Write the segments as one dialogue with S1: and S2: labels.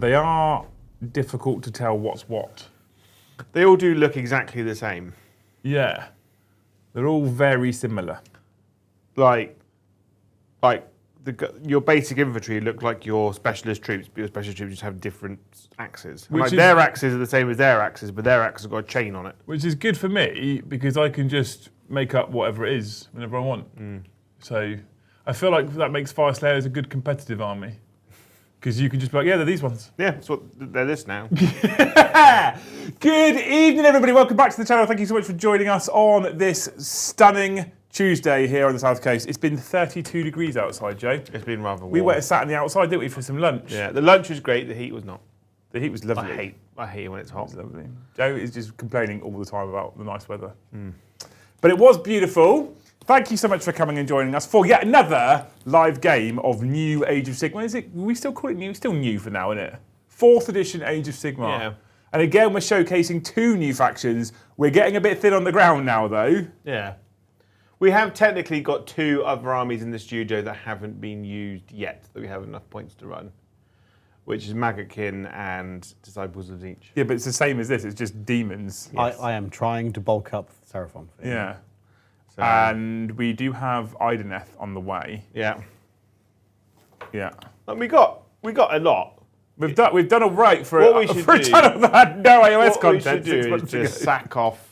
S1: They are difficult to tell what's what.
S2: They all do look exactly the same.
S1: Yeah. They're all very similar.
S2: Like your basic infantry look like your specialist troops, but your specialist troops just have different axes. Their axes are the same as their axes, but their axes have got a chain on it.
S1: Which is good for me, because I can just make up whatever it is whenever I want. So I feel like that makes Fyreslayers a good competitive army. Because you can just be like, yeah, they're these ones.
S2: Yeah, they're this now.
S1: Good evening, everybody. Welcome back to the channel. Thank you so much for joining us on this stunning Tuesday here on the South Coast. It's been 32 degrees outside, Joe.
S2: It's been rather warm.
S1: We went and sat on the outside, didn't we, for some lunch?
S2: Yeah, the lunch was great. The heat was not.
S1: The heat was lovely.
S2: I hate it when it's hot.
S1: It was lovely. Joe is just complaining all the time about the nice weather. But it was beautiful. Thank you so much for coming and joining us for yet another live game of New Age of Sigmar. Is it? We still call it new? It's still new for now, isn't it? 4th edition Age of Sigmar.
S2: Yeah.
S1: And again, we're showcasing 2 new factions. We're getting a bit thin on the ground now, though.
S2: Yeah. We have technically got 2 other armies in the studio that haven't been used yet, that we have enough points to run, which is Maggotkin and Disciples of Tzeentch.
S1: Yeah, but it's the same as this. It's just demons.
S3: Yes. I am trying to bulk up Seraphon.
S1: Yeah. So, and we do have Ideneth on the way.
S2: Yeah.
S1: Yeah.
S2: And we got a lot.
S1: We've done all right for
S2: a
S1: channel that had no AOS content.
S2: What we should do is just sack off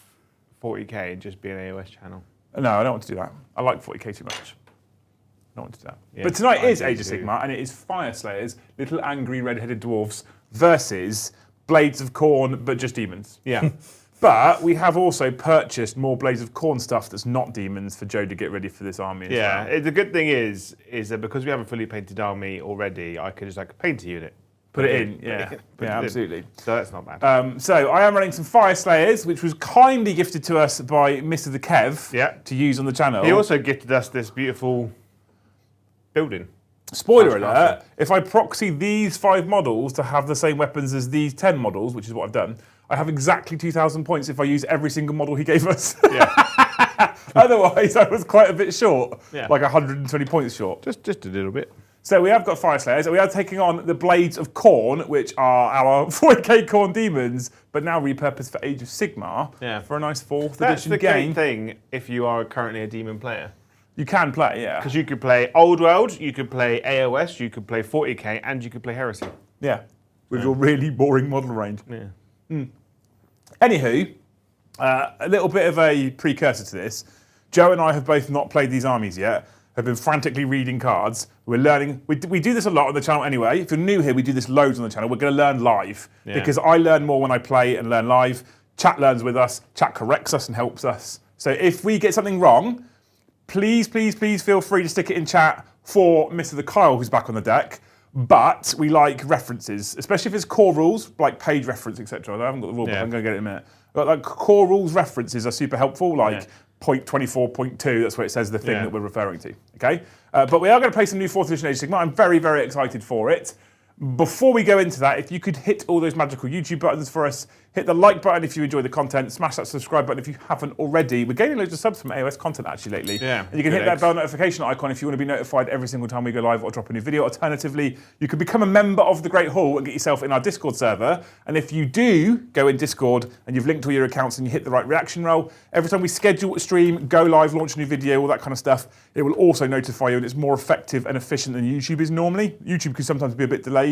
S2: 40k and just be an AOS channel.
S1: No, I don't want to do that. I like 40k too much. I don't want to do that.
S2: Yeah,
S1: but tonight is Age of Sigmar, and it is Fyreslayers, little angry red-headed dwarfs, versus Blades of Khorne, but just demons.
S2: Yeah.
S1: But we have also purchased more Blades of Khorne stuff that's not demons for Joe to get ready for this army as well.
S2: The good thing is that because we have a fully painted army already, I could just paint a unit.
S1: Put it in, yeah. Yeah, absolutely.
S2: So that's not bad.
S1: So I am running some Fyreslayers, which was kindly gifted to us by Mr. the Kev to use on the channel.
S2: He also gifted us this beautiful building.
S1: Spoiler alert, if I proxy these 5 models to have the same weapons as these 10 models, which is what I've done, I have exactly 2,000 points if I use every single model he gave us.
S2: Yeah.
S1: Otherwise, I was quite a bit short,
S2: like
S1: 120 points short.
S2: Just a little bit.
S1: So we have got Fyreslayers, and we are taking on the Blades of Khorne, which are our 40k Khorne demons, but now repurposed for Age of Sigmar for a nice 4th edition game.
S2: That's the great thing if you are currently a demon player.
S1: You can play, yeah.
S2: Because you could play Old World, you could play AOS, you could play 40k, and you could play Heresy.
S1: Yeah, with your really boring model range.
S2: Yeah.
S1: Anywho, a little bit of a precursor to this. Joe and I have both not played these armies yet, have been frantically reading cards. We're learning. We do this a lot on the channel anyway. If you're new here, we do this loads on the channel. We're going to learn live because I learn more when I play and learn live. Chat learns with us. Chat corrects us and helps us. So if we get something wrong, please, please, please feel free to stick it in chat for Mr. the Kyle, who's back on the deck. But we like references, especially if it's core rules, like page reference, etc. I haven't got the rule book, I'm going to get it in a minute. But like core rules references are super helpful, like point 24, point 2, that's where it says the thing that we're referring to, okay? But we are going to play some new 4th edition Age of Sigmar. I'm very, very excited for it. Before we go into that, if you could hit all those magical YouTube buttons for us, hit the like button if you enjoy the content, smash that subscribe button if you haven't already. We're gaining loads of subs from AOS content actually lately.
S2: Yeah,
S1: and you can hit that bell notification icon if you want to be notified every single time we go live or drop a new video. Alternatively, you could become a member of the Great Hall and get yourself in our Discord server. And if you do go in Discord and you've linked all your accounts and you hit the right reaction roll, every time we schedule a stream, go live, launch a new video, all that kind of stuff, it will also notify you, and it's more effective and efficient than YouTube is normally. YouTube can sometimes be a bit delayed.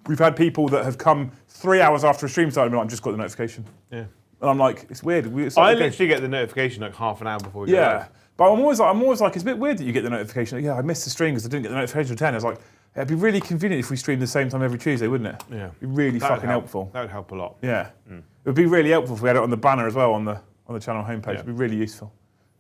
S1: We've had people that have come 3 hours after a stream started and be like, I've just got the notification. Yeah. And I'm like, it's weird.
S2: I literally get the notification like half an hour before we go live.
S1: But I'm always like, it's a bit weird that you get the notification. Like, I missed the stream because I didn't get the notification at 10. I was like, it'd be really convenient if we streamed the same time every Tuesday, wouldn't it?
S2: Yeah.
S1: It'd be really fucking helpful.
S2: That would help a lot.
S1: Yeah. It would be really helpful if we had it on the banner as well on the channel homepage. It'd be really useful.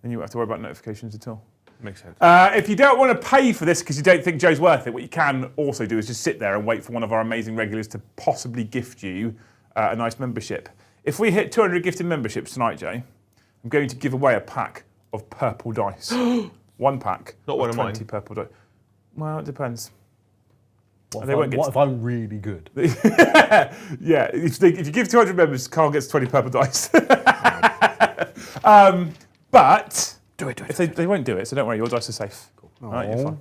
S1: Then you won't have to worry about notifications at all.
S2: Makes sense.
S1: If you don't want to pay for this because you don't think Joe's worth it, what you can also do is just sit there and wait for one of our amazing regulars to possibly gift you a nice membership. If we hit 200 gifted memberships tonight, Joe, I'm going to give away a pack of purple dice. One pack.
S2: Not one of
S1: 20
S2: mine.
S1: Purple dice. Well, it depends.
S3: What if I'm really good?
S1: Yeah, if you give 200 members, Carl gets 20 purple dice. But...
S3: Do it.
S1: They won't do it, so don't worry, your dice are safe. Cool. All right, you're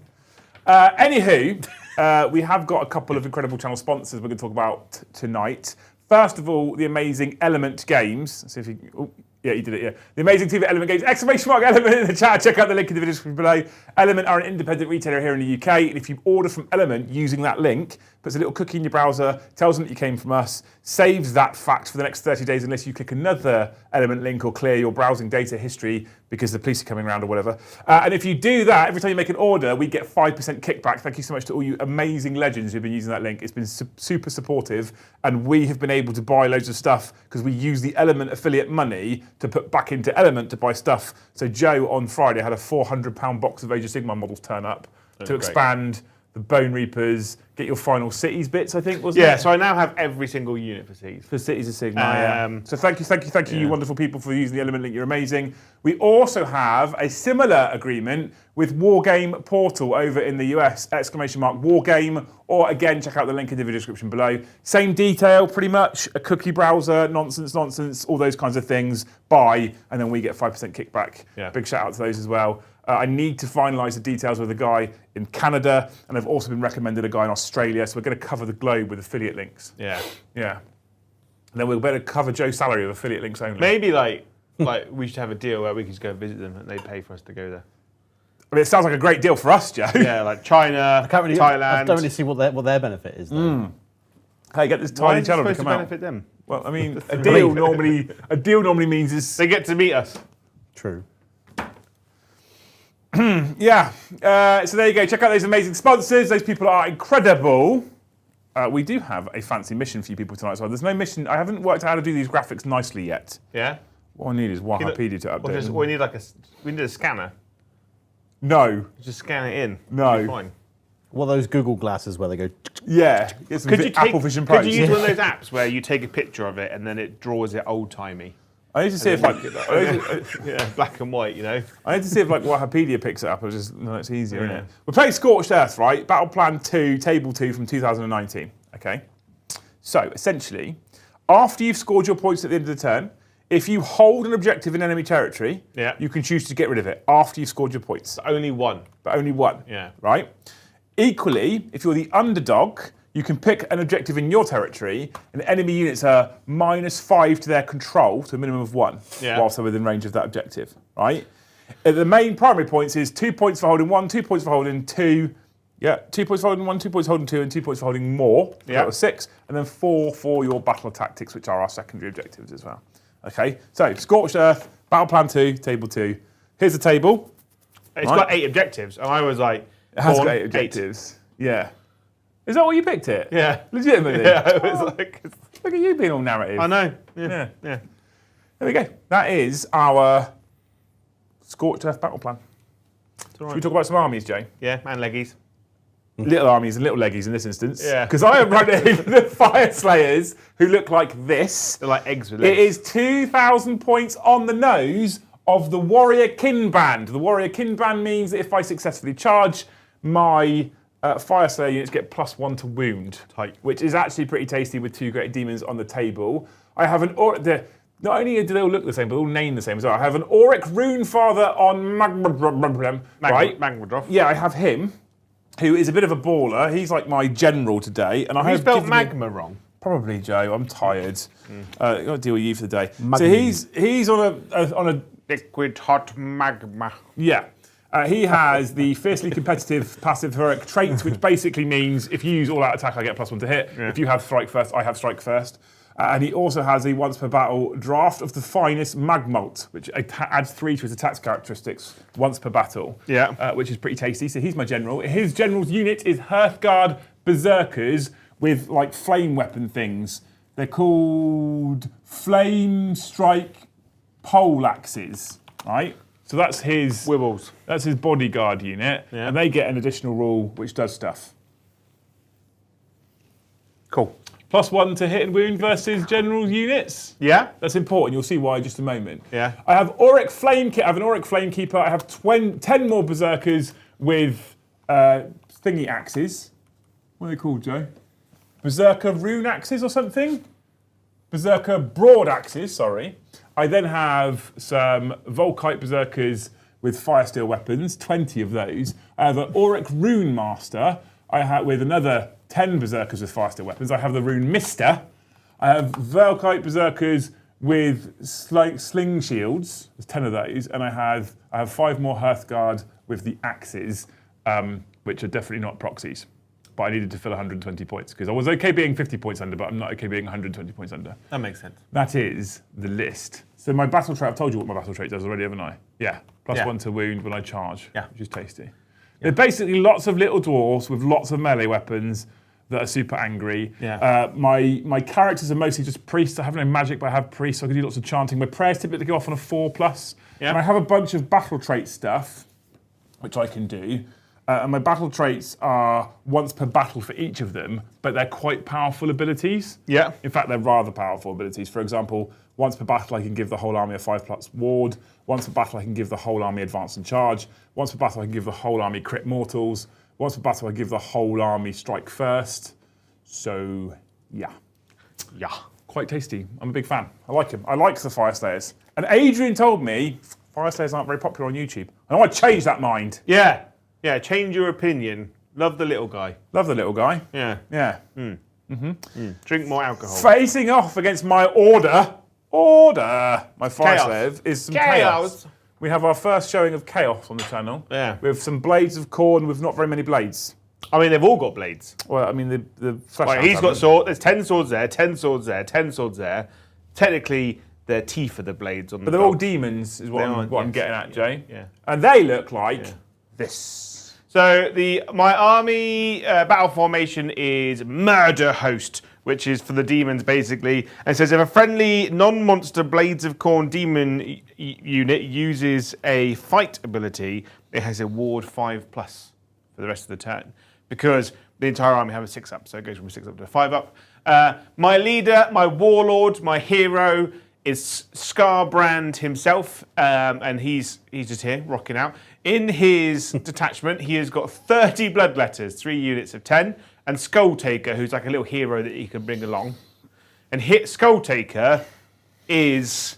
S1: Anywho, we have got a couple of incredible channel sponsors we're going to talk about tonight. First of all, the amazing Element Games. Let's see if you. Oh, yeah, you did it, yeah. The amazing team at Element Games. Exclamation mark Element in the chat. Check out the link in the video description below. Element are an independent retailer here in the UK. And if you order from Element using that link, puts a little cookie in your browser, tells them that you came from us, saves that fact for the next 30 days unless you click another Element link or clear your browsing data history because the police are coming around or whatever. And if you do that, every time you make an order, we get 5% kickback. Thank you so much to all you amazing legends who've been using that link. It's been super supportive. And we have been able to buy loads of stuff because we use the Element affiliate money to put back into Element to buy stuff. So Joe on Friday had a £400 box of Age of Sigmar models turn up to expand the Bone Reapers, get your final Cities bits, I think, wasn't it?
S2: Yeah, so I now have every single unit for Cities.
S1: For Cities of Sigmar, yeah. So thank you, you wonderful people, for using the Element link. You're amazing. We also have a similar agreement with Wargame Portal over in the US, exclamation mark Wargame, or again, check out the link in the video description below. Same detail, pretty much, a cookie browser, nonsense, all those kinds of things, buy, and then we get 5% kickback. Yeah. Big shout out to those as well. I need to finalise the details with a guy in Canada, and I've also been recommended a guy in Australia, so we're going to cover the globe with affiliate links.
S2: Yeah.
S1: Yeah. And then we'll better cover Joe's salary with affiliate links only.
S2: Maybe like we should have a deal where we can just go visit them and they pay for us to go there.
S1: I mean, it sounds like a great deal for us, Joe.
S2: Yeah, like China, Thailand.
S3: I don't really see what their benefit is, though.
S1: Hey, get this tiny channel to come out.
S2: Benefit them?
S1: Well, I mean, a deal normally means is
S2: they get to meet us.
S3: True.
S1: Yeah. So there you go. Check out those amazing sponsors. Those people are incredible. We do have a fancy mission for you people tonight as well. There's no mission. I haven't worked out how to do these graphics nicely yet.
S2: Yeah.
S1: What I need is Wikipedia to update.
S2: We need a scanner.
S1: No.
S2: Just scan it in.
S1: No.
S2: Fine.
S3: Well, those Google glasses where they go.
S1: Yeah. Apple Vision Pros.
S2: Could you use one of those apps where you take a picture of it and then it draws it old timey?
S1: I need to see if
S2: yeah, black and white, you know.
S1: I need to see if Wikipedia picks it up. It's easier, isn't it? We're playing Scorched Earth, right? Battle Plan 2, Table 2 from 2019. Okay. So essentially, after you've scored your points at the end of the turn, if you hold an objective in enemy territory, you can choose to get rid of it after you've scored your points.
S2: But only one.
S1: But only one.
S2: Yeah.
S1: Right? Equally, if you're the underdog, you can pick an objective in your territory, and enemy units are -5 to their control, to a minimum of 1, whilst they're within range of that objective, right? The main primary points is 2 points for holding 1, 2 points for holding 2, 2 points for holding 1, 2 points for holding 2, and 2 points for holding more, that was 6, and then 4 for your battle tactics, which are our secondary objectives as well. Okay, so Scorched Earth, Battle Plan 2, Table 2. Here's the table.
S2: It's got 8 objectives, and I was like,
S1: it has got 8 objectives. 8. Yeah. Is that why you picked it?
S2: Yeah.
S1: Legitimately?
S2: Yeah, it was like...
S1: Look at you being all narrative.
S2: I know.
S1: Yeah. There we go. That is our Scorched Earth battle plan. Should we talk about some armies, Jay?
S2: Yeah, and leggies.
S1: Little armies and little leggies in this instance.
S2: Yeah.
S1: Because I am running the Fyreslayers, who look like this.
S2: They're like eggs with legs.
S1: It is 2,000 points on the nose of the Warrior Kin Band. The Warrior Kin Band means that if I successfully charge, my Fyreslayer units get +1 to wound, which is actually pretty tasty with 2 Great Demons on the table. I have an not only do they all look the same, but all named the same as well. I have an Auric Runefather on
S2: Magmadroth.
S1: Yeah, I have him, who is a bit of a baller. He's like my general today, and I have
S2: spelled magma wrong.
S1: Probably, Joe. I'm tired. I've got to deal with you for the day. So he's on a
S2: liquid hot magma.
S1: Yeah. He has the fiercely competitive passive heroic trait, which basically means if you use all-out attack, I get +1 to hit. Yeah. If you have strike first, I have strike first. And he also has a once per battle draft of the finest Magmalt, which adds 3 to his attack characteristics once per battle. Yeah. Which is pretty tasty. So he's my general. His general's unit is Hearthguard Berserkers with like flame weapon things. They're called Flame Strike Pole Axes, right? So that's his
S2: Wibbles.
S1: That's his bodyguard unit, and they get an additional rule which does stuff.
S2: Cool.
S1: +1 to hit and wound versus general units.
S2: Yeah,
S1: that's important. You'll see why in just a moment.
S2: Yeah.
S1: I have Auric Flamekeeper. I have an Auric Flamekeeper. I have 10 more Berserkers with thingy axes. What are they called, Joe? Berserker rune axes or something? Berserker broad axes. Sorry. I then have some Volkite Berserkers with fire steel weapons, 20 of those. I have an Auric Rune Master. I have with another 10 Berserkers with fire steel weapons. I have the Rune Mister. I have Velkite Berserkers with sling shields. There's 10 of those, and I have 5 more Hearthguard with the axes, which are definitely not proxies. But I needed to fill 120 points because I was okay being 50 points under, but I'm not okay being 120 points under.
S2: That makes sense.
S1: That is the list. So my battle trait, I've told you what my battle trait does already, haven't I? Yeah. +1 to wound when I charge, which is tasty. They're basically lots of little dwarves with lots of melee weapons that are super angry.
S2: Yeah.
S1: My characters are mostly just priests. I have no magic, but I have priests, so I can do lots of chanting. My prayers typically go off on a 4+.
S2: Yeah.
S1: And I have a bunch of battle trait stuff, which I can do. And my battle traits are once per battle for each of them, but they're quite powerful abilities.
S2: Yeah.
S1: In fact, they're rather powerful abilities. For example, once per battle I can give the whole army a 5+ ward. Once per battle I can give the whole army advance and charge. Once per battle I can give the whole army crit mortals. Once per battle I give the whole army strike first. So, yeah.
S2: Yeah.
S1: Quite tasty. I'm a big fan. I like him. I like the Fyreslayers. And Adrian told me Fyreslayers aren't very popular on YouTube. And I want to change that mind.
S2: Yeah. Yeah, change your opinion. Love the little guy.
S1: Love the little guy.
S2: Yeah.
S1: Yeah.
S2: Drink more alcohol.
S1: Facing off against my order, my Fyreslayer is some chaos. We have our first showing of chaos on the channel.
S2: Yeah.
S1: With some blades of Khorne with not very many blades.
S2: I mean, they've all got blades.
S1: Well, I mean, the flesh
S2: Right,
S1: hounds
S2: he's got
S1: haven't.
S2: sword. There's 10 swords there, 10 swords there, 10 swords there. Technically, they're teeth of the blades on the
S1: But they're all
S2: dog.
S1: demons, is what, I'm getting at, Jay.
S2: Yeah.
S1: And they look like this.
S2: So my army battle formation is Murder Host, which is for the demons basically. And it says if a friendly non-monster Blades of Khorne demon unit uses a fight ability, it has a ward 5+ for the rest of the turn. Because the entire army have a 6+, so it goes from a 6 up to a 5+. My leader, my warlord, my hero is Scarbrand himself, and he's just here rocking out. In his detachment, he has got 30 bloodletters, 3 units of 10, and Skulltaker, who's like a little hero that he can bring along. And Skulltaker is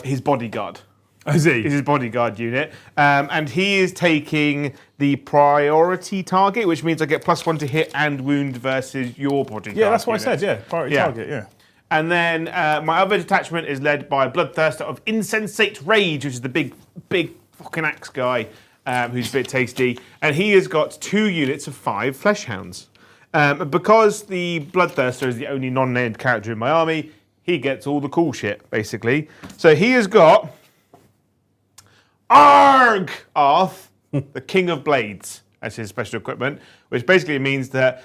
S2: his bodyguard.
S1: Is he?
S2: Is his bodyguard unit, and he is taking the priority target, which means I get +1 to hit and wound versus your bodyguard.
S1: Yeah, that's what
S2: unit.
S1: I said, yeah. Priority target, yeah.
S2: And then my other detachment is led by Bloodthirster of Insensate Rage, which is the big fucking axe guy who's a bit tasty. And he has got 2 units of 5 Fleshhounds. Because the Bloodthirster is the only non-named character in my army, he gets all the cool shit, basically. So he has got Arg Arth, the King of Blades, as his special equipment, which basically means that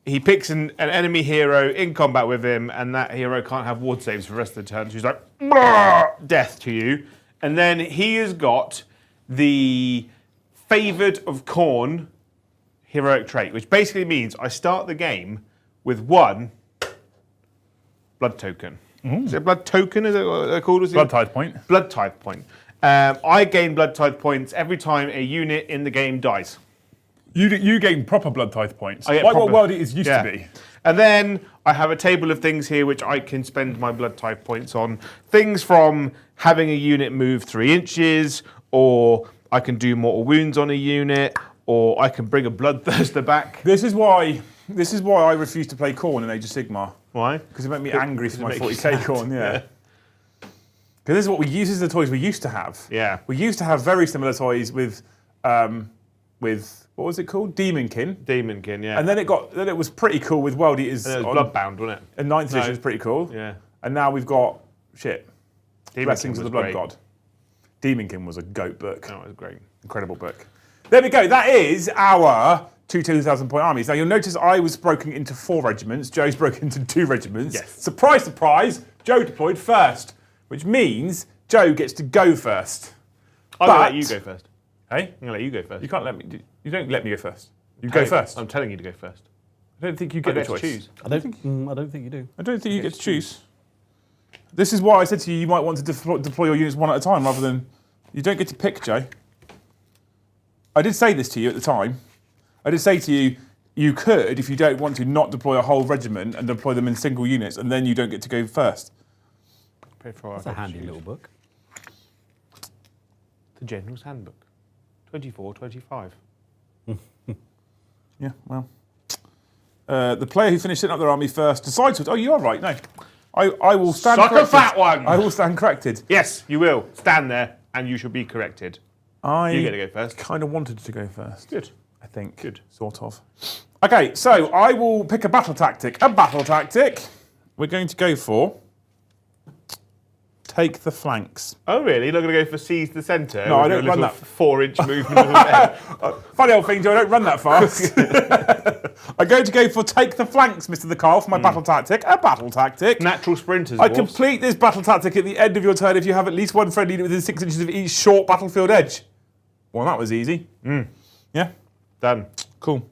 S2: he picks an enemy hero in combat with him, and that hero can't have ward saves for the rest of the turn. So he's like, death to you. And then he has got the Favoured of Khorne heroic trait, which basically means I start the game with 1 blood token. Is it a blood token? Is it what they're called?
S1: Blood tithe point.
S2: Blood tithe point. I gain blood tithe points every time a unit in the game dies.
S1: You gain proper blood tithe points.
S2: I get
S1: Like
S2: proper-
S1: what world it is used to be.
S2: And then I have a table of things here which I can spend my blood type points on. Things from having a unit move 3 inches, or I can do mortal wounds on a unit, or I can bring a bloodthirster back.
S1: This is why I refuse to play Khorne in Age of Sigmar.
S2: Why?
S1: Because it made me angry for my
S2: make you
S1: 40k
S2: sad.
S1: Khorne, yeah. Because this is what we use. These are the toys we used to have.
S2: Yeah.
S1: We used to have very similar toys with what was it called? Demonkin.
S2: Demonkin, yeah.
S1: And then it was pretty cool with World Eaters.
S2: And it was Bloodbound, wasn't it?
S1: And 9th edition was pretty cool.
S2: Yeah.
S1: And now we've got
S2: Demonkin
S1: Blessings of the
S2: was
S1: Blood
S2: great.
S1: God. Demonkin was a goat book.
S2: That was great.
S1: Incredible book. There we go. That is our 2,000 point armies. Now you'll notice I was broken into 4 regiments. Joe's broken into 2 regiments.
S2: Yes.
S1: Surprise, surprise. Joe deployed first, which means Joe gets to go first.
S2: I'm going to let you go first.
S1: Hey,
S2: I'm going to let you go first.
S1: you can't let me. You don't let me go first. You go first.
S2: I'm telling you to go first.
S1: I don't think you
S2: I
S1: get the
S2: get to
S1: choice.
S2: choose.
S3: I don't think you do.
S1: I don't think you get to choose. This is why I said to you, you might want to deploy your units one at a time rather than... You don't get to pick, Joe. I did say this to you at the time. I did say to you, you could, if you don't want to, not deploy a whole regiment and deploy them in single units, and then you don't get to go first.
S3: It's a handy little book.
S2: The General's Handbook. 24-25.
S1: Yeah, well. The player who finished setting up their army first decides to. Oh, you are right. No, I will stand.
S2: Suck a
S1: corrected.
S2: fat one.
S1: I will stand corrected.
S2: Yes, you will. Stand there and you shall be corrected. You get to go first.
S1: Kind of wanted to go first.
S2: Good.
S1: I think.
S2: Good.
S1: Sort of. Okay, so I will pick a battle tactic. We're going to go for take the flanks.
S2: Oh, really? You're not going to go for seize the centre?
S1: No, I don't run that.
S2: 4-inch movement of the men?
S1: Funny old thing, Joe, I don't run that fast. I'm going to go for take the flanks, Mr. the Carl, for my battle tactic. A battle tactic.
S2: Natural sprinters,
S1: I complete this battle tactic at the end of your turn if you have at least one friendly unit within 6 inches of each short battlefield edge. Well, that was easy. Yeah?
S2: Done.
S1: Cool.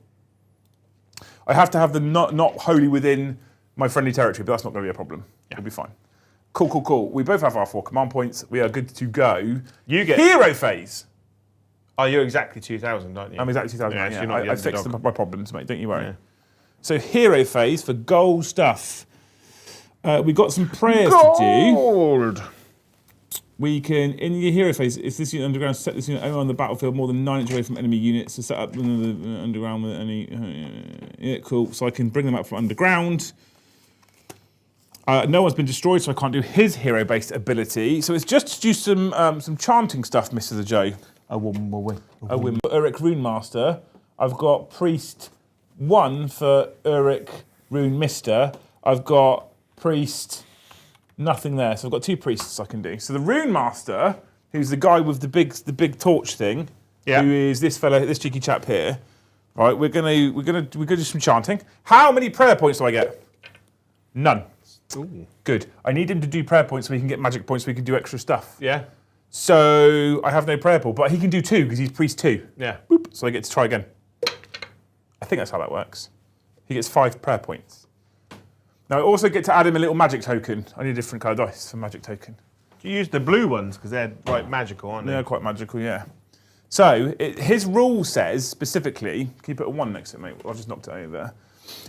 S1: I have to have the not wholly within my friendly territory, but that's not going to be a problem. It'll be fine. Cool. We both have our 4 command points. We are good to go.
S2: You get
S1: hero phase.
S2: Oh, you're exactly 2,000, aren't you?
S1: I'm exactly 2,000.
S2: Yeah,
S1: Yeah,
S2: so you're not the
S1: I fixed
S2: underdog.
S1: my problems, mate. Don't you worry.
S2: Yeah.
S1: So hero phase for gold stuff. We've got some prayers to do.
S2: Gold.
S1: We can, in your hero phase, if this unit underground, set this unit only on the battlefield more than 9 inches away from enemy units to set up the underground with any. Yeah, cool. So I can bring them up from underground. No one's been destroyed, so I can't do his hero-based ability. So it's just to do some chanting stuff, Mr. the Joe. Uruk Runemaster. I've got Priest 1 for Uruk Rune Mister. I've got Priest nothing there, so I've got 2 priests I can do. So the Rune Master, who's the guy with the big torch thing,
S2: Yeah.
S1: who is this fella, this cheeky chap here. Right, we're gonna do some chanting. How many prayer points do I get? None.
S2: Ooh.
S1: Good. I need him to do prayer points so we can get magic points so we can do extra stuff.
S2: Yeah.
S1: So I have no prayer pool, but he can do 2 because he's priest 2.
S2: Yeah.
S1: Boop. So I get to try again. I think that's how that works. He gets 5 prayer points. Now I also get to add him a little magic token. I need a different colour dice for magic token.
S2: You use the blue ones because they're quite magical, aren't they?
S1: They're quite magical, yeah. So his rule says specifically, can you put a 1 next to it, mate? I just knocked it over.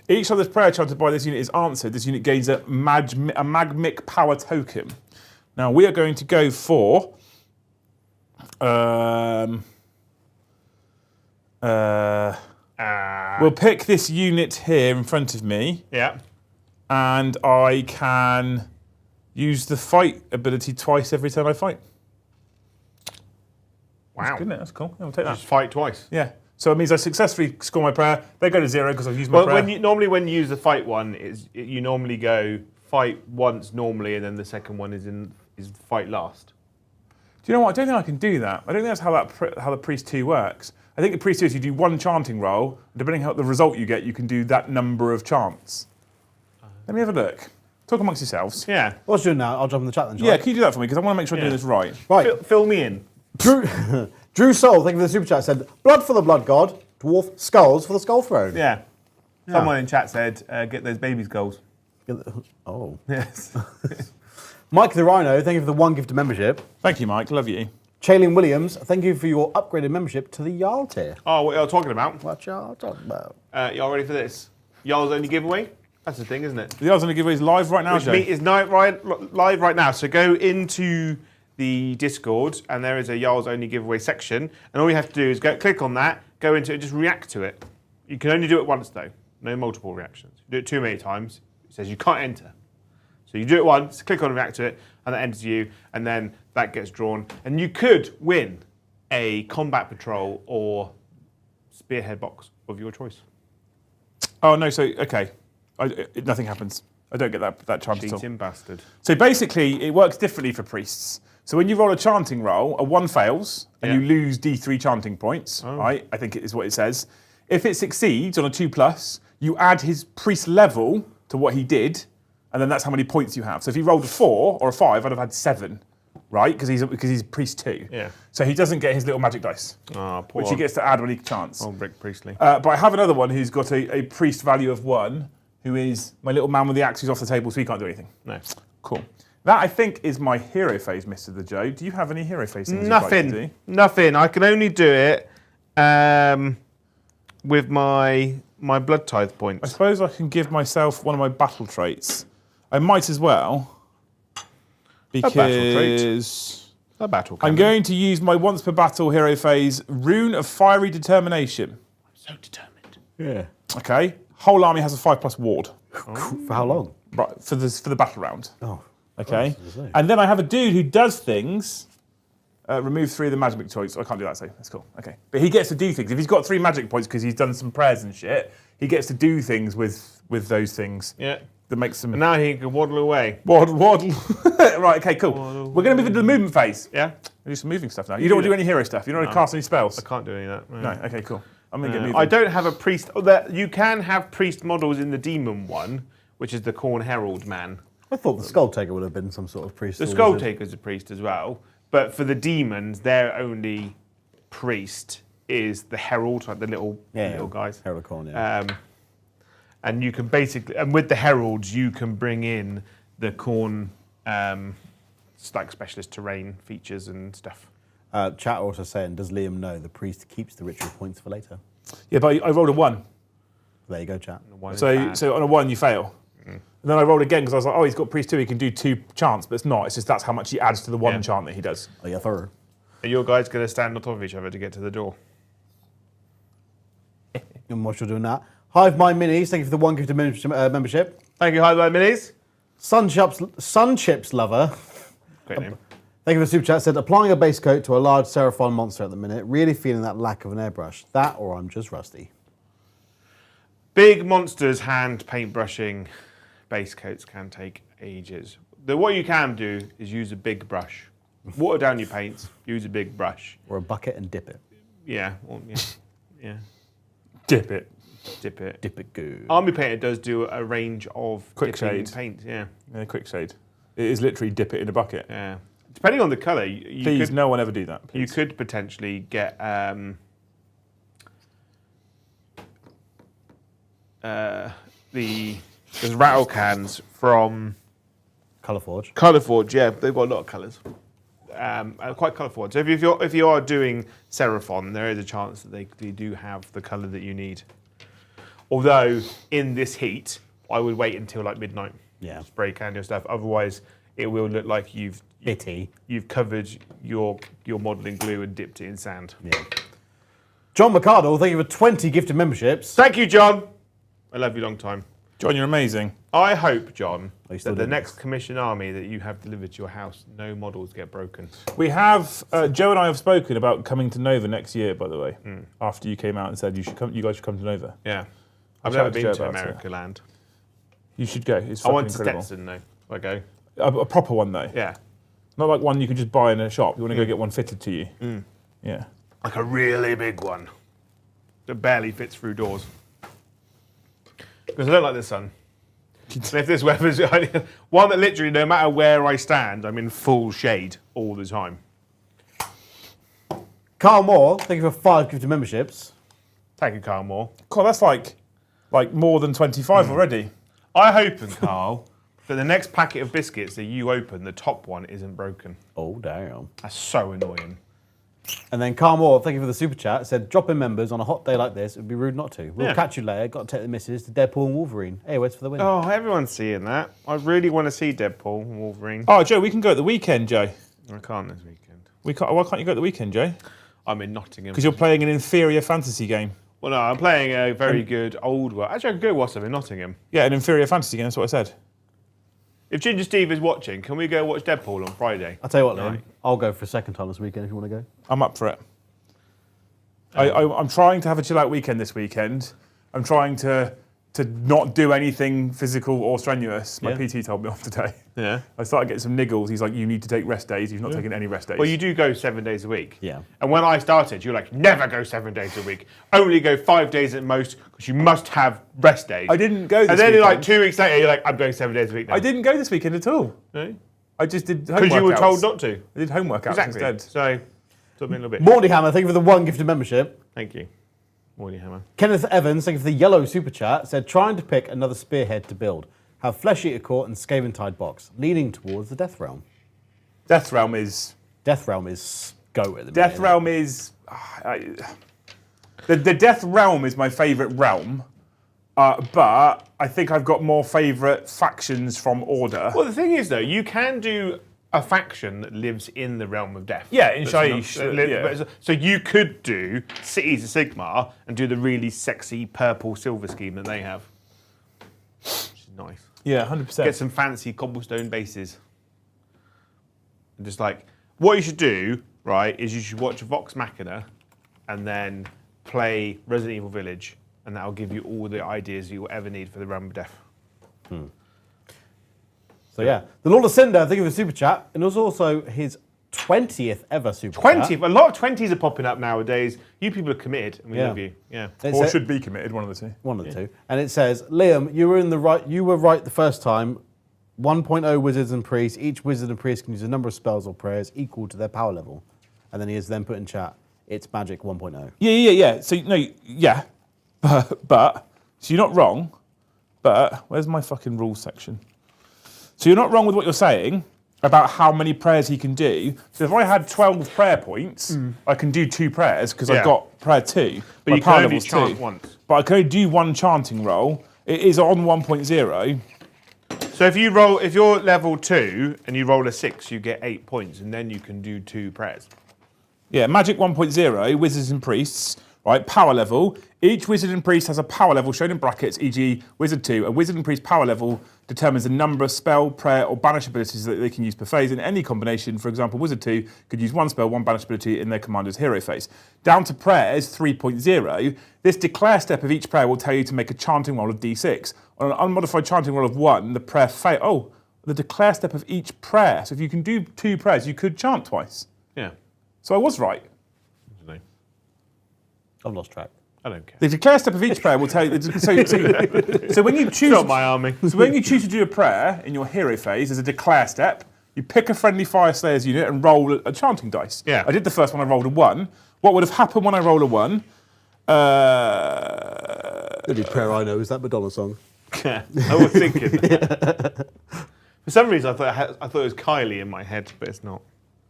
S1: Each other's prayer chanted by this unit is answered. This unit gains a magmic power token. Now we are going to go for we'll pick this unit here in front of me,
S2: Yeah.
S1: and I can use the fight ability twice every time I fight.
S2: Wow.
S1: That's good, isn't it? That's cool. Yeah, we'll take that.
S2: Just fight twice.
S1: Yeah. So it means I successfully score my prayer. They go to 0 because I've used my
S2: Well,
S1: prayer.
S2: normally when you use the fight one, you normally go fight once normally, and then the second one is fight last.
S1: Do you know what? I don't think I can do that. I don't think that's how the priest 2 works. I think the priest 2 is you do 1 chanting roll, and depending on the result you get, you can do that number of chants. Let me have a look. Talk amongst yourselves.
S2: Yeah.
S3: What's doing now? I'll jump in the chat then. shall
S1: Yeah,
S3: I?
S1: can you do that for me? Because I want to make sure I'm doing this right.
S3: Right.
S2: Fill me in.
S3: Drew Soul, thank you for the super chat, said, blood for the blood god, dwarf skulls for the skull throne.
S2: Yeah. Someone in chat said, get those babies' goals.
S3: Oh.
S2: Yes.
S3: Mike the Rhino, thank you for the 1 gift of membership.
S1: Thank you, Mike. Love you.
S3: Chaylin Williams, thank you for your upgraded membership to the Jarl tier.
S2: Oh, what you're talking about?
S3: What y'all talking about?
S2: Y'all ready for this? Y'all's only giveaway? That's the thing, isn't it?
S1: The other giveaway is live right now,
S2: Which
S1: Joe.
S2: is live right now. So go into the Discord, and there is a Jarl's only giveaway section, and all you have to do is click on that, go into it, and just react to it. You can only do it once though, no multiple reactions. If you do it too many times, it says you can't enter. So you do it once, click on and react to it, and that enters you, and then that gets drawn, and you could win a combat patrol or spearhead box of your choice.
S1: Oh, no, so, okay. Nothing happens. I don't get that chant at all.
S2: Cheating bastard.
S1: So basically, it works differently for priests. So when you roll a chanting roll, a 1 fails, and you lose D3 chanting points, right? I think it is what it says. If it succeeds on a 2+, you add his priest level to what he did, and then that's how many points you have. So if he rolled a 4 or a 5, I'd have had 7, right? Because he's priest 2.
S2: Yeah.
S1: So he doesn't get his little magic dice,
S2: Oh, poor
S1: which he gets to add when he chants.
S2: old Rick Priestley.
S1: But I have another one who's got a priest value of 1, who is my little man with the axe who's off the table, so he can't do anything.
S2: No.
S1: Cool. That, I think, is my hero phase, Mr. the Joe. Do you have any hero phase things you'd like to do?
S2: Nothing. I can only do it with my blood tithe
S1: I
S2: points.
S1: suppose I can give myself one of my battle traits. I might as well.
S2: battle trait.
S1: Because...
S2: A battle
S1: I'm
S2: cannon.
S1: going to use my once per battle hero phase Rune of Fiery Determination.
S2: So determined.
S3: Yeah.
S1: Okay. Whole army has a 5+ ward.
S3: For how long?
S1: Right, for the battle round.
S3: Oh.
S1: Okay.
S3: Oh,
S1: And then I have a dude who does things. Remove 3 of the magic points. I can't do that, so that's cool. Okay. But he gets to do things. If he's got 3 magic points because he's done some prayers and shit, he gets to do things with those things.
S2: Yeah.
S1: That makes them.
S2: And now he can waddle away.
S1: Waddle. Right, okay, cool. We're going to move into the movement phase.
S2: Yeah.
S1: We'll do some moving stuff now. You don't want to do any hero stuff. You don't want to cast any spells.
S2: I can't do any of that.
S1: No, okay, cool. I'm going to get moving.
S2: I don't have a priest. You can have priest models in the demon one, which is the Khorne Herald man.
S3: I thought the Skull Taker would have been some sort of priest.
S2: The
S3: or
S2: Skull
S3: wizard.
S2: Taker's a priest as well. But for the demons, their only priest is the Herald, like the little guys.
S3: Herald of Khorne, yeah.
S2: And you can basically, and with the heralds, you can bring in the Khorne, like specialist terrain features and stuff.
S3: Chat also saying, does Liam know the priest keeps the ritual points for later?
S1: Yeah, but I rolled a 1.
S3: There you go, chat.
S1: So on a 1, you fail. And then I rolled again because I was like, oh, he's got priest 2, he can do 2 chants, but it's not. It's just that's how much he adds to the 1 chant that he does.
S3: Oh, yeah, thorough.
S2: Are your guys going to stand on top of each other to get to the door?
S3: And what you're doing that. Hive My Minis, thank you for the 1 gifted membership.
S2: Thank you, Highlight Minis.
S3: Sun Chips Lover,
S2: Great name.
S3: thank you for the super chat, said, applying a base coat to a large Seraphon monster at the minute, really feeling that lack of an airbrush. That or I'm just rusty.
S2: Big monsters hand paintbrushing base coats can take ages. What you can do is use a big brush. Water down your paints, use a big brush.
S3: Or a bucket and dip it.
S2: Yeah, yeah.
S1: Dip it.
S2: Dip it.
S3: Dip it good.
S2: Army Painter does do a range of
S1: Quick
S2: dipping
S1: shade.
S2: paint, yeah.
S1: Yeah, quick shade. It is literally dip it in a bucket.
S2: Yeah. Depending on the colour, you
S1: Please,
S2: could,
S1: no one ever do that.
S2: you
S1: Please.
S2: could potentially get there's rattle cans from
S3: Colourforge.
S2: Colourforge, yeah, they've got a lot of colours. Quite colourful. So if you are doing Seraphon, there is a chance that they do have the colour that you need. Although in this heat, I would wait until like midnight.
S3: Yeah.
S2: Spray can your stuff. Otherwise, it will look like you've covered your model in glue and dipped it in sand.
S3: Yeah. John McCardle, thank you for 20 gifted memberships.
S2: Thank you, John. I love you long time.
S1: John, you're amazing.
S2: I hope, John,
S3: you still
S2: that the
S3: doing
S2: next commission army that you have delivered to your house, no models get broken.
S1: We have, Joe and I have spoken about coming to Nova next year, by the way, after you came out and said you guys should come to Nova.
S2: Yeah. I've
S1: chatted
S2: never
S1: to
S2: been
S1: Joe
S2: to
S1: about it.
S2: America Land.
S1: You should go. It's
S2: I
S1: fucking
S2: want to
S1: incredible.
S2: Stetson, though. I go.
S1: A proper one, though.
S2: Yeah.
S1: Not like one you can just buy in a shop. You want to go get one fitted to you. Yeah.
S2: Like a really big one that barely fits through doors. Because I don't like the sun. And if this weather's one that literally, no matter where I stand, I'm in full shade all the time.
S3: Carl Moore, thank you for 5 gifted memberships.
S2: Thank you, Carl Moore.
S1: God, that's like more than 25 already.
S2: I hope, Carl, that the next packet of biscuits that you open, the top one isn't broken.
S3: Oh, damn.
S2: That's so annoying.
S3: And then Carl Moore, thank you for the super chat, said, drop in members on a hot day like this. It would be rude not to. We'll catch you later. Got to take the missus to Deadpool and Wolverine. AOS for the win.
S2: Oh, everyone's seeing that. I really want to see Deadpool and Wolverine.
S1: Oh, Joe, we can go at the weekend, Joe.
S2: I can't this weekend.
S1: Why can't you go at the weekend, Joe?
S2: I'm in Nottingham.
S1: Because you're playing an inferior fantasy game.
S2: Well, no, I'm playing a very good old one. Actually, I could go watch them in Nottingham.
S1: Yeah, an inferior fantasy game, that's what I said.
S2: If Ginger Steve is watching, can we go watch Deadpool on Friday?
S3: I'll tell you what, Liam.
S2: Right.
S3: I'll go for a second time this weekend if you want to go.
S1: I'm up for it. I'm trying to have a chill out weekend this weekend. I'm trying to not do anything physical or strenuous. My PT told me off today.
S2: Yeah.
S1: I started getting some niggles. He's like, you need to take rest days. You've not taken any rest days.
S2: Well, you do go 7 days a week.
S3: Yeah.
S2: And when I started, you're like, never go 7 days a week. Only go 5 days at most because you must have rest days.
S1: I didn't go this
S2: And then
S1: weekend.
S2: like 2 weeks later, you're like, I'm going 7 days a week now.
S1: I didn't go this weekend at all.
S2: No?
S1: I just did home workouts.
S2: Because you were told not to.
S1: I did home workouts
S2: Exactly.
S1: instead.
S2: So, took me a little bit.
S3: Morty Hammer, thank you for the 1 gifted membership.
S2: Thank you. Morty Hammer.
S3: Kenneth Evans, thank you for the yellow super chat, said, trying to pick another spearhead to build. Have Flesh Eater Court and Skaven Tide box, leaning towards the Death Realm.
S1: Death Realm is...
S3: Death Realm is go at the
S1: Death
S3: minute.
S1: Realm is... The Death Realm is my favourite realm, but I think I've got more favourite factions from Order.
S2: Well, the thing is, though, you can do a faction that lives in the realm of death.
S1: Yeah, in
S2: That's
S1: Shaiish, yeah.
S2: So you could do Cities of Sigmar and do the really sexy purple silver scheme that they have. Which is nice.
S1: Yeah, 100%.
S2: Get some fancy cobblestone bases. And just like, what you should do, right, is you should watch Vox Machina and then play Resident Evil Village, and that'll give you all the ideas you will ever need for the realm of death.
S3: So yeah, the Lord of Cinder, thank you for the super chat, and it was also his 20th ever super chat.
S2: 20, a lot of 20s are popping up nowadays. You people are committed, and we love you. Yeah.
S1: Or should be committed, one of the two.
S3: One of the two. And it says, Liam, you were right the first time. 1.0 wizards and priests. Each wizard and priest can use a number of spells or prayers equal to their power level. And then he has then put in chat, it's magic 1.0.
S1: Yeah. So yeah, but so you're not wrong. But where's my fucking rules section? So you're not wrong with what you're saying about how many prayers he can do. So if I had 12 prayer points, I can do 2 prayers because I've got prayer 2.
S2: But you can only chant once.
S1: But I can only do 1 chanting roll. It is on 1.0.
S2: So if you're level 2 and you roll a 6, you get 8 points, and then you can do 2 prayers.
S1: Yeah, Magic 1.0, Wizards and Priests, right, power level. Each Wizard and Priest has a power level shown in brackets, e.g. Wizard 2. A Wizard and Priest power level determines the number of spell, prayer, or banish abilities that they can use per phase in any combination. For example, Wizard 2 could use 1 spell, 1 banish ability in their commander's hero phase. Down to prayers 3.0, this declare step of each prayer will tell you to make a chanting roll of d6. On an unmodified chanting roll of 1, the prayer fails. Oh, the declare step of each prayer. So if you can do 2 prayers, you could chant twice.
S2: Yeah.
S1: So I was right.
S3: I've lost track.
S2: I don't care.
S1: The declare step of each prayer will tell you. So when you choose,
S2: Not my army.
S1: So when you choose to do a prayer in your hero phase, there's a declare step. You pick a friendly Fyreslayers unit and roll a chanting dice.
S2: Yeah.
S1: I did the first one. I rolled a 1. What would have happened when I roll a 1?
S4: The only prayer I know is that Madonna song.
S2: I was thinking that. For some reason, I thought it was Kylie in my head, but it's not.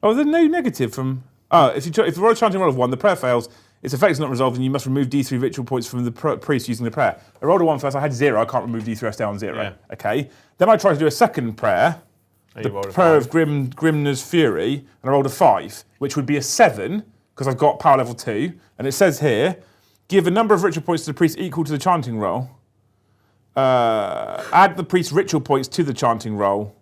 S1: Oh, there's no negative from. Oh, if you roll a chanting roll of 1, the prayer fails. Its effect is not resolved, and you must remove D3 ritual points from the priest using the prayer. I rolled a 1 first. I had 0. I can't remove D3. I stay on 0.
S2: Yeah.
S1: Okay. Then I tried to do a second prayer.
S2: And
S1: The
S2: you rolled a
S1: prayer
S2: 5.
S1: of Grimner's Fury, and I rolled a 5, which would be a 7, because I've got power level 2. And it says here, give a number of ritual points to the priest equal to the chanting roll. Add the priest's ritual points to the chanting roll.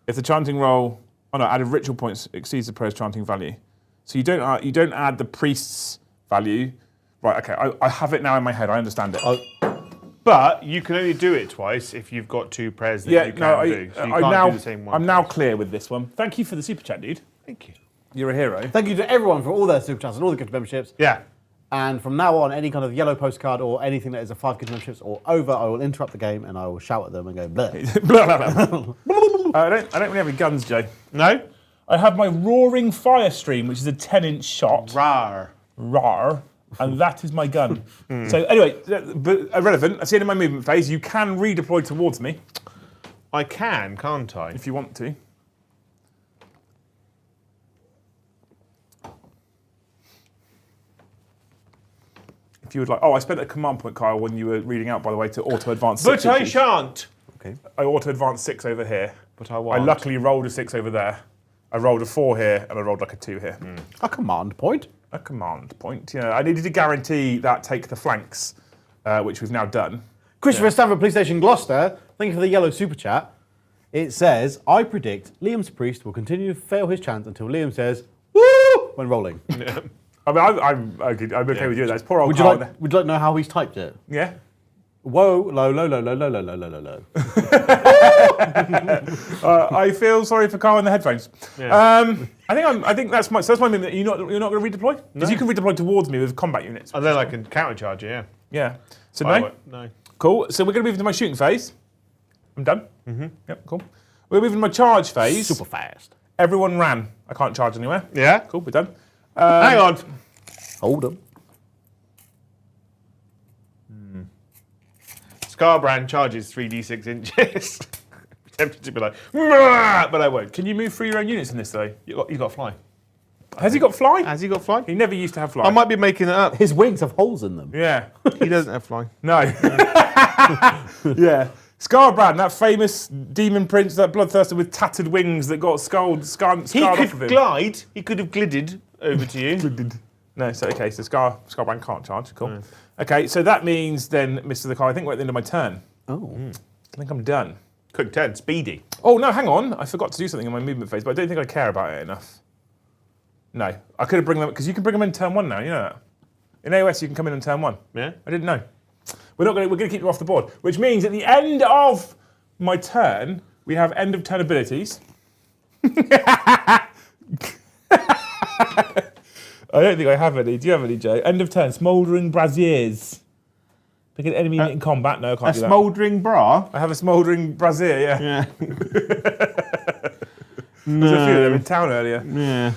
S1: If the chanting roll, added ritual points exceeds the prayer's chanting value. So you don't add the priest's value. Right, okay, I have it now in my head, I understand it.
S2: But you can only do it twice if you've got 2 prayers that you can do. So you can't do the same one.
S1: I'm now clear with this one. Thank you for the super chat, dude.
S2: Thank you.
S1: You're a hero.
S3: Thank you to everyone for all their super chats and all the gift memberships.
S2: Yeah.
S3: And from now on, any kind of yellow postcard or anything that is a 5 gift memberships or over, I will interrupt the game and I will shout at them and go blah.
S1: Blah, blah, blah. I don't really have any guns, Joe.
S2: No?
S1: I have my Roaring Fire Stream, which is a 10-inch shot.
S2: Rar.
S1: Rar. And that is my gun. So anyway, but irrelevant. That's the end of my movement phase. You can redeploy towards me.
S2: I can, can't I?
S1: If you want to. If you would like. Oh, I spent a command point, Kyle, when you were reading out, by the way, to auto-advance 6.
S2: But I shan't.
S3: Okay.
S1: I auto-advanced 6 over here.
S2: But I won't.
S1: I luckily rolled a 6 over there. I rolled a 4 here, and I rolled like a 2 here.
S3: A command point.
S1: A command point, yeah. I needed to guarantee that take the flanks, which we've now done.
S3: Christopher Stanford, Police Station Gloucester, thank you for the yellow super chat. It says, I predict Liam's priest will continue to fail his chant until Liam says, woo, when rolling.
S1: I mean, I'm okay with you. That's poor old
S3: Would you
S1: Carl.
S3: like to know how he's typed it?
S1: Yeah.
S3: Whoa, low, low, low, low, low, low, low, low, low, low.
S1: I feel sorry for Carl in the headphones.
S2: Yeah.
S1: I think that's my movement. You're not going to redeploy? Because you can redeploy towards me with combat units.
S2: And then I can countercharge you, yeah.
S1: Yeah. So
S2: I
S1: no?
S2: won't, no.
S1: Cool. So we're going to move into my shooting phase. I'm done. Yep, cool. We're moving to my charge phase.
S3: Super fast.
S1: Everyone ran. I can't charge anywhere.
S2: Yeah?
S1: Cool, we're done.
S2: Hang on.
S3: Hold them.
S2: Scarbrand charges 3d6 inches. Tempted to be like, "Mrrr," but I won't.
S1: Can you move through your own units in this, though?
S2: You got fly.
S1: Has he got fly?
S2: Has he got fly?
S1: He never used to have fly.
S2: I might be making it up.
S3: His wings have holes in them.
S1: Yeah.
S2: He doesn't have fly.
S1: No. Yeah. Scarbrand, that famous demon prince, that bloodthirster with tattered wings that got scarred
S2: He
S1: off of
S2: could
S1: him.
S2: glide. He could have glided over to you.
S1: No, so okay, so Scarbrand can't charge. Cool. Okay, so that means then, Mr. the Car, I think we're at the end of my turn.
S3: Oh.
S1: I think I'm done.
S2: Quick turn, speedy.
S1: Oh no, hang on! I forgot to do something in my movement phase, but I don't think I care about it enough. No, I could have bring them because you can bring them in turn 1 now. You know that. In AOS, you can come in on turn 1.
S2: Yeah.
S1: I didn't know. We're going to keep them off the board, which means at the end of my turn, we have end of turn abilities. I don't think I have any. Do you have any, Joe? End of turn, smouldering braziers. Pick an enemy unit in combat. No, I can't
S2: A
S1: do that.
S2: smouldering bra.
S1: I have a smouldering brazier. Yeah.
S2: Yeah.
S1: There's a few of them in town earlier.
S2: Yeah.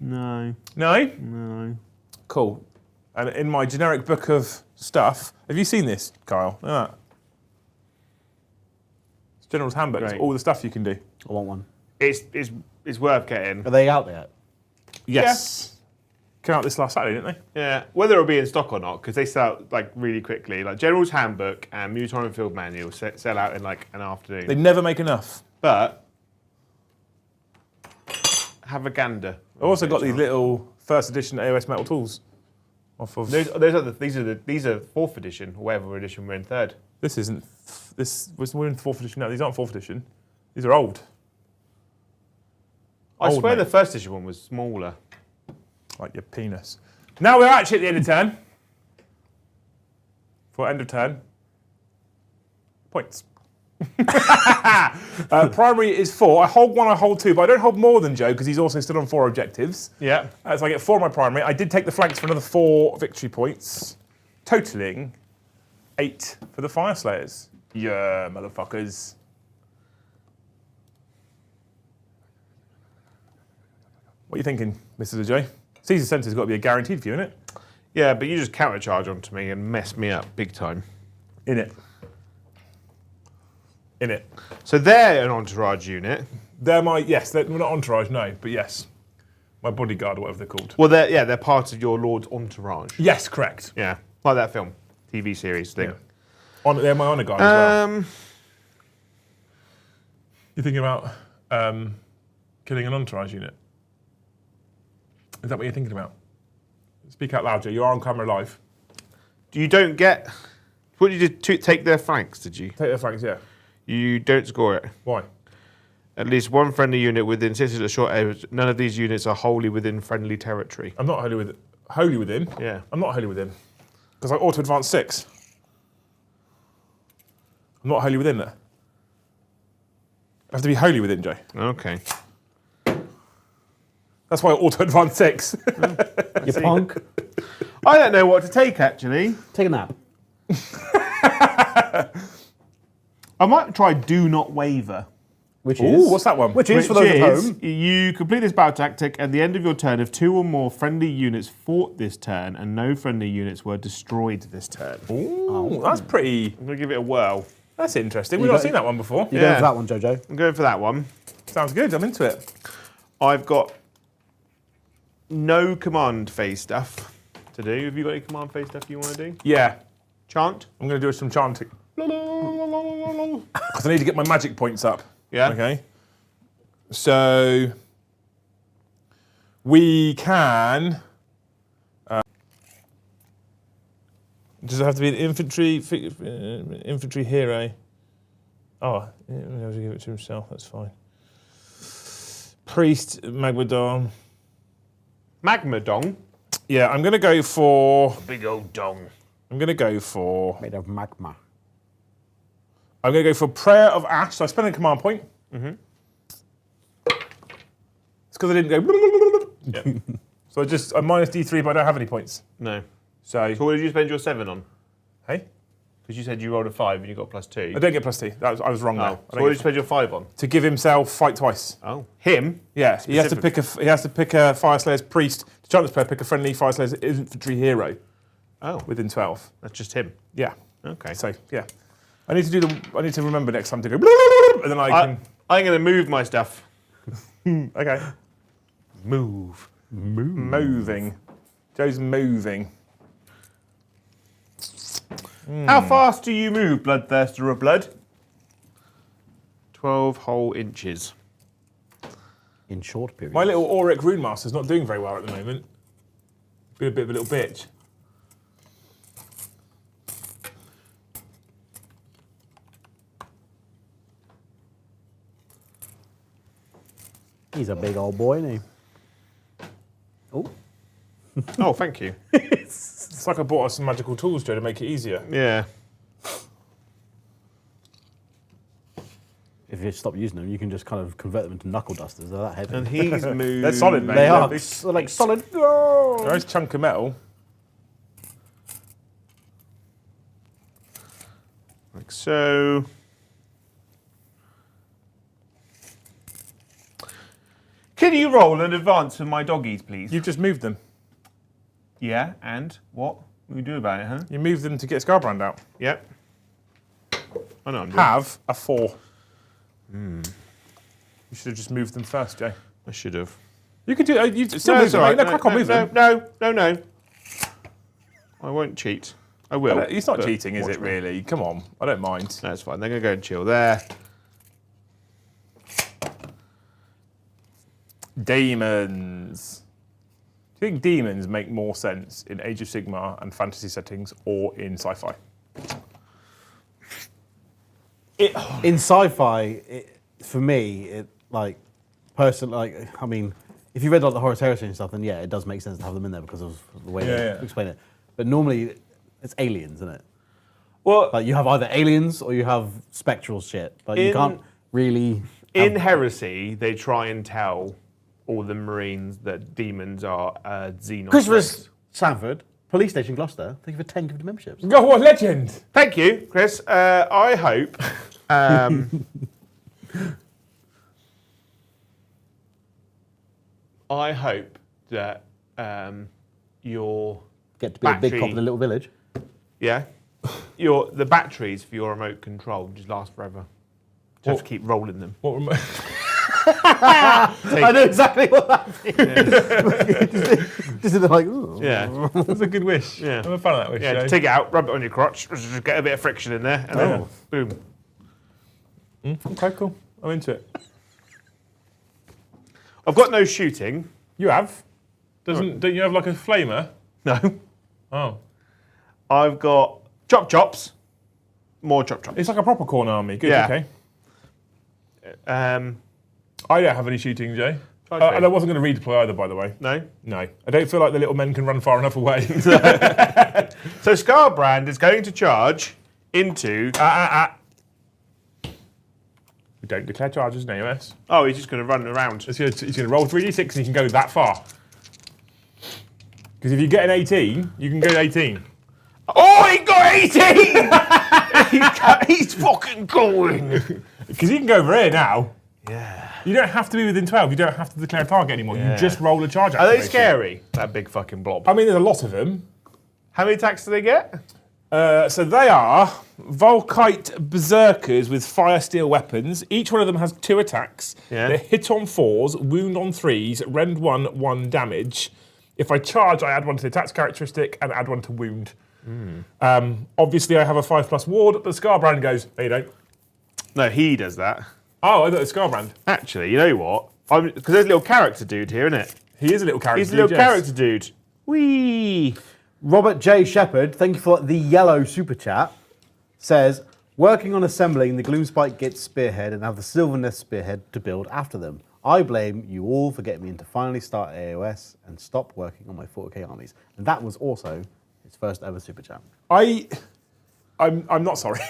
S1: No.
S2: No.
S1: Cool. And in my generic book of stuff, have you seen this, Kyle? Look at that. It's General's Handbook. It's
S2: Great.
S1: all the stuff you can do.
S3: I want one.
S2: It's worth getting.
S3: Are they out there?
S1: Yes. Came out this last Saturday, didn't they?
S2: Yeah, whether it'll be in stock or not, because they sell out like really quickly. Like General's Handbook and Muton and Field Manual sell out in like an afternoon.
S1: They never make enough.
S2: But have a gander.
S1: I've also got these little first edition AOS metal tools. Off of
S2: These are 4th edition, or whatever edition we're in 3rd.
S1: this isn't. We're in 4th edition now. These aren't 4th edition. These are old.
S2: I
S1: Old,
S2: swear
S1: mate.
S2: the 1st edition one was smaller.
S1: Like your penis. Now we're actually at the end of turn. For end of turn. Points. Primary is 4. I hold 1, I hold 2, but I don't hold more than Joe because he's also still on 4 objectives.
S2: Yeah.
S1: So I get 4 on my primary. I did take the flanks for another 4 victory points, totaling 8 for the Fyreslayers. Yeah, motherfuckers. What are you thinking, Mr. J? Caesar Centre's got to be a guaranteed for you, isn't it?
S2: Yeah, but you just countercharge onto me and mess me up big time.
S1: In it. In it.
S2: So they're an entourage unit.
S1: They're my, yes, they're not entourage, no, but yes. My bodyguard or whatever they're called.
S2: Well, they're part of your lord's entourage.
S1: Yes, correct.
S2: Yeah, like that film, TV series thing.
S1: Yeah. They're my honour guard as well. You're thinking about killing an entourage unit? Is that what you're thinking about? Speak out loud, Joe. You are on camera live.
S2: You don't get. What did you do? Take their flanks, did you?
S1: Take their flanks, yeah.
S2: You don't score it.
S1: Why?
S2: At least one friendly unit within 6 inches of short areas. None of these units are wholly within friendly territory.
S1: I'm not wholly within.
S2: Yeah.
S1: I'm not wholly within. Because I auto advance 6. I'm not wholly within there. I have to be wholly within, Joe.
S2: Okay.
S1: That's why I auto advance 6.
S3: You punk.
S2: I don't know what to take actually.
S3: Take a nap.
S2: I might try Do Not Waver.
S3: Which
S1: Ooh,
S3: is?
S1: what's that one?
S3: Which is, for those at home.
S2: You complete this battle tactic at the end of your turn if 2 or more friendly units fought this turn and no friendly units were destroyed this turn.
S1: Ooh, that's pretty.
S2: I'm going to give it a whirl.
S1: That's interesting.
S3: You
S1: We've not
S3: got-
S1: seen that one before.
S3: You
S2: Yeah.
S3: going for that one, Jojo?
S2: I'm going for that one.
S1: Sounds good. I'm into it.
S2: I've got no command phase stuff to do. Have you got any command phase stuff you want to do?
S1: Yeah.
S2: Chant?
S1: I'm going to do some chanting. Because I need to get my magic points up.
S2: Yeah.
S1: Okay. So we can. Does it have to be an infantry hero? Oh, he has to give it to himself. That's fine. Priest, Magmadon.
S2: Magma dong.
S1: Yeah, I'm going to go for.
S2: Big old dong.
S1: I'm going to go for.
S3: Made of magma.
S1: I'm going to go for Prayer of Ash. So I spend a command point. Mm-hmm. It's because I didn't go. Yeah. So I'm minus D3, but I don't have any points.
S2: No.
S1: So,
S2: So what did you spend your 7 on?
S1: hey,
S2: Because you said you rolled a 5 and you got +2.
S1: I don't get plus T. I was wrong
S2: Oh.
S1: there. I
S2: So
S1: don't
S2: what did you
S1: get-
S2: spend your 5 on?
S1: to give himself fight twice.
S2: Oh. Him?
S1: Yeah, he has to
S2: Specific.
S1: pick a Fyreslayer's priest. To chant this prayer, pick a friendly Fyreslayer's infantry hero
S2: Oh.
S1: within 12.
S2: That's just him.
S1: Yeah.
S2: Okay.
S1: So yeah, I need to remember next time to go, and then I can.
S2: I'm going to move my stuff.
S1: Okay.
S2: Move.
S1: Moving. Joe's moving.
S2: How fast do you move, Bloodthirster of Blood? 12 whole inches.
S3: In short periods.
S1: My little Auric Runemaster's not doing very well at the moment. Been a bit of a little bitch.
S3: He's a big old boy, isn't he? Oh.
S2: Oh, thank you.
S1: It's like I bought us some magical tools, Joe, to make it easier.
S2: Yeah.
S3: If you stop using them, you can just kind of convert them into knuckle dusters. They're that heavy.
S2: And he's moved.
S1: They're solid, mate.
S3: They are
S1: They're
S3: like solid.
S1: a nice chunk of metal.
S2: Like so. Can you roll an advance for my doggies, please?
S1: You've just moved them.
S2: Yeah, and what will we do about it, huh?
S1: You moved them to get Scarbrand out.
S2: Yep. I know I'm doing.
S1: Have a 4. You should have just moved them first, Jay.
S2: I should have.
S1: You could do. You still
S2: No,
S1: move
S2: it's
S1: them.
S2: all
S1: Mate.
S2: right.
S1: No, crack on, move them.
S2: No. I won't cheat. I will.
S1: It's not
S2: but
S1: cheating, is
S2: watch
S1: it?
S2: me.
S1: Really? Come on. I don't mind.
S2: That's fine. They're going to go and chill there.
S1: Demons. Do you think demons make more sense in Age of Sigmar and fantasy settings, or in sci-fi?
S3: In sci-fi, for me, personally, I mean, if you read like the Horus Heresy and stuff, then yeah, it does make sense to have them in there because of the way they explain it. But normally, it's aliens, isn't it?
S2: Well,
S3: Like you have either aliens or you have spectral shit. Like you
S2: In-
S3: can't really.
S2: in Heresy, they try and tell all the Marines that demons are Xenos.
S3: Christopher Sanford, Police Station Gloucester. Thank you for 10 gifted memberships.
S1: Go what legend?
S2: Thank you, Chris. I hope. I hope that your
S3: Get to be a big
S2: Battery.
S3: cop in a little village.
S2: the batteries for your remote control just last forever. Just have to keep rolling them.
S1: What remote?
S3: I know exactly what that is. Just like, ooh.
S2: Yeah,
S1: That's a good wish.
S2: Yeah.
S1: I'm a fan of that wish.
S2: yeah.
S1: Joe.
S2: Just take it out, rub it on your crotch, just get a bit of friction in there, and then boom.
S1: Okay, cool. I'm into it.
S2: I've got no shooting.
S1: You have? Don't you have like a flamer?
S2: No.
S1: Oh.
S2: I've got chops. More chops.
S1: It's like a proper Khorne army. Good,
S2: Yeah.
S1: okay.
S2: Um,
S1: I don't have any shooting, Jay.
S2: Okay.
S1: And I wasn't going to redeploy either, by the way.
S2: no.
S1: No. I don't feel like the little men can run far enough away.
S2: So Scarbrand is going to charge into.
S1: We don't declare charges in AOS.
S2: Oh, he's just going to run around.
S1: He's going to roll 3d6 and he can go that far. Because if you get an 18, you can go 18.
S2: Oh, he got 18! He's fucking going.
S1: Because you can go over here now.
S2: Yeah.
S1: You don't have to be within 12. You don't have to declare a target anymore.
S2: Yeah.
S1: You just roll a charge
S2: Are they
S1: activation.
S2: scary? That big fucking blob.
S1: I mean, there's a lot of them.
S2: How many attacks do they get?
S1: So they are Volkite Berserkers with fire steel weapons. Each one of them has 2 attacks.
S2: Yeah.
S1: They hit on 4s, wound on 3s, rend 1 damage. If I charge, I add 1 to the attacks characteristic and add 1 to wound. Obviously, I have a 5+ ward, but Scarbrand goes, no, you don't.
S2: No, he does that.
S1: Oh, I thought it was Scarbrand.
S2: Actually, you know what? Because there's a little character dude here, isn't it?
S1: He is a little character.
S2: He's a little
S1: dude, yes.
S2: character dude. Whee!
S3: Robert J. Shepherd, thank you for the yellow super chat, says, working on assembling the Gloomspike Git spearhead and have the Sylvaneth spearhead to build after them. I blame you all for getting me into finally start AOS and stop working on my 40k armies. And that was also his first ever super chat.
S1: I'm not sorry.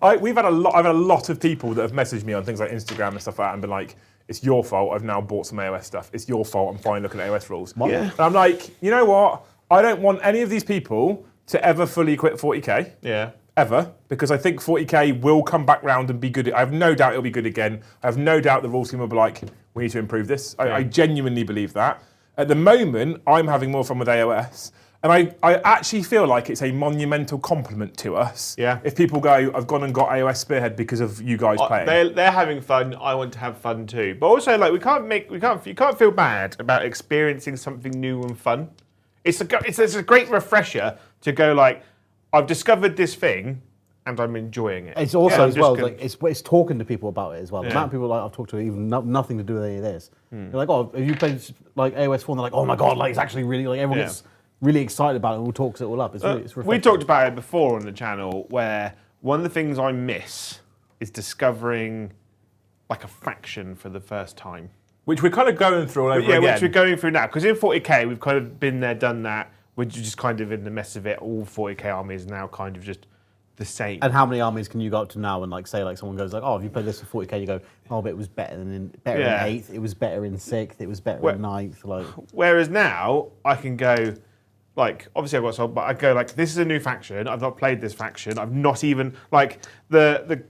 S1: I've had a lot of people that have messaged me on things like Instagram and stuff like that and been like, it's your fault, I've now bought some AOS stuff. It's your fault, I'm finally looking at AOS rules.
S2: Yeah.
S1: And I'm like, you know what? I don't want any of these people to ever fully quit 40k.
S2: Yeah.
S1: Ever, because I think 40k will come back round and be good. I have no doubt it'll be good again. I have no doubt the rules team will be like, we need to improve this. I genuinely believe that. At the moment, I'm having more fun with AOS. And I actually feel like it's a monumental compliment to us.
S2: Yeah.
S1: If people go, I've gone and got AOS Spearhead because of you guys playing.
S2: They're having fun. I want to have fun too. But also, like, you can't feel bad about experiencing something new and fun. It's a great refresher to go like, I've discovered this thing and I'm enjoying it.
S3: It's also
S2: I'm
S3: as
S2: just
S3: well,
S2: gonna-
S3: like it's talking to people about it as well. The
S2: Yeah.
S3: amount of people like I've talked to even nothing to do with any of this. They're like, oh, have you played like AOS 4? And they're like, oh my god, like it's actually really like everyone
S2: Yeah.
S3: gets really excited about it and all talks it all up. It's really, it's
S2: we
S3: refreshing.
S2: talked about it before on the channel where one of the things I miss is discovering like a faction for the first time.
S1: Which we're kind of going through all over
S2: Yeah,
S1: again.
S2: which we're going through now. Because in 40k, we've kind of been there, done that. We're just kind of in the mess of it. All 40k armies now kind of just the same.
S3: And how many armies can you go up to now and like say like someone goes like, oh, if you played this for 40k, you go, oh, but it was better in
S2: Yeah.
S3: 8th, it was better in 6th, it was better in 9th. Like,
S2: Whereas now, I can go, like, obviously I've got sold, but I go like, this is a new faction. I've not played this faction. I've not even, like, the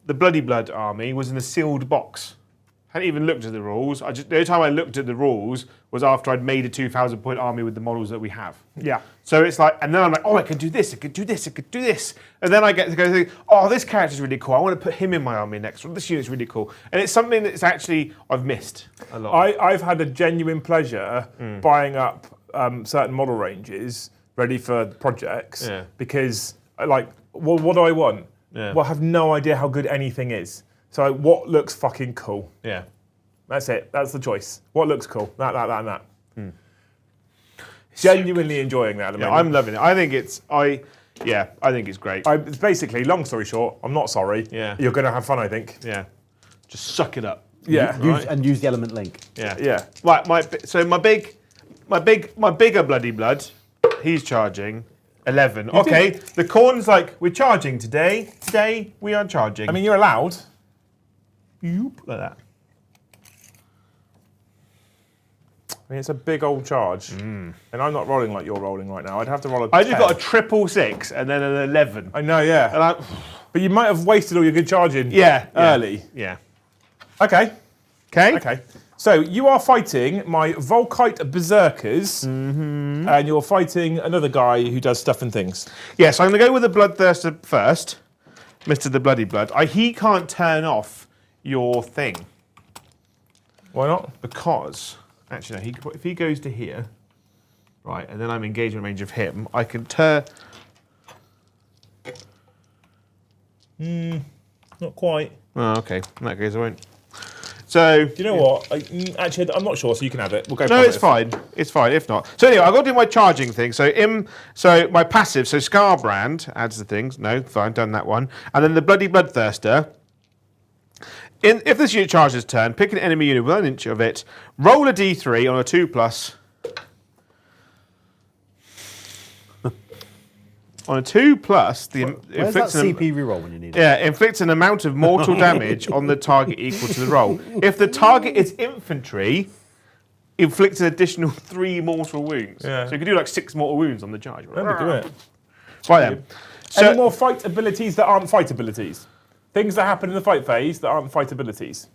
S2: Bloody Blood army was in a sealed box. Hadn't even looked at the rules. The only time I looked at the rules was after I'd made a 2,000 point army with the models that we have.
S1: Yeah.
S2: So it's like, and then I'm like, oh, I could do this, I could do this, I could do this. And then I get to go think, oh, this character's really cool. I want to put him in my army next. This unit's really cool. And it's something that's actually, I've missed a lot.
S1: I've had a genuine pleasure buying up certain model ranges ready for projects
S2: Yeah.
S1: because, like, well, what do I want?
S2: Yeah.
S1: Well, I have no idea how good anything is. So what looks fucking cool?
S2: Yeah.
S1: That's it. That's the choice. What looks cool? That, and that. Genuinely enjoying that at the
S2: Yeah,
S1: moment.
S2: I'm loving it. I think it's great.
S1: It's basically, long story short, I'm not sorry.
S2: Yeah.
S1: You're going to have fun, I think.
S2: Yeah. Just suck it up.
S1: Yeah.
S3: use the element link.
S2: Yeah.
S1: Yeah.
S2: Right, my bigger Bloody Blood, he's charging 11. Okay, the Khorne's like, we're charging today. Today we are charging.
S1: I mean, you're allowed.
S2: like that.
S1: I mean, it's a big old charge. And I'm not rolling like you're rolling right now. I'd have to roll a
S2: I just
S1: 10.
S2: got a 666 and then an 11.
S1: I know, yeah.
S2: And I,
S1: But you might have wasted all your good charging
S2: yeah,
S1: early.
S2: Yeah.
S1: Okay.
S2: Okay.
S1: Okay. So you are fighting my Volkite Berserkers, and you're fighting another guy who does stuff and things.
S2: Yeah, so I'm going to go with the Bloodthirster first, Mr. the Bloody Blood. He can't turn off your thing
S1: Why not?
S2: because, actually, no, if he goes to here, right, and then I'm engagement range of him, I can turn.
S1: Not quite.
S2: Oh, okay. In that case, I won't. So.
S1: Do you know what? Actually, I'm not sure, so you can have it. We'll go.
S2: No,
S1: positive.
S2: it's fine. It's fine. If not, so anyway, I've got to do my charging thing. So my passive. So Scarbrand adds the things. No, fine, done that one. And then the Bloody Bloodthirster. If this unit charges turn, pick an enemy unit with 1 inch of it. Roll a d3 on a 2+. On a 2+,
S3: Where's that
S2: inflicts
S3: CP reroll when you need it?
S2: yeah, inflicts an amount of mortal damage on the target equal to the roll. If the target is infantry, inflicts an additional 3 mortal wounds.
S1: Yeah.
S2: So you can do like 6 mortal wounds on the charge.
S1: Let me do it.
S2: Right then.
S1: Any more fight abilities that aren't fight abilities? Things that happen in the fight phase that aren't fight abilities.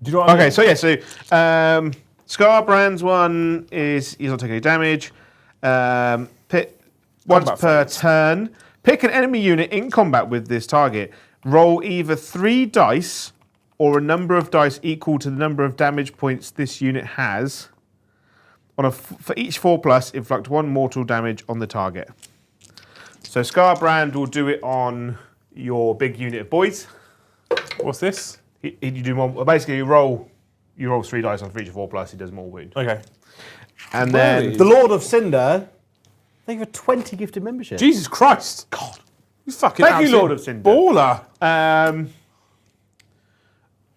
S1: Do you know what I mean?
S2: Okay, so yeah, so Scarbrand's one is he's not taking any damage. Once
S1: Combat
S2: per
S1: phase.
S2: turn, pick an enemy unit in combat with this target. Roll either 3 dice or a number of dice equal to the number of damage points this unit has. For each 4+, inflict 1 mortal damage on the target. So Scarbrand will do it on your big unit of boys.
S1: What's this?
S2: You do more. Basically, you roll 3 dice on for each 4+. He does more wound.
S1: Okay.
S2: And then
S1: Really?
S3: The Lord of Cinder, thank you for 20 gifted membership.
S1: Jesus Christ! God, you fucking
S2: Thank you,
S1: absolute
S2: Lord of Cinder.
S1: baller.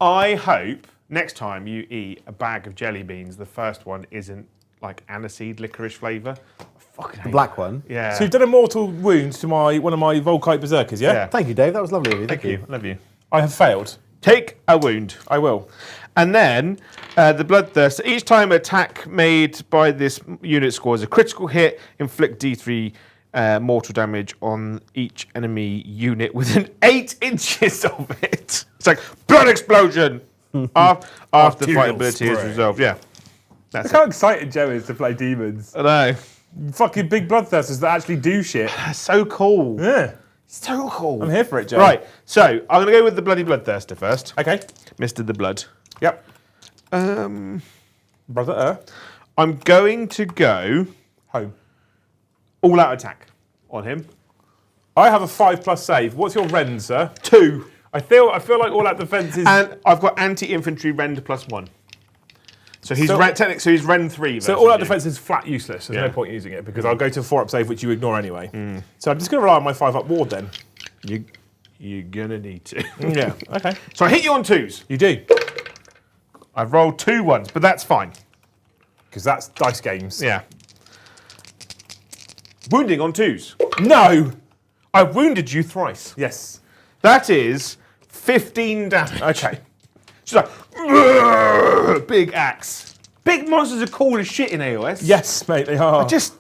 S2: I hope next time you eat a bag of jelly beans, the first one isn't like aniseed licorice flavour. I fucking hate
S3: The black one.
S2: Yeah.
S1: So you've done a mortal wound to one of my Volkite Berserkers, yeah?
S2: Yeah.
S3: Thank you, Dave. That was lovely of you.
S2: Thank you. Love you.
S1: I have failed.
S2: Take a wound.
S1: I will.
S2: And then the Bloodthirster. Each time attack made by this unit scores a critical hit, inflict D3 mortal damage on each enemy unit within 8 inches of it. It's like blood explosion after the
S1: Arterial
S2: fight ability is
S1: spray.
S2: resolved. Yeah.
S1: Look how excited Joe is to play demons.
S2: I know.
S1: Fucking big bloodthirsters that actually do shit.
S2: That's so cool.
S1: Yeah.
S2: So cool.
S1: I'm here for it, Joe.
S2: Right. So I'm going to go with the Bloody Bloodthirster first.
S1: Okay.
S2: Mr. the Blood.
S1: Yep.
S2: Um,
S1: Brother.
S2: I'm going to go
S1: Home.
S2: All out attack on him.
S1: I have a 5+ save. What's your rend, sir?
S2: 2.
S1: I feel like all out defense is.
S2: And I've got anti-infantry rend +1. So he's so he's rend 3.
S1: So all out defense is flat useless. There's no point using it because I'll go to a 4-up save, which you ignore anyway. So I'm just going to rely on my 5-up ward then.
S2: You're gonna need to.
S1: Yeah. Okay.
S2: So I hit you on 2s.
S1: You do
S2: I've rolled 2 1s, but that's fine.
S1: because that's dice games.
S2: Yeah. Wounding on 2s.
S1: No.
S2: I wounded you thrice.
S1: Yes.
S2: That is 15 damage.
S1: Okay.
S2: She's like, "Ugh," big axe. Big monsters are cool as shit in AOS.
S1: Yes, mate, they are. This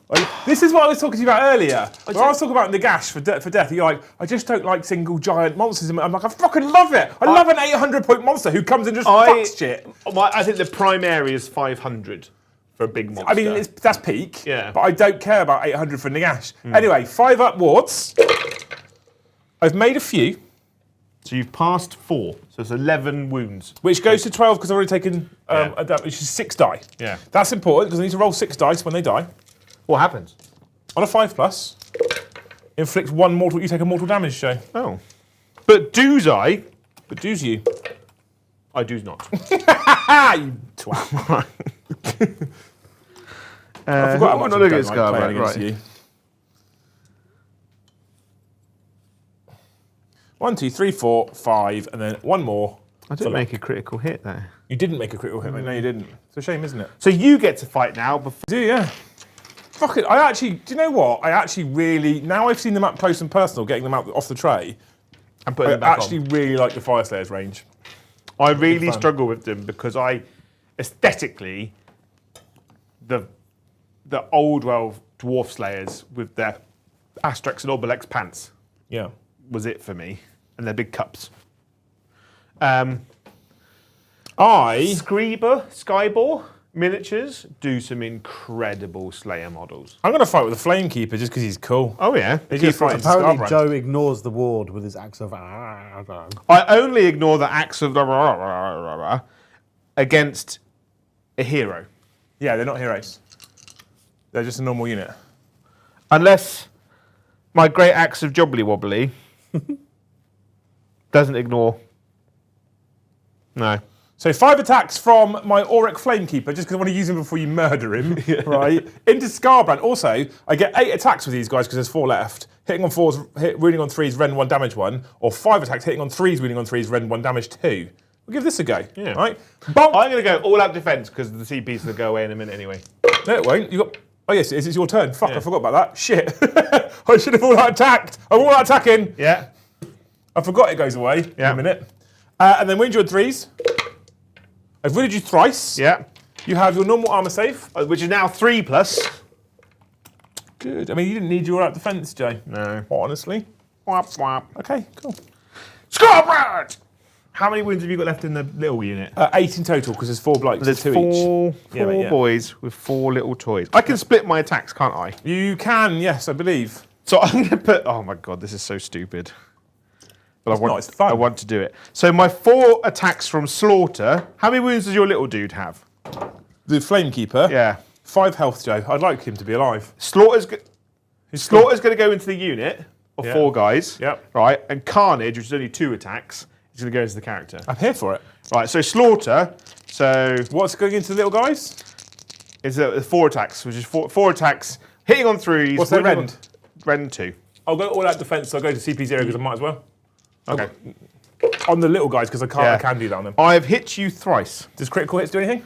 S1: is what I was talking to you about earlier. When I was talking about Nagash for death, you're like, I just don't like single giant monsters. I'm like, I fucking love it. I love an 800-point monster who comes and just fucks shit.
S2: I think the primary is 500 for a big monster.
S1: I mean, that's peak.
S2: Yeah.
S1: But I don't care about 800 for Nagash. Anyway, 5-up wards. I've made a few.
S2: So you've passed 4. So it's 11 wounds.
S1: Which goes to 12 because I've already taken a damage, which is 6 die.
S2: Yeah.
S1: That's important because I need to roll 6 dice when they die.
S2: What happens?
S1: On a 5+, inflict 1 mortal. You take a mortal damage, Joe.
S2: Oh. But do's I?
S1: But do's you?
S2: I do's not.
S1: You twat. I forgot how much I
S2: look
S1: don't
S2: at this
S1: like
S2: guy,
S1: playing
S2: right.
S1: against you. 1, 2, 3, 4, 5, and then 1 more.
S2: I didn't make a critical hit there.
S1: You didn't make a critical hit, mate. No, you didn't. It's a shame, isn't it?
S2: So you get to fight now.
S1: Do you? Yeah. Fuck it. Do you know what? I actually really, now I've seen them up close and personal, getting them out off the tray,
S2: And putting
S1: I
S2: them back
S1: actually
S2: on.
S1: really like the Fyreslayers range.
S2: I really
S1: fun.
S2: struggle with them because aesthetically, the old world dwarf slayers with their Asterix and Obelix pants
S1: Yeah.
S2: was it for me, and their big cups. Skybor miniatures do some incredible Slayer models.
S1: I'm going to fight with the Flamekeeper just because he's cool.
S2: Oh yeah,
S1: He's going to fight
S3: Apparently,
S1: Scarbrand.
S3: Joe ignores the ward with his axe of.
S2: I only ignore the axe of the against a hero,
S1: Yeah, they're not heroes. They're just a normal unit.
S2: unless my great axe of Jobbly Wobbly doesn't ignore. No.
S1: So 5 attacks from my Auric Flamekeeper, just because I want to use him before you murder him, right? Into Scarbrand. Also, I get 8 attacks with these guys because there's 4 left. Hitting on 4s, wounding on 3s, rend 1, damage 1. Or 5 attacks, hitting on 3s, wounding on 3s, rend 1, damage 2. We'll give this a go, right? Bonk!
S2: I'm going to go all out defense because the CP's going to go away in a minute anyway.
S1: No, it won't. You got. Oh yes, it's your turn. Fuck, I forgot about that. Shit. I should have all out attacked. I'm all out attacking.
S2: Yeah.
S1: I forgot it goes away in
S2: Yeah.
S1: a minute. And then wound you on 3s. I've wounded you thrice.
S2: Yeah.
S1: You have your normal armor save.
S2: Which is now 3+.
S1: Good. I mean, you didn't need your all out defense, Jay.
S2: No.
S1: Honestly.
S2: Whap, whap.
S1: Okay, cool.
S2: Scarbrand! How many wounds have you got left in the little unit?
S1: 8 in total because there's 4 blokes.
S2: There's
S1: 2
S2: four
S1: each. Yeah, mate, yeah.
S2: boys with 4 little toys. I can split my attacks, can't I?
S1: You can, yes, I believe.
S2: So I'm going to put... Oh my god, this is so stupid. But
S1: it's fun.
S2: I want to do it. So my 4 attacks from Slaughter. How many wounds does your little dude have?
S1: The Flamekeeper.
S2: Yeah.
S1: 5 health, Joe. I'd like him to be alive.
S2: Slaughter's going to go into the unit of 4 guys.
S1: Yep.
S2: Right. And Carnage, which is only 2 attacks, is going to go into the character.
S1: I'm here for it.
S2: Right. So Slaughter. So
S1: What's going into the little guys?
S2: is 4 attacks, which is 4 attacks hitting on 3s.
S1: What's their rend?
S2: Rend 2.
S1: I'll go all out defense, so I'll go to CP0 because I might as well.
S2: Okay.
S1: On the little guys, because I
S2: Yeah.
S1: can do that on them.
S2: I have hit you thrice.
S1: Does critical hits do anything?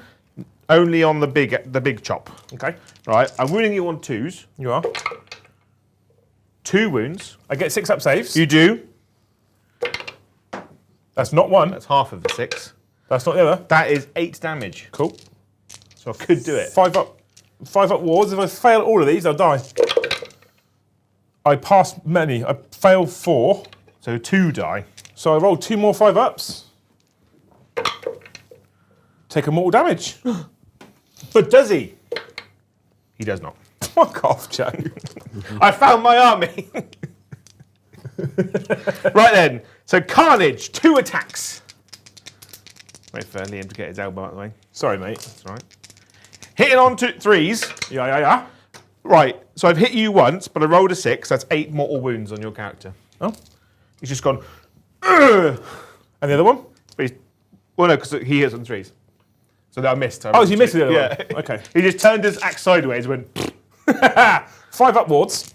S2: Only on the big chop.
S1: Okay.
S2: Right. I'm wounding you on 2s.
S1: You are.
S2: 2 wounds.
S1: I get 6 up saves.
S2: You do.
S1: That's not 1.
S2: That's half of the 6.
S1: That's not the other.
S2: That is 8 damage.
S1: Cool.
S2: So I could do it.
S1: 5 up wards. If I fail all of these, I'll die. I pass many. I fail 4.
S2: So 2 die.
S1: So I roll 2 more 5 ups. Take a mortal damage.
S2: But does he? He does not.
S1: Fuck off, Joe.
S2: I found my army. Right then. So Carnage, 2 attacks. Wait for Liam to get his elbow out of the way.
S1: Sorry, mate.
S2: That's all right. Hitting on 3s.
S1: Yeah.
S2: Right, so I've hit you once, but I rolled a 6. That's 8 mortal wounds on your character.
S1: Oh.
S2: He's just gone, "Ugh."
S1: And the other one?
S2: But well, no, because he hits on 3s. So I missed.
S1: Oh, so you missed the other
S2: yeah.
S1: one? Okay.
S2: He just turned his axe sideways and went,
S1: 5 upwards.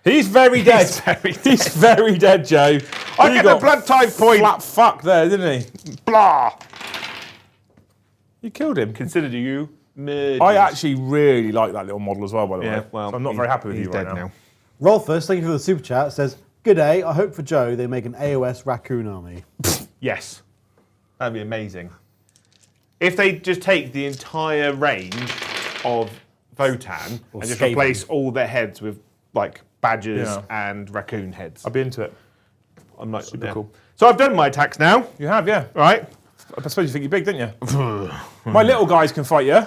S1: He's very dead. He's very dead, Joe.
S2: I
S1: He
S2: get
S1: got
S2: the blood type point.
S1: Flat fuck there, didn't he?
S2: Blah.
S1: You killed him.
S2: Consider you murdered.
S1: I actually really like that little model as well, by the
S2: Yeah,
S1: way.
S2: well,
S1: So I'm not very happy with
S2: he's
S1: you right
S2: dead
S1: now.
S3: Rolfus, thank you for the super chat. Says, "Good day. I hope for Joe they make an AOS raccoon army."
S2: Yes. That'd be amazing. If they just take the entire range of Votan and just
S3: Skaven.
S2: replace all their heads with like badgers
S1: Yeah.
S2: and raccoon heads.
S1: I'd be into it.
S2: I'm not
S1: Super cool.
S2: So I've done my attacks now,
S1: You have, yeah.
S2: right?
S1: I suppose you think you're big, don't you? My little guys can fight you.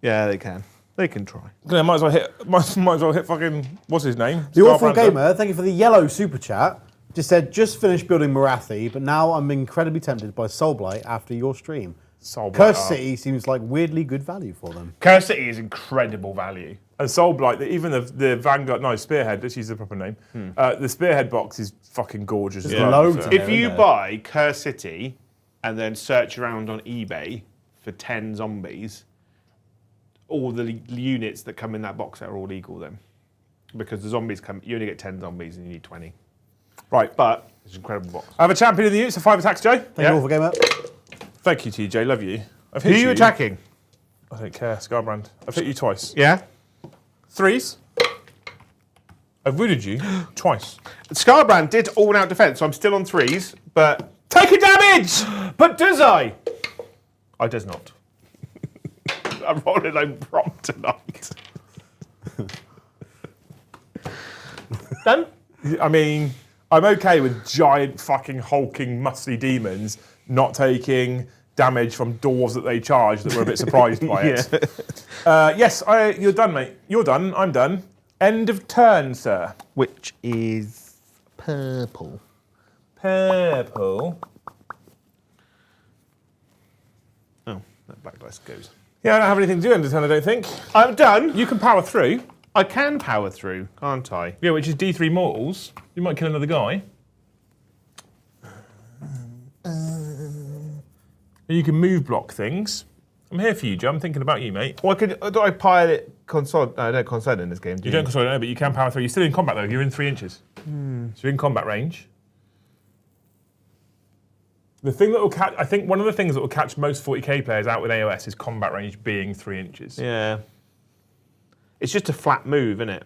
S2: Yeah, they can. They can try.
S1: Yeah, might as well hit fucking, what's his name?
S3: The Awful
S1: Scarbrander.
S3: Gamer, thank you for the yellow super chat. Just said, "Just finished building Morathi, but now I'm incredibly tempted by Soulblight after your stream.
S1: Soulblight,
S3: Cursed
S1: oh.
S3: City seems like weirdly good value for them."
S2: Curse City is incredible value.
S1: And Soulblight, even the Vanguard, no, Spearhead, let's use the proper name. The Spearhead box is fucking gorgeous. as
S3: There's
S1: well,
S3: loads
S1: so-
S3: in
S2: If
S3: there,
S2: you
S3: isn't there?
S2: buy Curse City and then search around on eBay for 10 zombies, all the units that come in that box are all equal then. Because the zombies come, you only get 10 zombies and you need 20.
S1: Right.
S2: But it's an incredible box.
S1: I have a champion in the units, so 5 attacks, Joe.
S3: Thank you, Awful Gamer.
S1: Thank you, TJ, love you. I've
S2: Who
S1: hit
S2: are you attacking?
S1: I don't care, Scarbrand. I've hit you twice.
S2: Yeah?
S1: 3s. I've wounded you twice.
S2: Scarbrand did all-out defense, so I'm still on 3s, but...
S1: Take a damage!
S2: But does I? I does not. I'm rolling like prompt tonight. Done?
S1: I mean, I'm okay with giant fucking hulking musty demons not taking damage from dwarves that they charge that were a bit surprised by it. Yes, you're done, mate. You're done, I'm done. End of turn, sir.
S2: Which is purple.
S1: Purple.
S2: Oh, that black dice goes.
S1: Yeah, I don't have anything to do end of turn, I don't think.
S2: I'm done.
S1: You can power through.
S2: I can power through, can't I?
S1: Yeah, which is D3 mortals. You might kill another guy. You can move block things. I'm here for you, Joe. I'm thinking about you, mate.
S2: Well, do I pilot console? No, I don't console in this game. Do
S1: You don't control it, but you can power through. You're still in combat, though. You're in 3 inches. So you're in combat range. The thing that will catch, I think one of the things that will catch most 40k players out with AOS is combat range being 3 inches.
S2: Yeah. It's just a flat move, isn't it?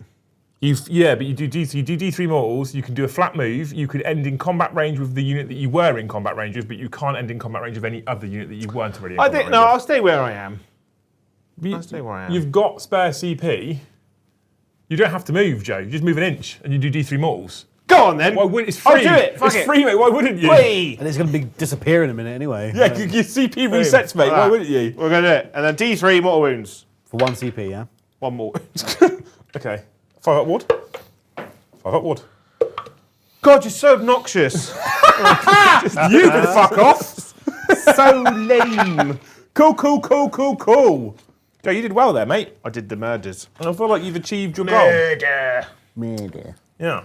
S1: Yeah, but you do D3 mortals, you can do a flat move, you can end in combat range with the unit that you were in combat range with, but you can't end in combat range with any other unit that you weren't already in combat range
S2: I'll stay where I am.
S1: with.
S2: I'll stay where I am.
S1: You've got spare CP. You don't have to move, Joe. You just move an inch and you do D3 mortals.
S2: Go on then.
S1: Why wouldn't it's free?
S2: I'll do it. Fuck
S1: It's
S2: it.
S1: free, mate. Why wouldn't you?
S2: Whee!
S3: And it's going to be disappear in a minute anyway.
S1: Yeah, your CP resets, mate. Why wouldn't you?
S2: We're going to do it. And then D3 mortal wounds.
S3: For 1 CP, yeah?
S2: One more.
S1: Okay. 5 up ward. 5 up ward.
S2: God, you're so obnoxious.
S1: You can fuck off.
S2: So lame.
S1: Cool. Joe, you did well there, mate.
S2: I did the murders.
S1: I feel like you've achieved your goal.
S2: Murder.
S1: Yeah.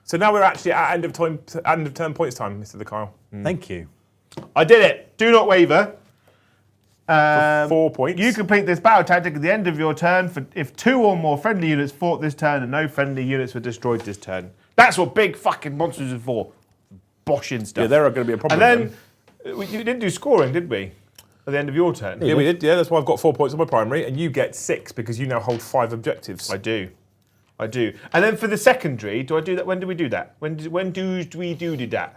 S1: So now we're actually at end of turn points time, Mr. The Kyle.
S3: Thank you.
S2: I did it. Do not waver.
S1: 4 points.
S2: You complete this battle tactic at the end of your turn if 2 or more friendly units fought this turn and no friendly units were destroyed this turn. That's what big fucking monsters are for. Boshing stuff.
S1: Yeah, there are going to be a problem.
S2: And then, you didn't do scoring, did we? At the end of your turn?
S1: Yeah, we did. Yeah, that's why I've got 4 points on my primary, and you get 6 because you now hold 5 objectives.
S2: I do. And then for the secondary, do I do that? When do we do that? When do we do that?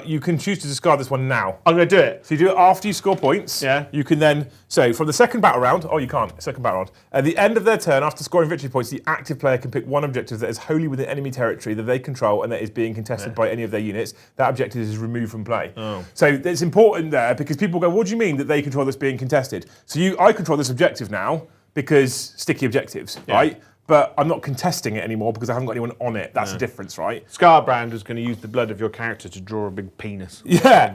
S1: You can choose to discard this one now.
S2: I'm going to do it.
S1: So you do it after you score points.
S2: Yeah.
S1: You can then, so from the second battle round, you can't, second battle round. At the end of their turn, after scoring victory points, the active player can pick one objective that is wholly within enemy territory that they control and that is being contested by any of their units. That objective is removed from play.
S2: Oh.
S1: So it's important there because people go, what do you mean that they control this being contested? So I control this objective now because sticky objectives, right? but I'm not contesting it anymore because I haven't got anyone on it. That's the difference, right?
S2: Scarbrand was going to use the blood of your character to draw a big penis.
S1: Yeah.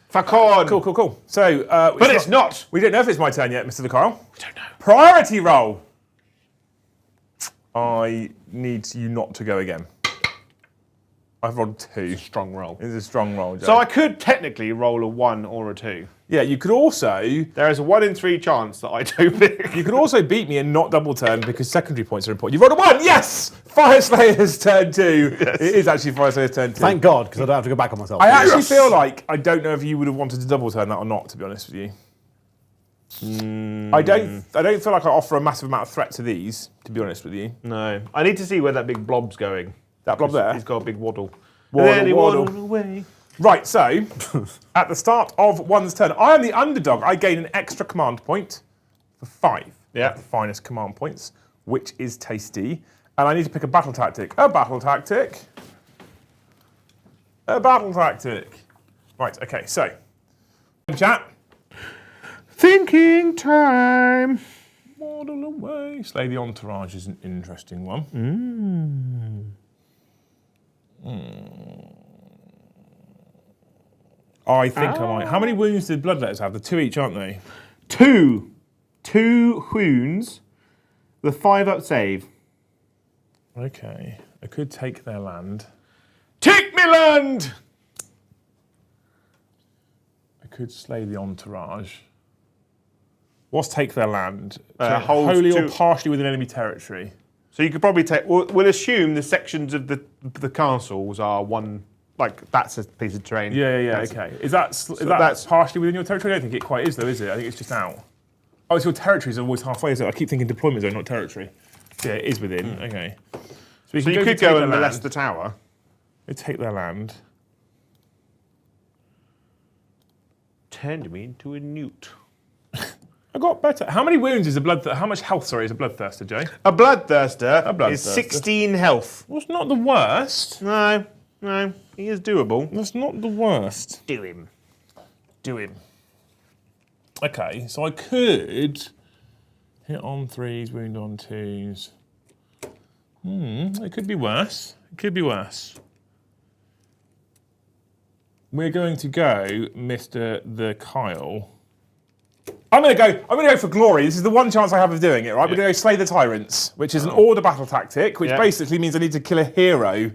S2: Fuck on.
S1: Cool. So,
S2: But it's not.
S1: We don't know if it's my turn yet, Mr. DeCarl.
S2: I don't know.
S1: Priority roll. I need you not to go again. I've rolled 2.
S2: Strong roll.
S1: It's a strong roll, Joe.
S2: So I could technically roll a 1 or a 2.
S1: Yeah, you could also
S2: There is a 1 in 3 chance that I do pick.
S1: you could also beat me and not double turn because secondary points are important. You've rolled a 1. Yes, Fyreslayers turn 2.
S2: Yes.
S1: It is actually Fyreslayers turn 2.
S3: Thank God, because I don't have to go back on myself.
S1: I actually feel like I don't know if you would have wanted to double turn that or not. To be honest with you, I don't feel like I offer a massive amount of threat to these. To be honest with you,
S2: No. I need to see where that big blob's going.
S1: that blob there.
S2: He's got a big waddle.
S1: Waddle,
S2: And then he
S1: waddle.
S2: waddled away.
S1: Right, so at the start of one's turn, I am the underdog. I gain an extra command point for 5.
S2: Yeah.
S1: Of the finest command points, which is tasty. And I need to pick a battle tactic. A battle tactic. A battle tactic. Right, okay, so chat.
S2: Thinking time.
S1: Waddle away. Slay the Entourage is an interesting one. I think I might. How many wounds did Bloodletters have? The 2 each, aren't they?
S2: 2 wounds. The 5 up save.
S1: Okay. I could take their land.
S2: Take me land!
S1: I could slay the Entourage. What's take their land?
S2: Hold
S1: Wholly or
S2: 2
S1: partially within enemy territory.
S2: So you could probably take. We'll assume the sections of the castles are one. Like that's a piece of terrain.
S1: Yeah,
S2: That's-
S1: okay. Is that
S2: that's-
S1: partially within your territory? I don't think it quite is, though, is it? I think it's just out. Oh, it's your territory is always halfway, is it? I keep thinking deployment zone, not territory. Yeah, it is within. Okay. we
S2: So you
S1: to
S2: could
S1: take
S2: go
S1: their
S2: and molest
S1: land.
S2: the tower.
S1: They take their land.
S2: Turned me into a newt.
S1: I got better. How many wounds is a how much health, sorry, is a bloodthirster, Jay?
S2: A bloodthirster,
S1: bloodthirster.
S2: is 16 health.
S1: Well, it's not the worst.
S2: No, he is doable.
S1: That's not the worst.
S2: Do him.
S1: Do him. Okay, so I could hit on 3s, wound on 2s. It could be worse. It could be worse. We're going to go, Mr. the Kyle. I'm going to go for glory. This is the one chance I have of doing it, right? We're going to go slay the tyrants, which is an order battle tactic, which basically means I need to kill a hero.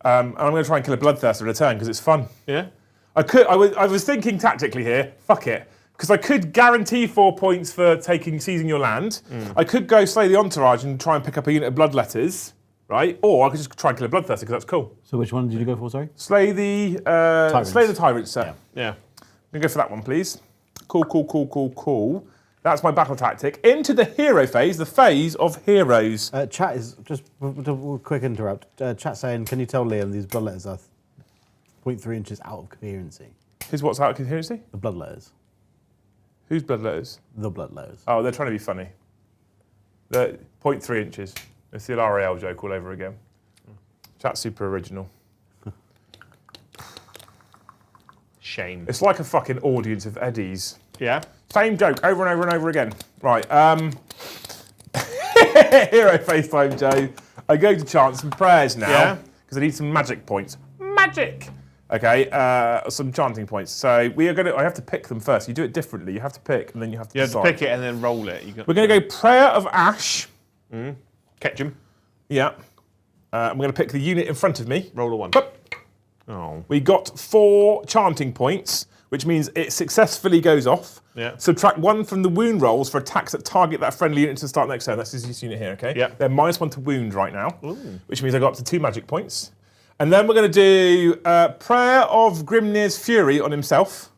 S1: And I'm going to try and kill a bloodthirster in return because it's fun.
S2: Yeah.
S1: I was thinking tactically here. Fuck it, because I could guarantee 4 points for seizing your land. I could go slay the Entourage and try and pick up a unit of bloodletters, right? Or I could just try and kill a bloodthirster because that's cool.
S3: So which one did you go for, sorry?
S1: Slay the tyrants, sir.
S2: Yeah.
S1: I'm gonna go for that one, please. Cool. That's my battle tactic. Into the hero phase, the phase of heroes.
S3: Chat is, just a quick interrupt. Chat saying, can you tell Liam these bloodletters are 0.3 inches out of coherency?
S1: Here's what's out of coherency?
S3: The bloodletters.
S1: Whose bloodletters?
S3: The bloodletters.
S1: Oh, they're trying to be funny. They're 0.3 inches. It's the RAL joke all over again. Chat's super original.
S2: Shame.
S1: It's like a fucking audience of Eddies.
S2: Yeah.
S1: Same joke over and over and over again. Right. Hero face time, Joe. I go to chant some prayers now because I need some magic points. Magic. Okay. Some chanting points. So we are going to. I have to pick them first. You do it differently. You have to pick, and then you have to.
S2: You have to
S1: decide.
S2: pick it and then roll it.
S1: We're going to go prayer of ash.
S2: Catch him.
S1: Yeah. I'm going to pick the unit in front of me.
S2: Roll a 1.
S1: Hup.
S2: Oh.
S1: We got 4 chanting points, which means it successfully goes off.
S2: Yeah.
S1: Subtract 1 from the wound rolls for attacks that target that friendly unit to start next turn. That's this unit here, okay?
S2: Yeah.
S1: They're -1 to wound right now, which means I got up to 2 magic points. And then we're going to do Prayer of Grimnir's Fury on himself.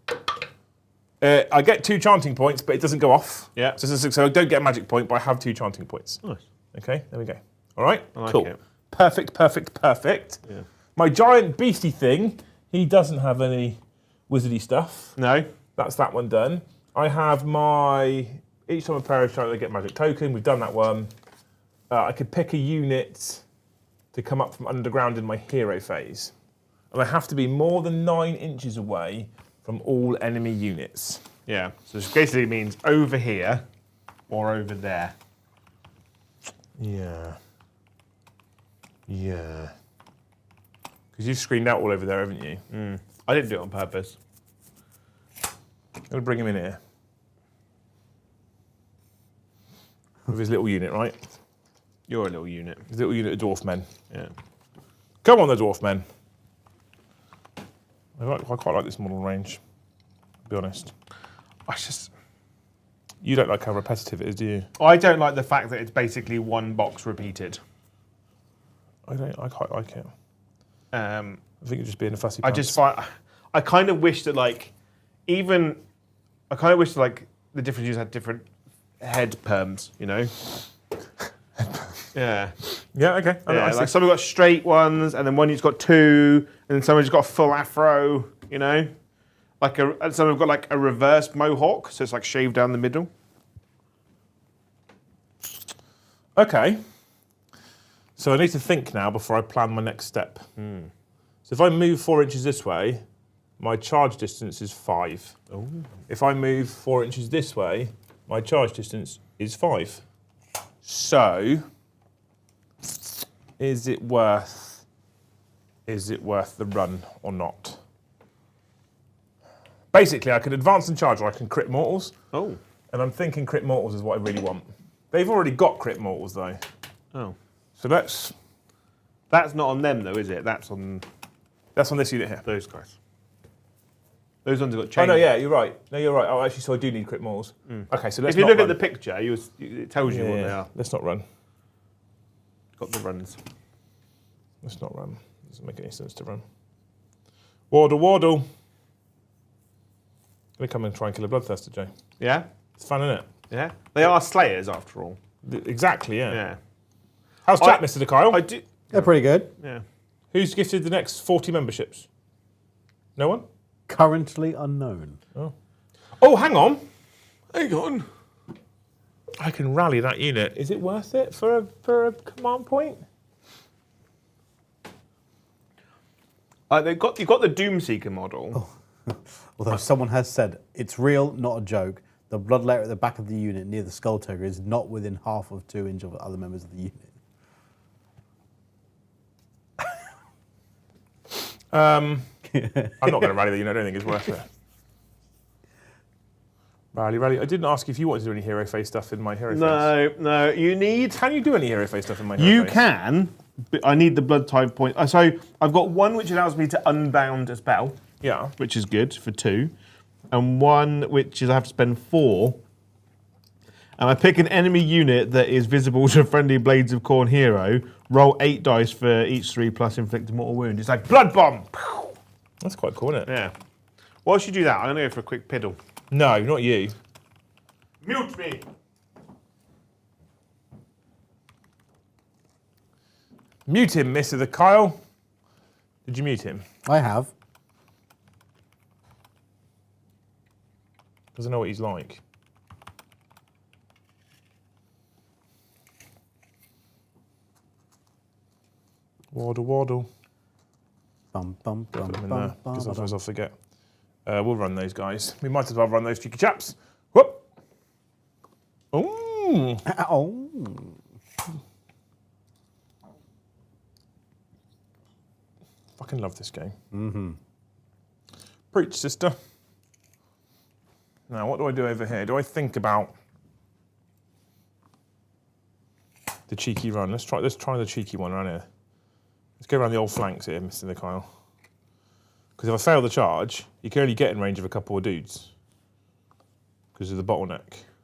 S1: I get 2 chanting points, but it doesn't go off.
S2: Yeah.
S1: So I don't get a magic point, but I have 2 chanting points.
S2: Nice.
S1: Okay, there we go. All right,
S2: I like
S1: cool.
S2: it.
S1: Perfect. Yeah. My giant beastie thing, he doesn't have any wizardy stuff.
S2: No.
S1: That's that one done. I have my, each time a prayer is trying to get magic token, we've done that one. I could pick a unit to come up from underground in my hero phase. And I have to be more than 9 inches away from all enemy units.
S2: Yeah. So this basically means over here or over there.
S1: Yeah. Yeah. Because you've screened out all over there, haven't you?
S2: I didn't do it on purpose.
S1: I'm going to bring him in here. With his little unit, right?
S2: You're a little unit.
S1: His little unit of dwarf men.
S2: Yeah.
S1: Come on, the dwarf men. I quite like this model range, to be honest. You don't like how repetitive it is, do you?
S2: I don't like the fact that it's basically one box repeated.
S1: I quite like it.
S2: I
S1: think you're just being a fussy
S2: I
S1: pants.
S2: just find, I kind of wish that the different users had different head perms, you know? Yeah.
S1: Yeah, okay.
S2: Yeah, like some have got straight ones, and then one who's got two, and then someone's got a full afro, you know? And some have got like a reverse mohawk, so it's like shaved down the middle.
S1: Okay. So I need to think now before I plan my next step. So if I move 4 inches this way, my charge distance is 5.
S2: Oh.
S1: If I move 4 inches this way, my charge distance is 5. So, is it worth the run or not? Basically, I can advance and charge, or I can crit mortals.
S2: Oh.
S1: And I'm thinking crit mortals is what I really want. They've already got crit mortals though.
S2: Oh.
S1: So that's
S2: not on them though, is it? That's on
S1: this unit here.
S2: those guys. Those ones have got chains.
S1: Oh no, yeah, you're right. No, you're right. Oh, actually, so I do need crit mortals. Okay, so let's
S2: If you
S1: not
S2: look
S1: run.
S2: at the picture, it tells you what they are.
S1: Let's not run.
S2: Got the runs.
S1: Let's not run. Doesn't make any sense to run. Wardle. Gonna come and try and kill a bloodthirster, Joe.
S2: Yeah?
S1: It's fun, isn't it?
S2: Yeah? They are slayers after all.
S1: Exactly, yeah.
S2: Yeah.
S1: How's chat, Mr. DeKyle?
S2: I do.
S3: They're pretty good.
S2: Yeah.
S1: Who's gifted the next 40 memberships? No one?
S3: Currently unknown.
S1: Oh, hang on. I can rally that unit. Is it worth it for a command point?
S2: You've got the Doomseeker model.
S3: Although someone has said it's real, not a joke. The blood letter at the back of the unit near the skull tiger is not within half of 2 inches of other members of the unit.
S1: I'm not going to rally the unit. I don't think it's worth it. Rally. I didn't ask if you wanted to do any hero face stuff in my hero face.
S2: No. You need.
S1: Can you do any hero face stuff in my hero
S2: You
S1: face?
S2: can. But I need the blood type point. So I've got one which allows me to unbound a spell,
S1: Yeah.
S2: which is good for 2, and one which is I have to spend 4. And I pick an enemy unit that is visible to a friendly Blades of Khorne hero. Roll 8 dice for each 3 plus inflict a mortal wound. It's like blood bomb.
S1: That's quite cool, isn't it?
S2: Yeah. Whilst you do that, I'm going to go for a quick piddle.
S1: No, not you.
S2: Mute me.
S1: Mute him, Mr. the Kyle. Did you mute him?
S3: I have.
S1: Doesn't know what he's like. Waddle.
S3: Bum, bum, bum,
S1: Put them in
S3: bum,
S1: there,
S3: bum,
S1: because
S3: bum.
S1: otherwise I'll forget. We'll run those guys. We might as well run those cheeky chaps. Whoop! Ooh!
S3: Oh.
S1: Fucking love this game. Preach, sister. Now, what do I do over here? Do I think about the cheeky run? Let's try the cheeky one around here. Let's go around the old flanks here, Mr. the Kyle. Because if I fail the charge, you can only get in range of a couple of dudes. Because of the bottleneck.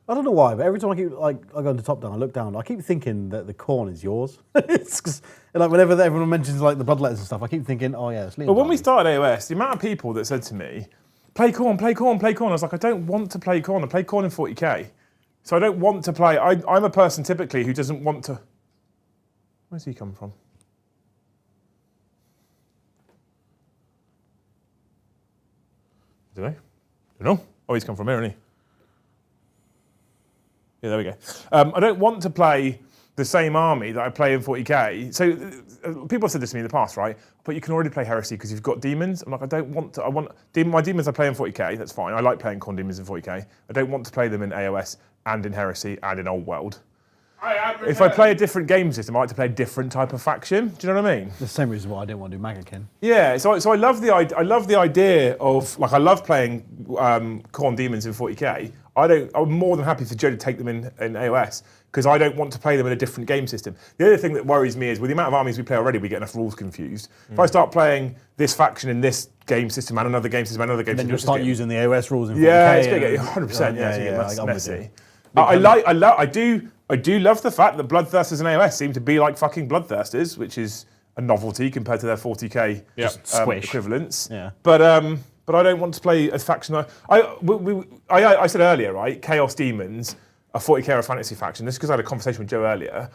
S3: I don't know why, but every time I go into top down, I look down, I keep thinking that the Khorne is yours. It's 'cause, like whenever everyone mentions like the bloodletters and stuff, I keep thinking, oh yeah, it's Liam.
S1: But when we started AOS, the amount of people that said to me, play Khorne, I was like, I don't want to play Khorne. I play Khorne in 40k. So I don't want to play. I'm a person typically who doesn't want to. Where's he come from? Don't know. Don't know. Oh, he's come from here, hasn't he? Yeah, there we go. I don't want to play the same army that I play in 40k. So people have said this to me in the past, right? But you can already play Heresy because you've got demons. I'm like, I don't want to. My demons I play in 40k. That's fine. I like playing Khorne demons in 40k. I don't want to play them in AOS and in Heresy and in Old World. if I play a different game system, I like to play a different type of faction. Do you know what I mean?
S3: The same reason why I didn't want to do Magakin.
S1: Yeah, so I love the idea of, like, I love playing Khorne Demons in 40k. I'm more than happy for Joe to take them in AOS, because I don't want to play them in a different game system. The other thing that worries me is with the amount of armies we play already, we get enough rules confused. If I start playing this faction in this game system and another game system and another game system,
S3: Then you'll start using the AOS rules in 40k.
S1: yeah, it's going to get 100%. Yeah, it's
S3: I'm with
S1: messy.
S3: you.
S1: I do love the fact that Bloodthirsters and AOS seem to be like fucking Bloodthirsters, which is a novelty compared to their 40k
S3: Squish.
S1: equivalents.
S3: Yeah.
S1: But I don't want to play a faction. I said earlier, right? Chaos Demons, a 40k or a fantasy faction. This is because I had a conversation with Joe earlier.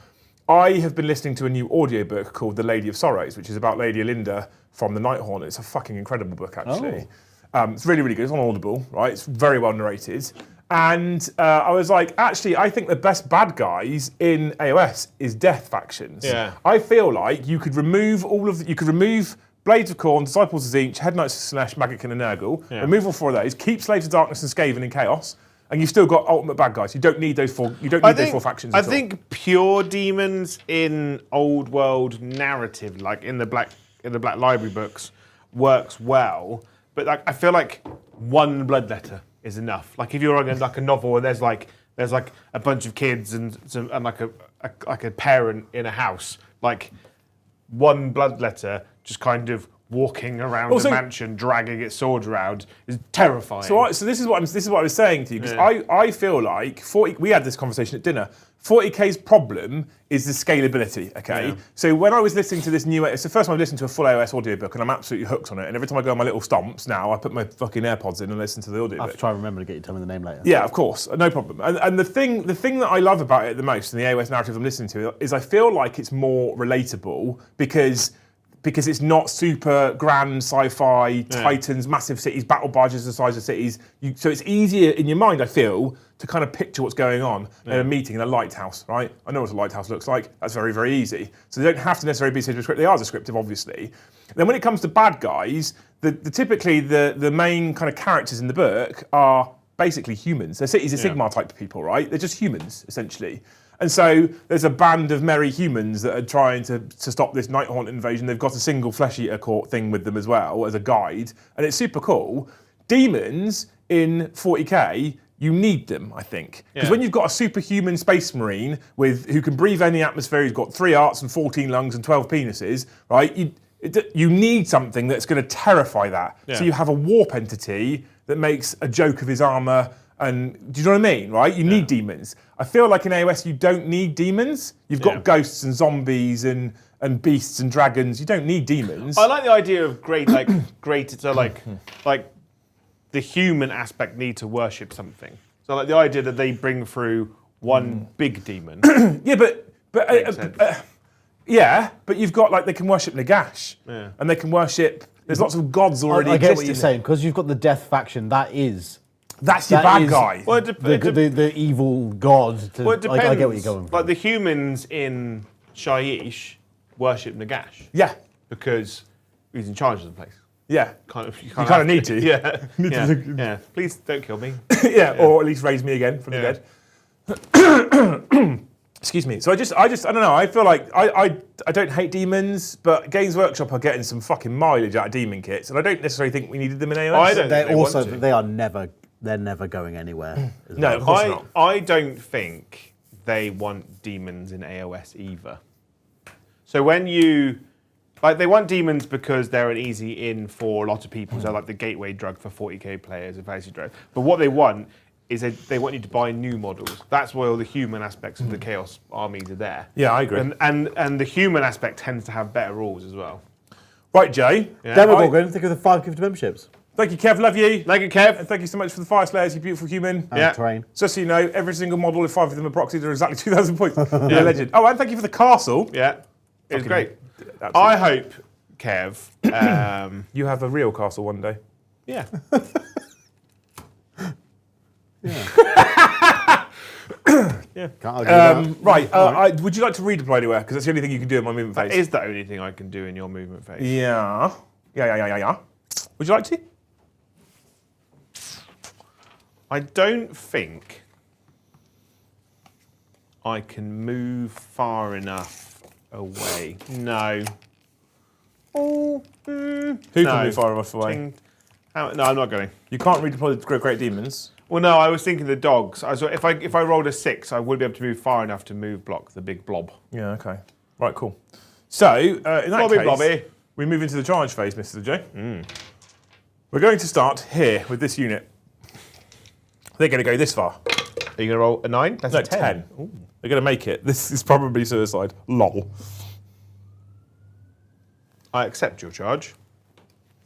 S1: I have been listening to a new audiobook called The Lady of Sorrows, which is about Lady Olinda from the Nighthaunt. It's a fucking incredible book, actually. It's really, really good. It's on Audible, right? It's very well narrated. And I was like, actually, I think the best bad guys in AOS is death factions.
S2: Yeah.
S1: I feel like you could remove Blades of Khorne, Disciples of Tzeentch, Head Knights of Slanesh, Magakin and Nurgle.
S2: Yeah.
S1: Remove all 4 of those. Keep Slaves of Darkness and Skaven in Chaos. And you've still got ultimate bad guys. You don't need those 4. You don't need those 4 factions.
S2: I think pure demons in old world narrative, like in the Black Library books, works well. But like, I feel like one bloodletter is enough. Like if you're writing like a novel where there's like a bunch of kids and like a parent in a house, like one bloodletter just kind of walking around
S1: Also,
S2: the mansion, dragging its sword around, is terrifying.
S1: So this is what I was saying to you, because I feel like 40. We had this conversation at dinner. 40k's problem is the scalability. Okay, so when I was listening to this new, it's the first time I've listened to a full AOS audiobook, and I'm absolutely hooked on it. And every time I go on my little stomps now, I put my fucking AirPods in and listen to the audiobook.
S3: I have to try and remember to get you to tell me the name later.
S1: Yeah, of course, no problem. And the thing that I love about it the most in the AOS narrative I'm listening to is I feel like it's more relatable because it's not super grand sci-fi, titans, massive cities, battle barges the size of cities. So it's easier in your mind, I feel, to kind of picture what's going on in a meeting in a lighthouse, right? I know what a lighthouse looks like. That's very, very easy. So they don't have to necessarily be so descriptive. They are descriptive, obviously. And then when it comes to bad guys, typically the main kind of characters in the book are basically humans. They're Cities of Sigmar type people, right? They're just humans, essentially. And so there's a band of merry humans that are trying to stop this Nighthaunt invasion. They've got a single flesh eater court thing with them as well as a guide, and it's super cool. Demons in 40k, you need them, I think, because when you've got a superhuman space marine who can breathe any atmosphere, who's got 3 hearts and 14 lungs and 12 penises, right? You need something that's going to terrify that. So you have a warp entity that makes a joke of his armor. And do you know what I mean, right? You need demons. I feel like in AOS you don't need demons. You've got ghosts and zombies and beasts and dragons. You don't need demons.
S2: I like the idea of so like the human aspect need to worship something. So like the idea that they bring through one big demon.
S1: Yeah, but you've got like they can worship Nagash, and they can worship. There's lots of gods already.
S3: I get what you're saying, because you've got the death faction.
S1: That's your bad guy.
S2: Well,
S3: the evil god.
S2: Well, it depends.
S3: I get what you're going for.
S2: Like the humans in Shyish worship Nagash.
S1: Yeah.
S2: Because he's in charge of the place.
S1: Yeah.
S2: You
S1: kind of need to.
S2: Yeah. Yeah. Please don't kill me.
S1: Yeah, or at least raise me again from the dead. Excuse me. So I don't know. I feel like I don't hate demons, but Games Workshop are getting some fucking mileage out of demon kits, and I don't necessarily think we needed them in AOS.
S2: I don't.
S3: They're never going anywhere.
S1: No, of course not.
S2: I don't think they want demons in AOS either. So when they want demons because they're an easy in for a lot of people. So like the gateway drug for 40k players, a fantasy drug. But what they want is they want you to buy new models. That's why all the human aspects of the Chaos armies are there.
S1: Yeah, I agree.
S2: And the human aspect tends to have better rules as well.
S1: Right, Jay.
S3: Demogorgon, think of the 5 gifted memberships.
S1: Thank you, Kev. Love you.
S2: Thank you, Kev.
S1: And thank you so much for the Fyreslayers, you beautiful human.
S3: Terrain.
S1: Just so you know, every single model, if 5 of them are proxied, are exactly 2,000 points. You're a legend. Oh, and thank you for the castle.
S2: Yeah, it was great.
S1: Absolutely.
S2: I hope, Kev,
S1: you have a real castle one day.
S2: yeah.
S3: Can't argue that.
S1: Right. Would you like to redeploy anywhere? Because that's the only thing you can do in my movement phase.
S2: That is the only thing I can do in your movement phase.
S1: Yeah. Would you like to?
S2: I don't think I can move far enough away. No. Oh,
S1: Who can
S2: no.
S1: move far enough away?
S2: Ting. No, I'm not going.
S1: You can't redeploy the great demons.
S2: Well, no, I was thinking the dogs. If I rolled a 6, I would be able to move far enough to move block the big blob.
S1: Yeah, okay. Right, cool. So, in that
S2: Blobby,
S1: case,
S2: blobby.
S1: we move into the charge phase, Mr. J. We're going to start here with this unit. They're going to go this far.
S2: Are you going to roll a 9? That's
S1: No,
S2: a 10.
S1: They're going to make it. This is probably suicide. Lol.
S2: I accept your charge.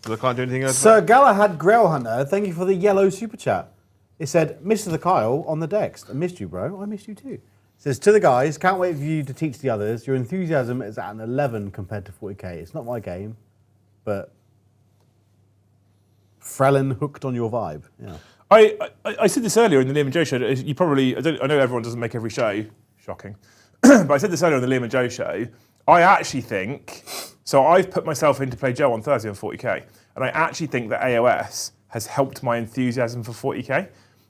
S2: Because I can't do anything else.
S3: Sir Galahad Grail Hunter, thank you for the yellow super chat. It said, Mr. the Kyle on the decks. I missed you, bro. I missed you too. It says, to the guys, can't wait for you to teach the others. Your enthusiasm is at an 11 compared to 40k. It's not my game, but Frelin hooked on your vibe. Yeah.
S1: I said this earlier in the Liam and Joe show. You probably, I know everyone doesn't make every show. Shocking. But I said this earlier on the Liam and Joe show. I actually think, so I've put myself in to play Joe on Thursday on 40k. And I actually think that AOS has helped my enthusiasm for 40k.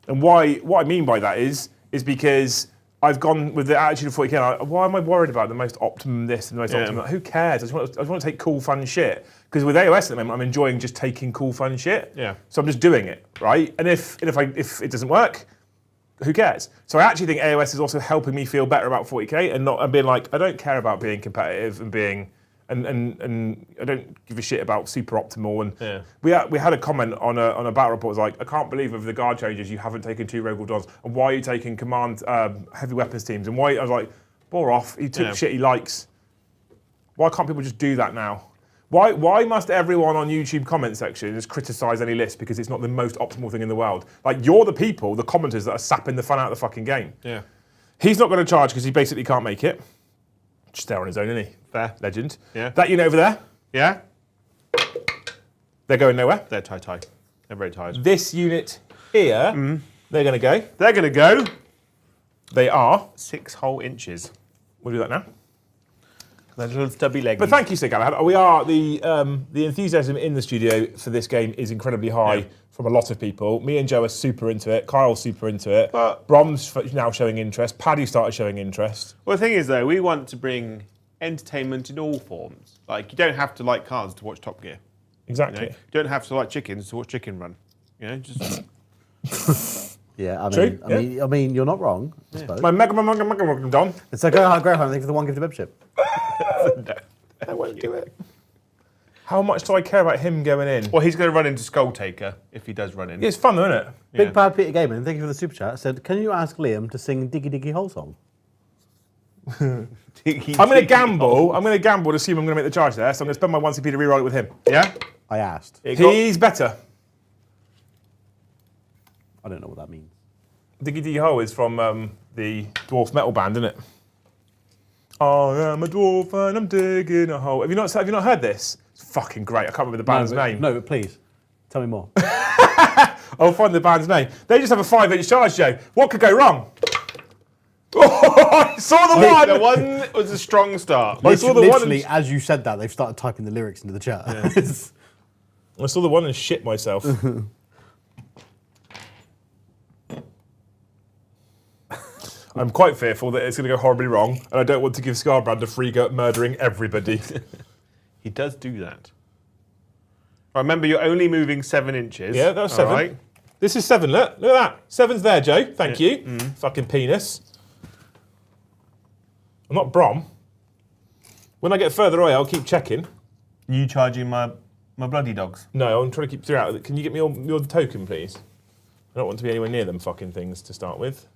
S1: And what I mean by that is because I've gone with the attitude of 40k. Why am I worried about the most optimum this and the most optimum that? Who cares? I just want to take cool, fun shit. Because with AOS at the moment, I'm enjoying just taking cool, fun shit.
S2: Yeah.
S1: So I'm just doing it, right? And if it doesn't work, who cares? So I actually think AOS is also helping me feel better about 40k and being like, I don't care about being competitive and being and I don't give a shit about super optimal. And we had a comment on a battle report. It was like, I can't believe with the guard changes you haven't taken 2 Rogue Dons, and why are you taking command heavy weapons teams? And why I was like, bore off. He took shit he likes. Why can't people just do that now? Why must everyone on YouTube comment section just criticise any list because it's not the most optimal thing in the world? Like, you're the people, the commenters, that are sapping the fun out of the fucking game.
S2: Yeah.
S1: He's not going to charge because he basically can't make it. Just there on his own, isn't he?
S2: Fair.
S1: Legend.
S2: Yeah.
S1: That unit over there,
S2: Yeah?
S1: they're going nowhere.
S2: They're tight. They're very tight.
S1: This unit here, they're going to go.
S2: They're going to go
S1: They are.
S2: 6 whole inches.
S1: We'll do that now.
S2: Their little stubby legs.
S1: But thank you, Sir Galahad. We are the enthusiasm in the studio for this game is incredibly high from a lot of people. Me and Joe are super into it. Kyle's super into it.
S2: But
S1: Brom's now showing interest. Paddy started showing interest.
S2: Well, the thing is, though, we want to bring entertainment in all forms. Like, you don't have to like cars to watch Top Gear.
S1: Exactly.
S2: You know? You don't have to like chickens to watch Chicken Run. You know, just
S3: Yeah, I
S1: True,
S3: mean, I mean, you're not wrong, I suppose.
S1: My mega Don.
S3: It's like, oh, Graham, thank you for the 1 gift of membership.
S2: no.
S1: I won't do it. How much do I care about him going in?
S2: Well, he's going to run into Skull Taker if he does run in.
S1: Yeah, it's fun, though, isn't it?
S3: Big Bad Peter Gaming, thank you for the super chat, said, can you ask Liam to sing Diggy Diggy Hole Song?
S1: I'm going to gamble. I'm going to gamble to assume I'm going to make the charge there, so I'm going to spend my 1 CP to reroll it with him.
S2: Yeah?
S3: I asked.
S1: He's better.
S3: I don't know what that means.
S1: Diggy Diggy Hole is from the dwarf metal band, isn't it? I am a dwarf and I'm digging a hole. Have you not heard this? It's fucking great. I can't remember the band's name.
S3: No, but please, tell me more.
S1: I'll find the band's name. They just have a 5-inch charge, Joe. What could go wrong? Oh, I saw the one!
S2: The one was a strong start.
S1: I saw the one
S3: Literally, as you said that, they've started typing the lyrics into the chat.
S1: I saw the one and shit myself. I'm quite fearful that it's going to go horribly wrong, and I don't want to give Scarbrand a free go at murdering everybody.
S2: He does do that. Remember, you're only moving 7 inches.
S1: Yeah, that was 7.
S2: All right.
S1: This is 7, look at that. 7's there, Joe. Thank you. Fucking penis. I'm not Brom. When I get further away, I'll keep checking.
S2: You charging my bloody dogs?
S1: No, I'm trying to keep 3 out. Can you get me your token, please? I don't want to be anywhere near them fucking things to start with.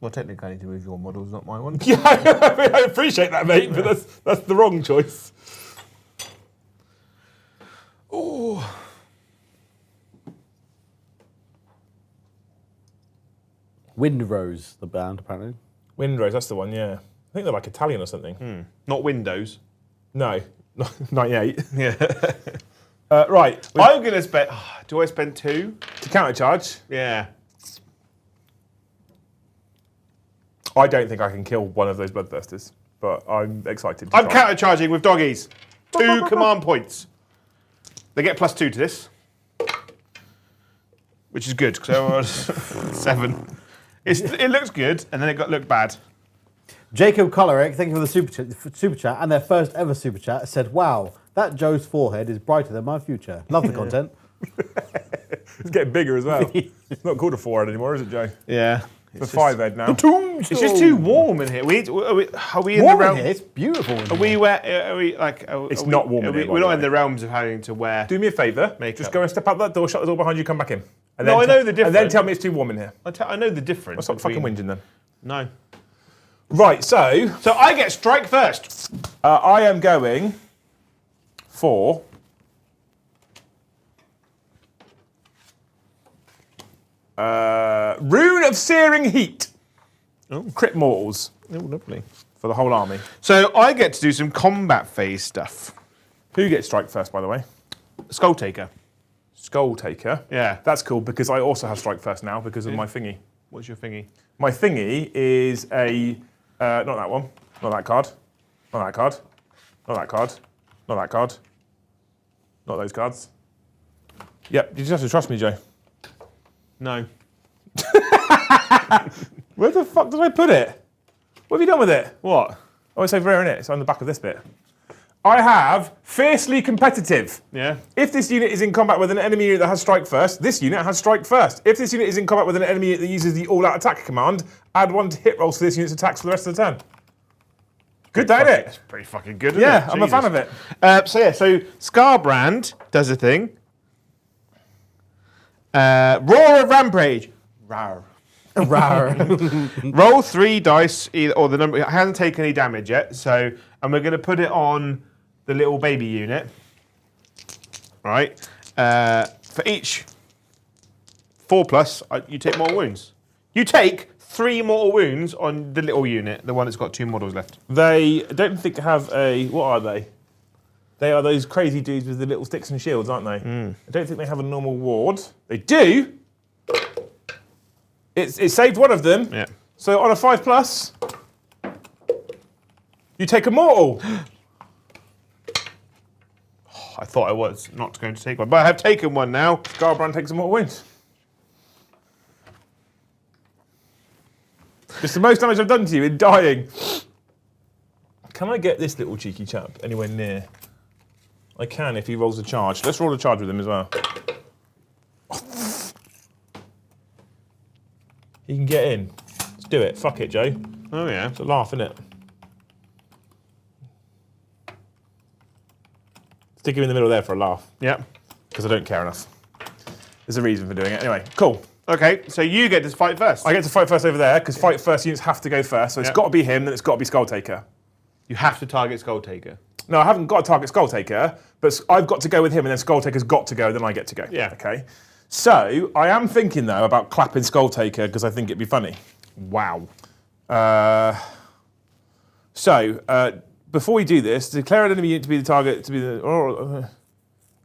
S2: Well, technically, I need to move your models, not my one.
S1: Yeah, I appreciate that, mate, but that's the wrong choice.
S2: Oh.
S3: Windrose, the band, apparently.
S1: Windrose, that's the one, yeah. I think they're like Italian or something.
S2: Not Windows.
S1: No, 98.
S2: Yeah.
S1: Right.
S2: I'm going to spend... do I spend 2?
S1: To countercharge,
S2: Yeah.
S1: I don't think I can kill one of those bloodthirsters, but I'm excited to
S2: I'm
S1: try.
S2: counter-charging with doggies. 2 command points. They get +2 to this. Which is good, because I was 7. It looks good, and then it looked bad.
S3: Jacob Coloric, thank you for the super chat, and their first ever super chat said, "Wow, that Joe's forehead is brighter than my future. Love the content."
S1: It's getting bigger as well. It's not called a forehead anymore, is it, Joe?
S2: Yeah.
S1: It's a 5-head now.
S2: It's just too warm in here. Are we in the
S3: Warm in
S2: realm?
S3: here, it's beautiful. In
S2: Are
S3: here.
S2: we like?
S1: It's not warm in here, by
S2: We're
S1: the
S2: not in
S1: way.
S2: the realms of having to wear.
S1: Do me a favour.
S2: Makeup.
S1: Just go and step out that door, shut the door behind you, come back in. And
S2: No, I know the
S1: And then
S2: difference.
S1: tell me it's too warm in here.
S2: I know the difference.
S1: Stop fucking whinging then.
S2: No.
S1: Right, so
S2: So I get strike first.
S1: I am going for Rune of Searing Heat. Crit mortals
S2: Oh, lovely.
S1: for the whole army.
S2: So I get to do some combat phase stuff.
S1: Who gets strike first, by the way?
S2: Skull Taker.
S1: Skull Taker.
S2: Yeah.
S1: That's cool because I also have strike first now because of my thingy.
S2: What's your thingy?
S1: My thingy is a not that one, not that card, not that card, not that card, not that card, not those cards. Yep, you just have to trust me, Joe.
S2: No.
S1: Where the fuck did I put it? What have you done with it?
S2: What?
S1: Oh, it's over here, isn't it? It's on the back of this bit. I have Fiercely Competitive.
S2: Yeah.
S1: If this unit is in combat with an enemy unit that has strike first, this unit has strike first. If this unit is in combat with an enemy unit that uses the all-out attack command, add 1 to hit rolls for this unit's attacks for the rest of the turn. Good day, isn't it?
S2: Pretty fucking good, isn't
S1: Yeah,
S2: it?
S1: I'm a fan of it.
S2: So Scarbrand does a thing. Roar of Rampage. Rawr. Roll 3 dice, or the number. It hasn't taken any damage yet, so and we're going to put it on the little baby unit. Right. For each 4+, you take mortal wounds. You take 3 mortal wounds on the little unit, the one that's got 2 models left.
S1: They don't think have a. What are they? They are those crazy dudes with the little sticks and shields, aren't they? I don't think they have a normal ward. They do. It saved one of them.
S2: Yeah.
S1: So on a 5+, you take a mortal.
S2: I thought I was not going to take one, but I have taken one now.
S1: Scarbrand takes a mortal wound. It's the most damage I've done to you in dying. Can I get this little cheeky chap anywhere near? I can if he rolls a charge. Let's roll a charge with him as well. He can get in. Let's do it. Fuck it, Joe.
S2: Oh yeah.
S1: It's a laugh, isn't it? Stick him in the middle there for a laugh,
S2: Yeah.
S1: because I don't care enough. There's a reason for doing it. Anyway, cool.
S2: Okay, so you get to fight first.
S1: I get to fight first over there, because fight first units have to go first, so it's
S2: Yep.
S1: got to be him, then it's got to be Skull Taker.
S2: You have to target Skull Taker.
S1: No, I haven't got to target Skull Taker, but I've got to go with him, and then Skull Taker's got to go, then I get to go.
S2: Yeah.
S1: Okay. So, I am thinking, though, about clapping Skull Taker, because I think it'd be funny.
S2: Wow.
S1: Before we do this, declare an enemy unit to be the target, to be the...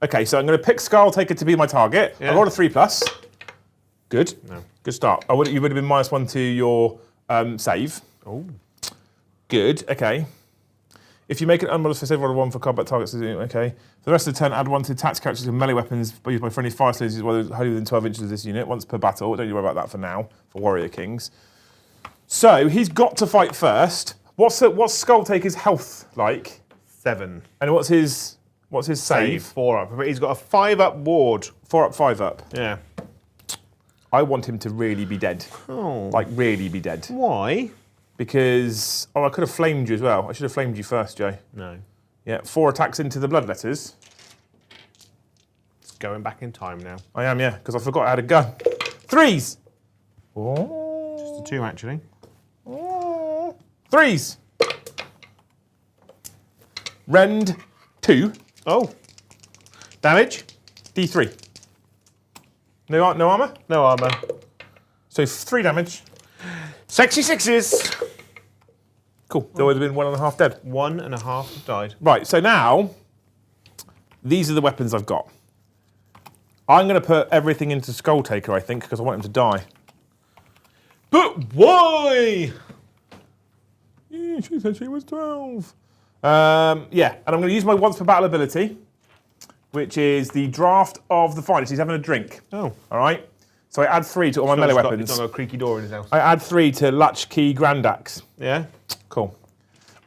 S1: Okay, so I'm going to pick Skull Taker to be my target.
S2: Yeah.
S1: I rolled a 3+. Good.
S2: No.
S1: Good start. You would have been -1 to your save.
S2: Oh.
S1: Good, okay. If you make an unmodified save, roll a 1 for combat targets, okay. For the rest of the turn, add 1 to attacks characters with melee weapons used by friendly Fyreslayers wholly within 12 inches of this unit, once per battle. Don't you worry about that for now, for Warrior Kings. So, he's got to fight first. What's Skull Taker's health like?
S2: 7.
S1: And what's his save?
S2: 4 up. But he's got a 5 up ward.
S1: 4 up, 5 up.
S2: Yeah.
S1: I want him to really be dead.
S2: Oh.
S1: Like, really be dead.
S2: Why?
S1: Because, I could have flamed you as well. I should have flamed you first, Joe.
S2: No.
S1: Yeah, 4 attacks into the bloodletters.
S2: It's going back in time now.
S1: I am, yeah, because I forgot I had a gun. 3s!
S2: Just the 2 actually.
S1: 3s! Rend 2,
S2: Oh. Damage?
S1: D3. No armor?
S2: No armor.
S1: So 3 damage.
S2: Sexy 6s.
S1: Cool. There would have been 1.5 dead.
S2: 1.5 have died.
S1: Right, so now, these are the weapons I've got. I'm going to put everything into Skull Taker, I think, because I want him to die.
S2: But why?
S1: Yeah, she said she was 12. Yeah, and I'm going to use my once per battle ability, which is the draft of the finest. He's having a drink.
S2: Oh.
S1: All right? So I add 3 to all my melee
S2: He's
S1: weapons.
S2: got a creaky door in his house.
S1: I add 3 to Latchkey Grand Axe.
S2: Yeah.
S1: Cool.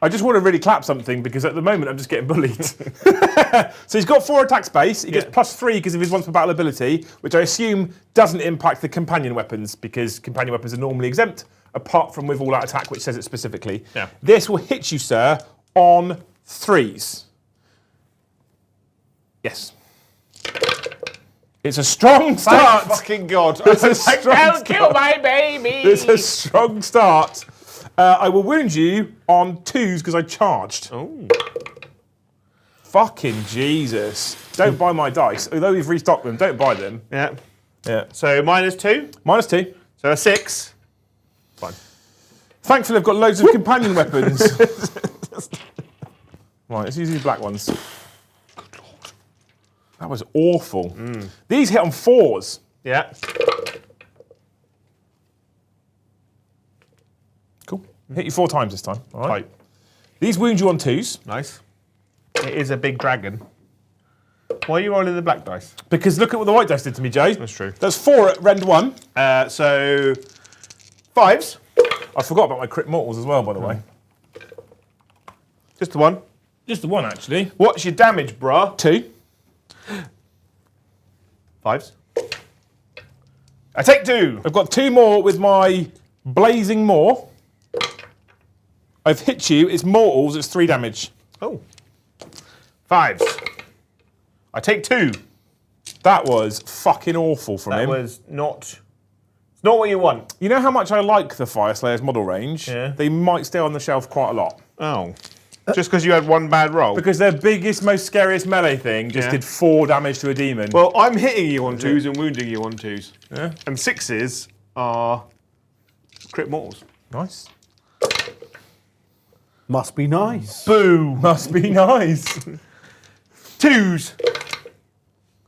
S1: I just want to really clap something because at the moment I'm just getting bullied. So he's got 4 attack space. He gets +3 because of his once per battle ability, which I assume doesn't impact the companion weapons because companion weapons are normally exempt, apart from with all out attack, which says it specifically.
S2: Yeah.
S1: This will hit you, sir, on 3s. Yes. It's a strong start.
S2: Thank fucking God.
S1: It's a strong
S2: Don't kill
S1: start.
S2: my baby.
S1: It's a strong start. I will wound you on 2s because I charged.
S2: Oh.
S1: Fucking Jesus. Don't buy my dice. Although we've restocked them, don't buy them.
S2: Yeah.
S1: Yeah.
S2: So -2.
S1: -2.
S2: So a 6. Fine.
S1: Thankfully, I've got loads of companion weapons. Right, let's use these black ones. Good Lord. That was awful. These hit on 4s.
S2: Yeah.
S1: Cool. Hit you 4 times this time. All right.
S2: Type.
S1: These wound you on 2s.
S2: Nice. It is a big dragon. Why are you rolling the black dice?
S1: Because look at what the white dice did to me, Joe.
S2: That's true.
S1: That's 4 at rend 1.
S2: So 5s.
S1: I forgot about my crit mortals as well, by the way.
S2: Just the 1.
S1: Just the 1, actually.
S2: What's your damage, bruh?
S1: 2.
S2: 5s. I take 2.
S1: I've got 2 more with my blazing maw. I've hit you. It's mortals. It's 3 damage.
S2: Oh. 5s. I take 2.
S1: That was fucking awful from
S2: That
S1: him.
S2: was not. It's not what you want.
S1: You know how much I like the Fyreslayers model range?
S2: Yeah.
S1: They might stay on the shelf quite a lot.
S2: Oh. Just because you had one bad roll.
S1: Because their biggest, most scariest melee thing just
S2: Yeah.
S1: did 4 damage to a demon.
S2: Well, I'm hitting you on 2s and wounding you on 2s.
S1: Yeah.
S2: And 6s are crit mortals.
S1: Nice.
S3: Must be nice.
S2: Boo.
S1: Must be nice.
S2: 2s.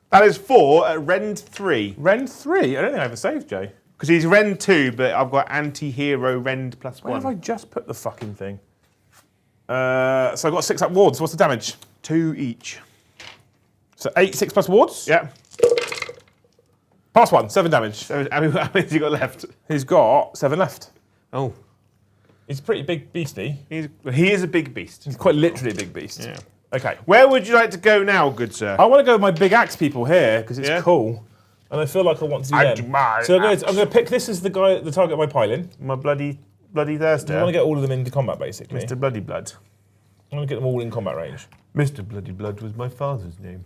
S2: That is 4 at rend 3.
S1: Rend 3? I don't think I ever saved, Jay.
S2: Because he's rend 2, but I've got anti-hero rend
S1: Where have I
S2: +1.
S1: just put the fucking thing? So I've got 6 up wards. What's the damage?
S2: 2 each.
S1: So 8, 6 plus wards?
S2: Yeah.
S1: Pass 1, 7 damage.
S2: So how many has he got left?
S1: He's got 7 left.
S2: Oh.
S1: He's a pretty big beastie.
S2: He is a big beast.
S1: He's quite literally a big beast.
S2: Yeah.
S1: Okay.
S2: Where would you like to go now, good sir?
S1: I want to go with my big axe people here because it's
S2: Yeah?
S1: cool. And I feel like I want to do
S2: I
S1: them.
S2: do my
S1: So I'm
S2: axe.
S1: going to pick this as the guy, the target of my piling.
S2: My bloody
S1: I
S2: thirster.
S1: want to get all of them into combat, basically.
S2: Mr. Bloody Blood.
S1: I want to get them all in combat range.
S2: Mr. Bloody Blood was my father's name.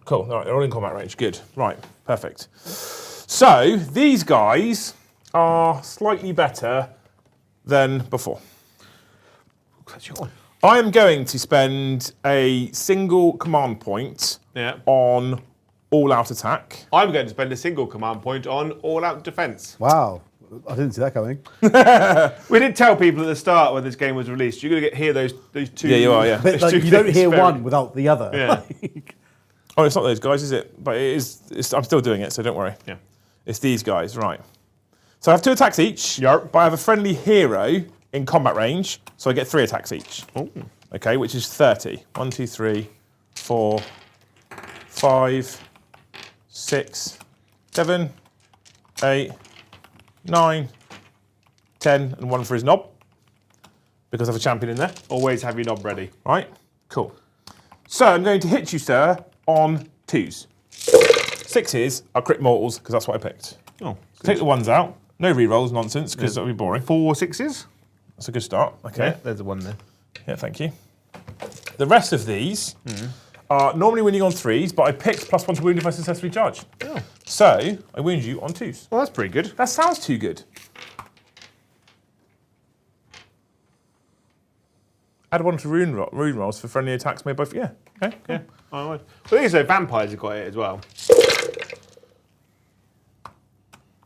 S1: Cool. All right, they're all in combat range. Good. Right. Perfect. So these guys are slightly better than before.
S2: That's your one.
S1: I am going to spend a single command point
S2: Yeah.
S1: on all-out attack.
S2: I'm going to spend a single command point on all-out defense.
S3: Wow. I didn't see that coming.
S2: We did tell people at the start when this game was released, you're going to hear those 2.
S1: Yeah, you are, yeah.
S3: But
S2: those
S3: like,
S2: two
S3: you don't
S2: things
S3: hear
S2: very-
S3: one without the other.
S2: Yeah.
S1: Oh, it's not those guys, is it? But it is. I'm still doing it, so don't worry.
S2: Yeah.
S1: It's these guys, right. So I have 2 attacks each,
S2: Yarp.
S1: but I have a friendly hero in combat range, so I get 3 attacks each.
S2: Oh.
S1: Okay, which is 30. 1, 2, 3, 4, 5, 6, 7, 8, 9, 10, and 1 for his knob, because I have a champion in there.
S2: Always have your knob ready.
S1: Right, cool. So I'm going to hit you, sir, on 2s. 6s are crit mortals, because that's what I picked.
S2: Oh.
S1: Take the 1s out. No rerolls, nonsense, because that would be boring.
S2: 4 6s.
S1: That's a good start. Okay.
S2: Yeah, there's the 1 there.
S1: Yeah, thank you. The rest of these are normally winning on 3s, but I picked +1 to wound if I successfully charge.
S2: Oh.
S1: So I wound you on 2s.
S2: Well, that's pretty good.
S1: That sounds too good. Add 1 to rune rolls for friendly attacks made by... Yeah, okay.
S2: Yeah. I would. Well, these are vampires have got it as well.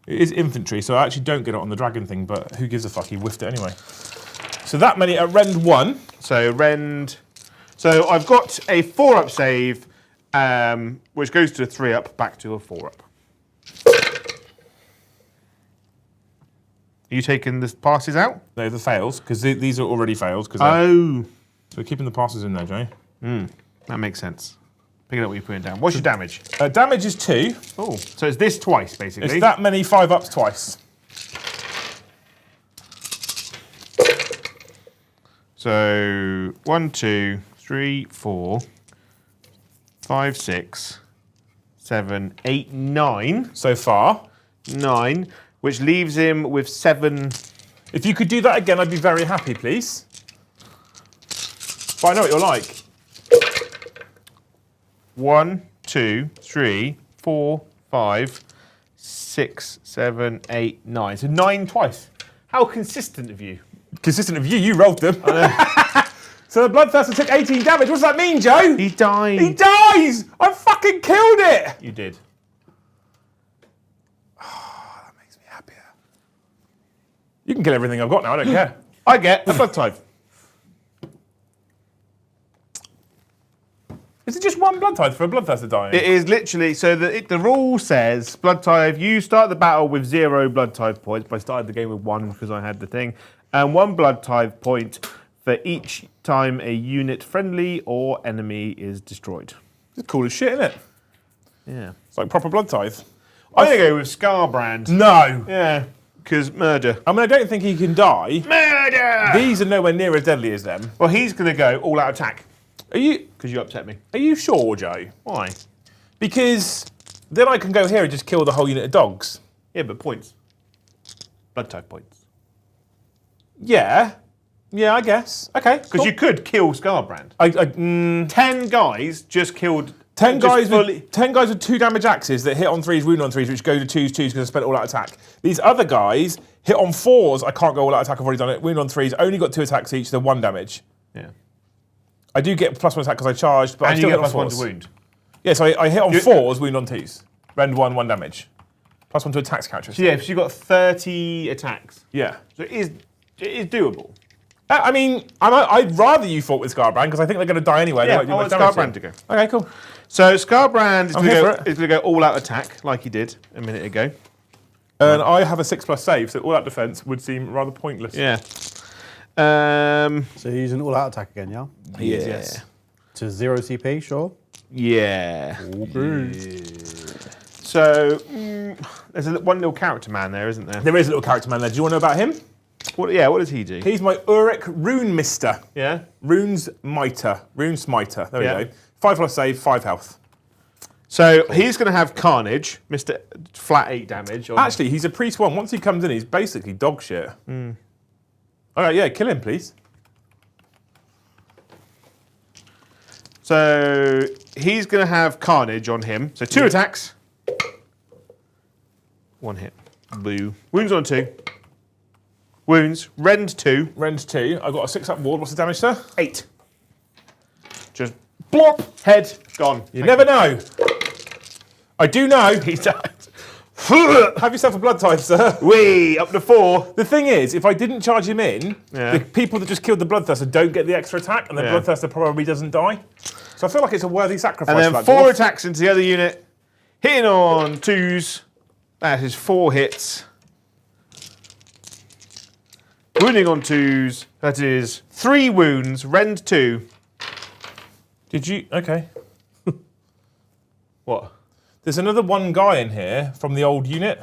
S1: It is infantry, so I actually don't get it on the dragon thing, but who gives a fuck? He whiffed it anyway. So that many at rend 1.
S2: So rend. So I've got a 4-up save, which goes to a 3-up, back to a 4-up. Are you taking the passes out?
S1: They're the fails, because these are already fails. So
S2: Oh,
S1: we're keeping the passes in there, Jay.
S2: that makes sense. Picking up what you're putting down. What's your damage?
S1: Damage is 2.
S2: Oh, so it's this twice, basically.
S1: It's that many 5-ups twice.
S2: So 1, 2, 3, 4, 5, 6, 7, 8, 9.
S1: So far.
S2: 9, which leaves him with 7.
S1: If you could do that again, I'd be very happy, please. But I know what you're like.
S2: 1, 2, 3, 4, 5, 6, 7, 8, 9. So 9 twice. How consistent of you?
S1: Consistent of you, you rolled them. So the Bloodthirster took 18 damage. What does that mean, Joe?
S2: He died.
S1: He dies! I fucking killed it!
S2: You did.
S1: Oh, that makes me happier. You can kill everything I've got now, I don't care.
S2: I get a blood type.
S1: Is it just one blood type for a Bloodthirster dying?
S2: It is literally, so the rule says, blood type, you start the battle with 0 blood type points, but I started the game with 1 because I had the thing, and 1 blood type point for each time a unit friendly or enemy is destroyed.
S1: It's cool as shit, isn't it?
S2: Yeah.
S1: It's like proper blood tithe.
S2: I'm going to go with Scarbrand.
S1: No!
S2: Yeah, because murder.
S1: I mean, I don't think he can die.
S2: Murder!
S1: These are nowhere near as deadly as them.
S2: Well, he's going to go all out attack,
S1: Are you
S2: because you upset me.
S1: sure, Joe?
S2: Why?
S1: Because then I can go here and just kill the whole unit of dogs.
S2: Yeah, but points. Blood type points.
S1: Yeah. Yeah, I guess. Okay.
S2: Because you could kill Scarbrand. 10 guys just killed...
S1: 10
S2: just
S1: guys with 2 damage axes that hit on 3s, wound on 3s, which go to 2s because I spent all out attack. These other guys hit on 4s, I can't go all out attack, I've already done it. Wound on 3s, only got 2 attacks each, they're 1 damage.
S2: Yeah.
S1: I do get +1 attack because I charged, but I
S2: And
S1: still
S2: you get
S1: hit on
S2: +1
S1: 4s.
S2: to wound.
S1: Yeah, so I hit on 4s, wound on 2s. Rend 1, 1 damage. +1 to attacks characteristics.
S2: So yeah, so you've got 30 attacks.
S1: Yeah.
S2: So it is doable.
S1: I mean, I'd rather you fought with Scarbrand because I think they're going to die anyway.
S2: Yeah,
S1: They won't do
S2: I
S1: much
S2: want
S1: damage
S2: Scarbrand to go.
S1: Okay, cool.
S2: So Scarbrand is
S1: I'm
S2: going
S1: here for it.
S2: to go all out attack, like he did a minute ago.
S1: And I have a 6+ save, so all out defense would seem rather pointless.
S2: Yeah.
S3: So you're using all out attack again, yeah?
S1: Yes.
S3: To 0 CP, sure.
S2: Yeah. So there's one little character man there, isn't there?
S1: There is a little character man there. Do you want to know about him?
S2: What does he do?
S1: He's my Uruk Rune Mister.
S2: Yeah.
S1: Rune Smiter. There
S2: Yeah.
S1: we go. 5+ save, 5 health.
S2: So he's going to have Carnage, Mr. Flat 8 damage.
S1: Actually, he's a priest 1. Once he comes in, he's basically dog shit. All right, yeah, kill him, please.
S2: So he's going to have Carnage on him. So 2 attacks. 1 hit. Boo. Wounds on 2. Wounds. Rend 2.
S1: Rend 2. I've got a 6-up ward. What's the damage, sir?
S2: 8. Just blop. Head. Gone.
S1: You never know. I do know.
S2: He died.
S1: Have yourself a blood type, sir.
S2: Wee. Up to 4.
S1: The thing is, if I didn't charge him in,
S2: Yeah.
S1: the people that just killed the Bloodthirster don't get the extra attack, and the
S2: Yeah.
S1: Bloodthirster probably doesn't die. So I feel like it's a worthy sacrifice.
S2: And then
S1: for that
S2: 4
S1: dwarf.
S2: attacks into the other unit. Hitting on 2s. That is 4 hits. Wounding on 2s. That is 3 wounds. Rend 2.
S1: Did you? Okay.
S2: What?
S1: There's another one guy in here from the old unit.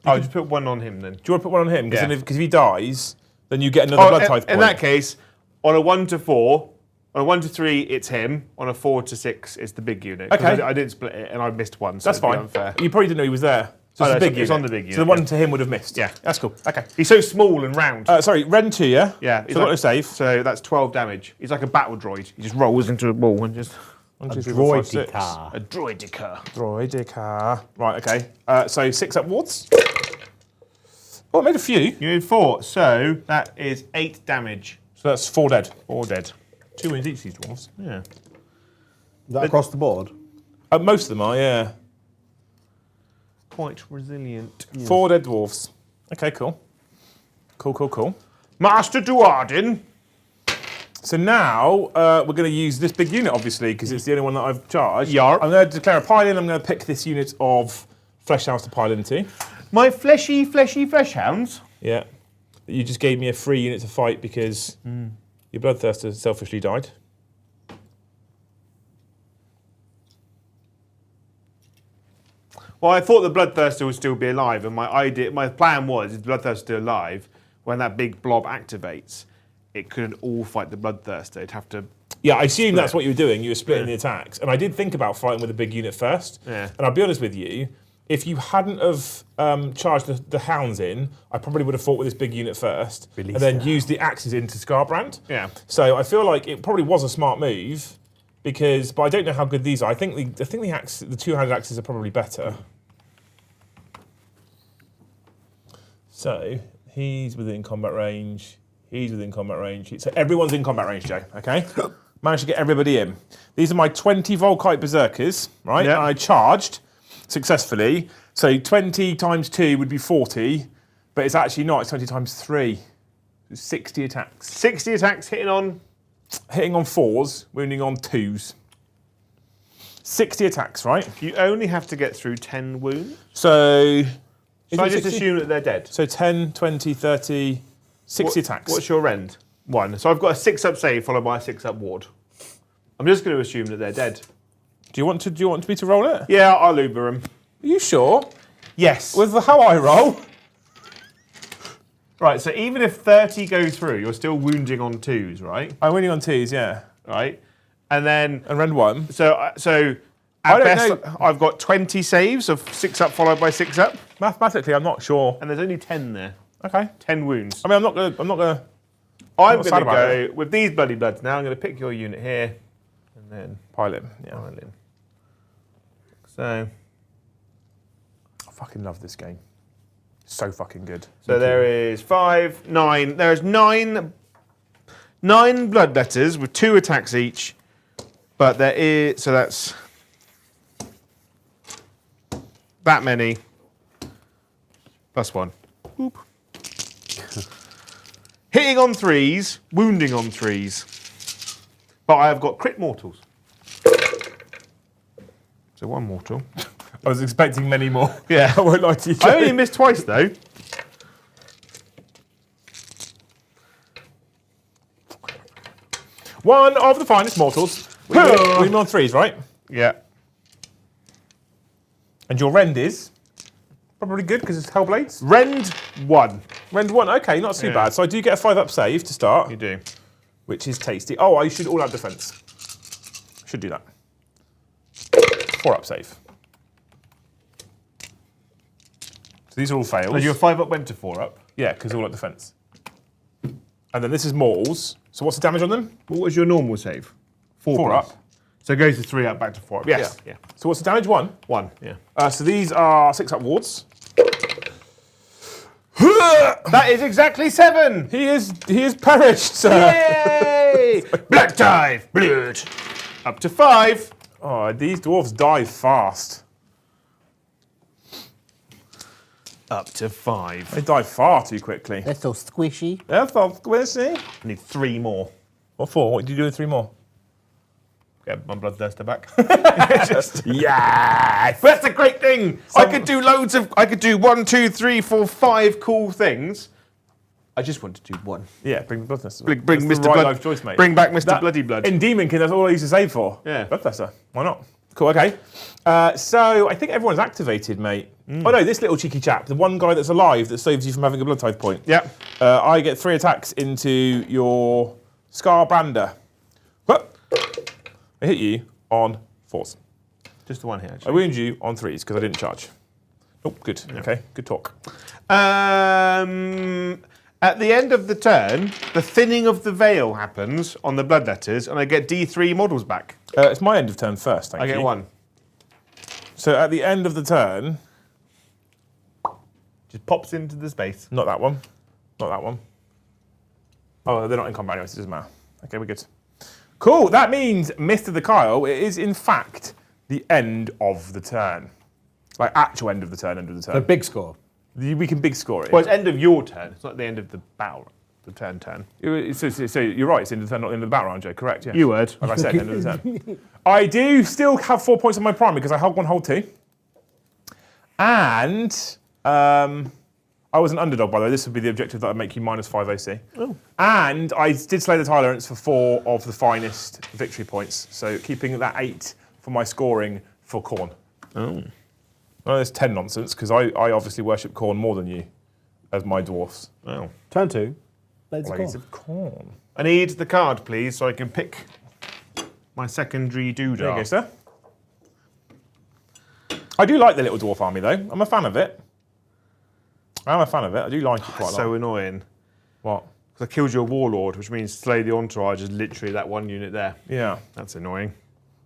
S2: Oh, just put 1 on him then.
S1: Do you want to put one on him? Because
S2: Yeah.
S1: if he dies, then you get another blood type
S2: in
S1: point.
S2: that case, on a 1 to 4, on a 1 to 3, it's him. On a 4 to 6, it's the big unit. 'Cause
S1: Okay.
S2: I didn't split it, and I missed 1. So
S1: That's
S2: it'd be
S1: fine.
S2: unfair.
S1: You probably didn't know he was there. So
S2: Oh,
S1: it's
S2: no,
S1: the big
S2: it's
S1: unit.
S2: on the big
S1: So the
S2: unit,
S1: one
S2: yeah.
S1: to him would have missed.
S2: Yeah.
S1: That's cool. Okay.
S2: He's so small and round.
S1: Sorry, Rend 2, yeah?
S2: Yeah.
S1: So got to save.
S2: So that's 12 damage. He's like a battle droid. He just rolls into a ball and just...
S1: 1, 2, 3, 4, 5, 6.
S3: Droidica.
S2: A droidica.
S1: Droidica. Right, okay. So 6-up wards. Oh, I made a few.
S2: You need 4, so that is 8 damage.
S1: So that's 4 dead.
S2: 4 dead.
S1: 2 wounds each, these dwarves.
S2: Yeah.
S3: Is that across the board?
S1: Most of them are, yeah.
S2: Quite resilient.
S1: 4 dead dwarves. Okay, cool. Cool.
S2: Master Duardin.
S1: So now we're going to use this big unit, obviously, because it's the only one that I've charged.
S2: Yarp.
S1: I'm going to declare a pile in. I'm going to pick this unit of flesh hounds to pile into.
S2: My fleshy flesh hounds.
S1: Yeah. You just gave me a free unit to fight because your Bloodthirster selfishly died.
S2: Well, I thought the Bloodthirster would still be alive, and my plan was, if the Bloodthirster still alive, when that big blob activates, it couldn't all fight the Bloodthirster. It'd have to.
S1: Yeah, I assume that's what you were doing. You were splitting the attacks, and I did think about fighting with a big unit first.
S2: Yeah.
S1: And I'll be honest with you, if you hadn't have charged the hounds in, I probably would have fought with this big unit first, and then used the axes into Scarbrand.
S2: Yeah.
S1: So I feel like it probably was a smart move, but I don't know how good these are. I think the two-handed axes are probably better. So he's within combat range. He's within combat range. So everyone's in combat range, Jay. Okay. Managed to get everybody in. These are my 20 Volkite Berserkers, right?
S2: Yeah.
S1: And I charged successfully. So 20 times 2 would be 40, but it's actually not. It's 20 times 3. It's 60 attacks.
S2: 60 attacks hitting on
S1: 4s, wounding on 2s. 60 attacks, right?
S2: You only have to get through 10 wounds.
S1: So
S2: I just assume that they're dead.
S1: So 10, 20, 30, 60 attacks.
S2: What's your rend? 1. So I've got a 6-up save followed by a 6-up ward. I'm just going to assume that they're dead.
S1: Do you want me to roll it?
S2: Yeah, I'll Uber them.
S1: Are you sure?
S2: Yes.
S1: With how I roll?
S2: Right, so even if 30 go through, you're still wounding on 2s, right?
S1: I'm winning on 2s, yeah.
S2: Right. And then...
S1: And rend 1.
S2: So
S1: I
S2: at
S1: don't
S2: best,
S1: know.
S2: I've got 20 saves of 6-up followed by 6-up.
S1: Mathematically, I'm not sure.
S2: And there's only 10 there.
S1: Okay.
S2: 10 wounds.
S1: I mean, I'm not gonna.
S2: I'm
S1: not
S2: going
S1: sad
S2: to
S1: about
S2: go with these bloody bloods now. I'm going to pick your unit here and then
S1: pile him. Yeah.
S2: pile in. So
S1: I fucking love this game. So fucking good.
S2: there is 5, 9. There's 9 bloodletters with 2 attacks each. But there is, so that's that many. Plus 1. Boop. Hitting on 3s, wounding on 3s. But I have got crit mortals. So 1 mortal.
S1: I was expecting many more.
S2: Yeah.
S1: I won't lie to you.
S2: I only missed twice though.
S1: One of the finest mortals. We're on 3s, right?
S2: Yeah.
S1: And your rend is probably good because it's Hellblades.
S2: Rend 1.
S1: Rend 1, okay, not too bad. So I do get a 5-up save to start.
S2: You do.
S1: Which is tasty. Oh, I should all out defense. Should do that. 4-up save. So these are all fails.
S2: And your 5-up went to 4-up.
S1: Yeah, because all out defense. And then this is mortals. So what's the damage on them?
S2: What was your normal save?
S1: 4 up.
S2: So it goes to 3 up, back to 4 up. Yes. Yeah.
S1: So what's the damage? 1.
S2: 1. Yeah.
S1: So these are 6-up wards.
S2: That is exactly 7.
S1: He is perished, sir.
S2: Yay! Black Tithe, blood. Up to 5.
S1: Oh, these dwarves die fast.
S2: Up to 5.
S1: They die far too quickly.
S3: They're so squishy.
S1: That's not squishy.
S2: I need 3 more.
S1: What for? What did you do with 3 more?
S2: Get my bloodthirster back.
S1: Yeah.
S2: But that's a great thing. I could do loads of. I could do 1, 2, 3, 4, 5 cool things. I just want to do 1.
S1: Yeah, bring the Bloodthirster.
S2: Bring
S1: That's
S2: Mr.
S1: the right
S2: Blood.
S1: life choice, mate.
S2: Bring back Mr. Bloody Blood.
S1: In Demonkin, that's all I used to save for.
S2: Yeah.
S1: Bloodthirster. Why not? Cool, okay. So I think everyone's activated, mate. Oh no, this little cheeky chap, the one guy that's alive that saves you from having a blood tithe point.
S2: Yeah.
S1: I get 3 attacks into your Scarbrander. Whoop. I hit you on 4s.
S2: Just the 1 here.
S1: I
S2: Actually.
S1: wound you on 3s because I didn't charge. Oh, good. Okay, good talk.
S2: At the end of the turn, the thinning of the veil happens on the bloodletters, and I get D3 models back.
S1: It's my end of turn first, thank
S2: I
S1: you.
S2: get 1.
S1: So at the end of the turn,
S2: Just pops into the space.
S1: not that one, not that one. Oh, they're not in combat anyway, so it doesn't matter. Okay, we're good. Cool, that means, Mr. the Kyle, it is in fact the end of the turn. Like actual end of the turn,
S3: The big score.
S1: We can big score it.
S2: Well, it's end of your turn. It's not the end of the battle. The turn.
S1: So you're right, it's end of the turn, not the end of the battle round, Joe, correct? Yeah.
S2: You would.
S1: Like I said, end of the turn. I do still have 4 points on my primary because I hold 1, hold 2. And I was an underdog, by the way. This would be the objective that would make you -5 AC.
S2: Oh.
S1: And I did slay the Tyrants for 4 of the finest victory points. So keeping that 8 for my scoring for Khorne.
S2: Oh.
S1: No, there's 10 nonsense, because I obviously worship Khorne more than you as my dwarfs.
S2: Oh.
S3: Turn 2. Blades of
S1: Blades
S3: Khorne.
S1: of Khorne.
S2: I need the card, please, so I can pick my secondary doodah.
S1: There you go, sir. I do like the little dwarf army, though. I'm a fan of it. I'm a fan of it. I do like it quite a lot.
S2: So annoying.
S1: What?
S2: Because I killed your warlord, which means slay the entourage is literally that one unit there.
S1: Yeah.
S2: That's annoying.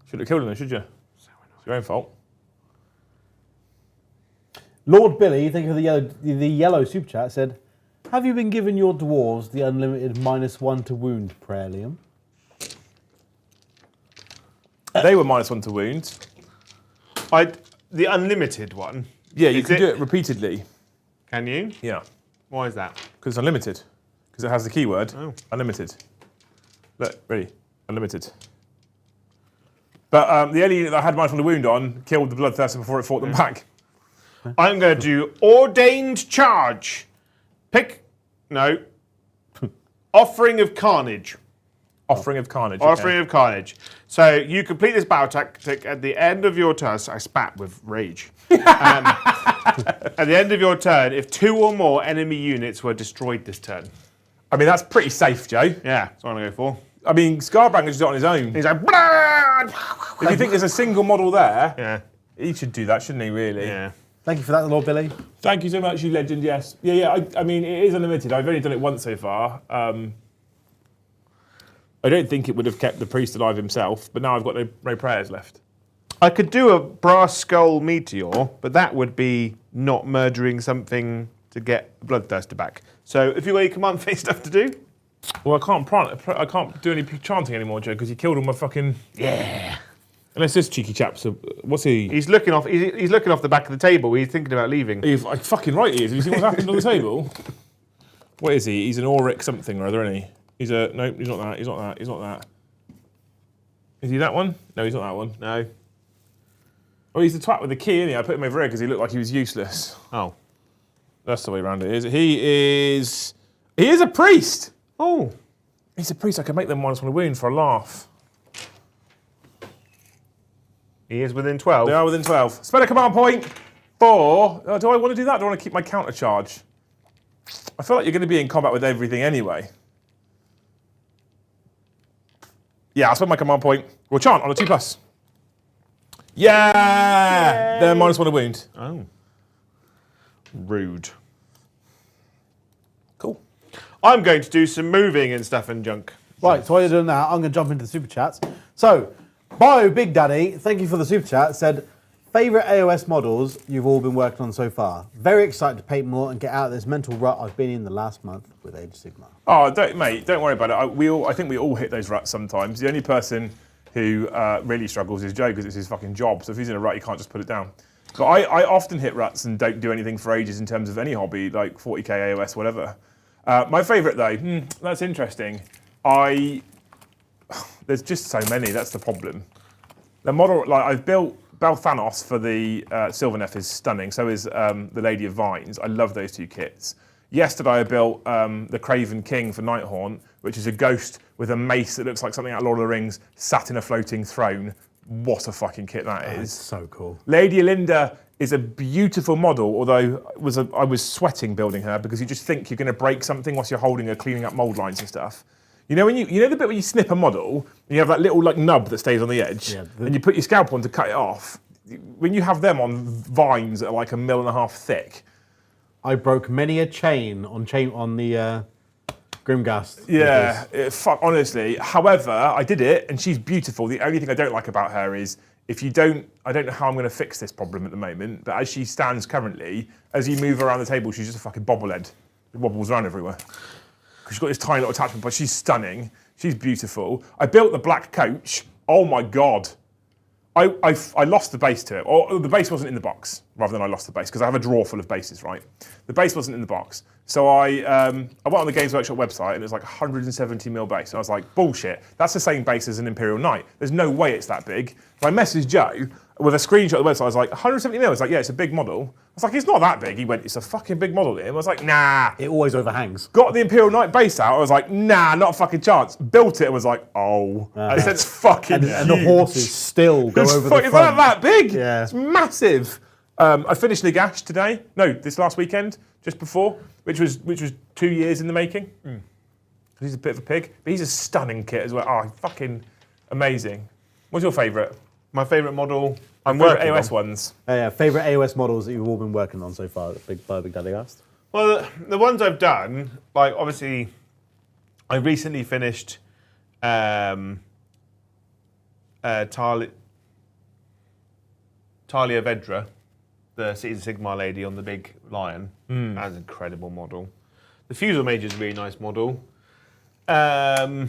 S1: Should have killed him, should you? It's your own fault.
S3: Lord Billy, thank you for the yellow super chat, said, have you been given your dwarves the unlimited -1 to wound prayer, Liam?
S1: They were -1 to wound.
S2: The unlimited one.
S1: Yeah, you
S2: Is
S1: can
S2: it-
S1: do it repeatedly.
S2: Can you?
S1: Yeah.
S2: Why is that?
S1: Because it's unlimited. Because it has the keyword
S2: Oh.
S1: unlimited. Look, ready? Unlimited. But the only unit that I had -1 to wound on killed the bloodthirster before it fought them back.
S2: I'm going to do ordained charge. No. Offering of carnage.
S1: Offering of carnage.
S2: Offering of carnage. So you complete this battle tactic at the end of your turn. I spat with rage. At the end of your turn, if 2 or more enemy units were destroyed this turn.
S1: I mean, that's pretty safe, Joe.
S2: Yeah, that's what I'm going to go for.
S1: I mean, Scarbrand just do it on his own.
S2: He's like, blood!
S1: If you think there's a single model there,
S2: Yeah,
S1: he should do that, shouldn't he, really?
S2: yeah.
S3: Thank you for that, Lord Billy.
S1: Thank you so much, you legend, yes. Yeah, I mean, it is unlimited. I've only done it once so far. I don't think it would have kept the priest alive himself, but now I've got no prayers left.
S2: I could do a brass skull meteor, but that would be not murdering something to get a bloodthirster back. So if you got any command phase stuff to do,
S1: Well, I can't do any chanting anymore, Joe, because he killed all my fucking...
S2: yeah.
S1: Unless this cheeky chap's... what's he?
S2: He's looking off. He's looking off the back of the table. He's thinking about leaving.
S1: He's like, fucking right he is. Have you seen what's happened on the table? What is he? He's an Auric something or other, isn't he? He's a... No, he's not that. He's not that. He's not that. Is he that one? No, he's not that one.
S2: No.
S1: Oh, he's the twat with the key, isn't he? I put him over here because he looked like he was useless.
S2: Oh.
S1: That's the way around it is. He is a priest.
S2: Oh.
S1: He's a priest. I can make them -1 wound for a laugh.
S2: He is within 12.
S1: They are within 12. Spend a command point for... Oh, do I want to do that? Do I want to keep my counter charge? I feel like you're going to be in combat with everything anyway. Yeah, I'll spend my command point. We'll chant on a 2+. Yeah! They're -1 wound.
S2: Oh. Rude.
S1: Cool.
S2: I'm going to do some moving and stuff and junk.
S3: Right, so while you're doing that, I'm going to jump into the super chats. So, Bio Big Daddy, thank you for the super chat, said, favourite AOS models you've all been working on so far? Very excited to paint more and get out of this mental rut I've been in the last month with Age of Sigmar.
S1: Oh, mate, don't worry about it. I think we all hit those ruts sometimes. The only person who really struggles is Joe because it's his fucking job. So if he's in a rut, he can't just put it down. But I often hit ruts and don't do anything for ages in terms of any hobby, like 40k AOS, whatever. My favourite though, that's interesting. There's just so many. That's the problem. The model, like I've built Belthanos for the Sylvaneth is stunning. So is the Lady of Vines. I love those two kits. Yesterday I built the Craven King for Nighthaunt, which is a ghost with a mace that looks like something out of Lord of the Rings, sat in a floating throne. What a fucking kit that is.
S3: It's so cool.
S1: Lady Olinda is a beautiful model, although I was sweating building her because you just think you're going to break something whilst you're holding her, cleaning up mould lines and stuff. You know when you know the bit where you snip a model and you have that little like nub that stays on the edge, and you put your scalpel on to cut it off. When you have them on vines that are like 1.5 mil thick,
S3: I broke many a chain on the Grimghast.
S1: yeah, honestly. However, I did it, and she's beautiful. The only thing I don't like about her is I don't know how I'm going to fix this problem at the moment. But as she stands currently, as you move around the table, she's just a fucking bobblehead. It wobbles around everywhere. She's got this tiny little attachment, but she's stunning. She's beautiful. I built the black coach. Oh my god. I lost the base to it. Or the base wasn't in the box, rather than I lost the base, because I have a drawer full of bases, right? The base wasn't in the box. So I went on the Games Workshop website, and it was like 170 mil base. And I was like, bullshit, that's the same base as an Imperial Knight. There's no way it's that big. So I messaged Joe with a screenshot of the website. I was like, 170 mil? He's like, yeah, it's a big model. I was like, it's not that big. He went, it's a fucking big model. I was like, nah.
S3: It always overhangs.
S1: Got the Imperial Knight base out. I was like, nah, not a fucking chance. Built it and was like, oh. I said, it's fucking
S3: And the horses still go over the front.
S1: It's not that big.
S3: Yeah.
S1: It's massive. I finished Nagash today. No, this last weekend, just before, which was 2 years in the making. He's a bit of a pig, but he's a stunning kit as well. Oh, fucking amazing. What's your favourite?
S2: My favourite model. I'm
S1: Favourite
S2: working
S1: AOS
S2: on.
S1: ones.
S3: Yeah, favourite AOS models that you've all been working on so far, Big Daddy asked.
S2: Well, the ones I've done, like obviously, I recently finished Talia Vedra, the Cities of Sigmar lady on the big lion. That's an incredible model. The Fusel Mage is a really nice model. I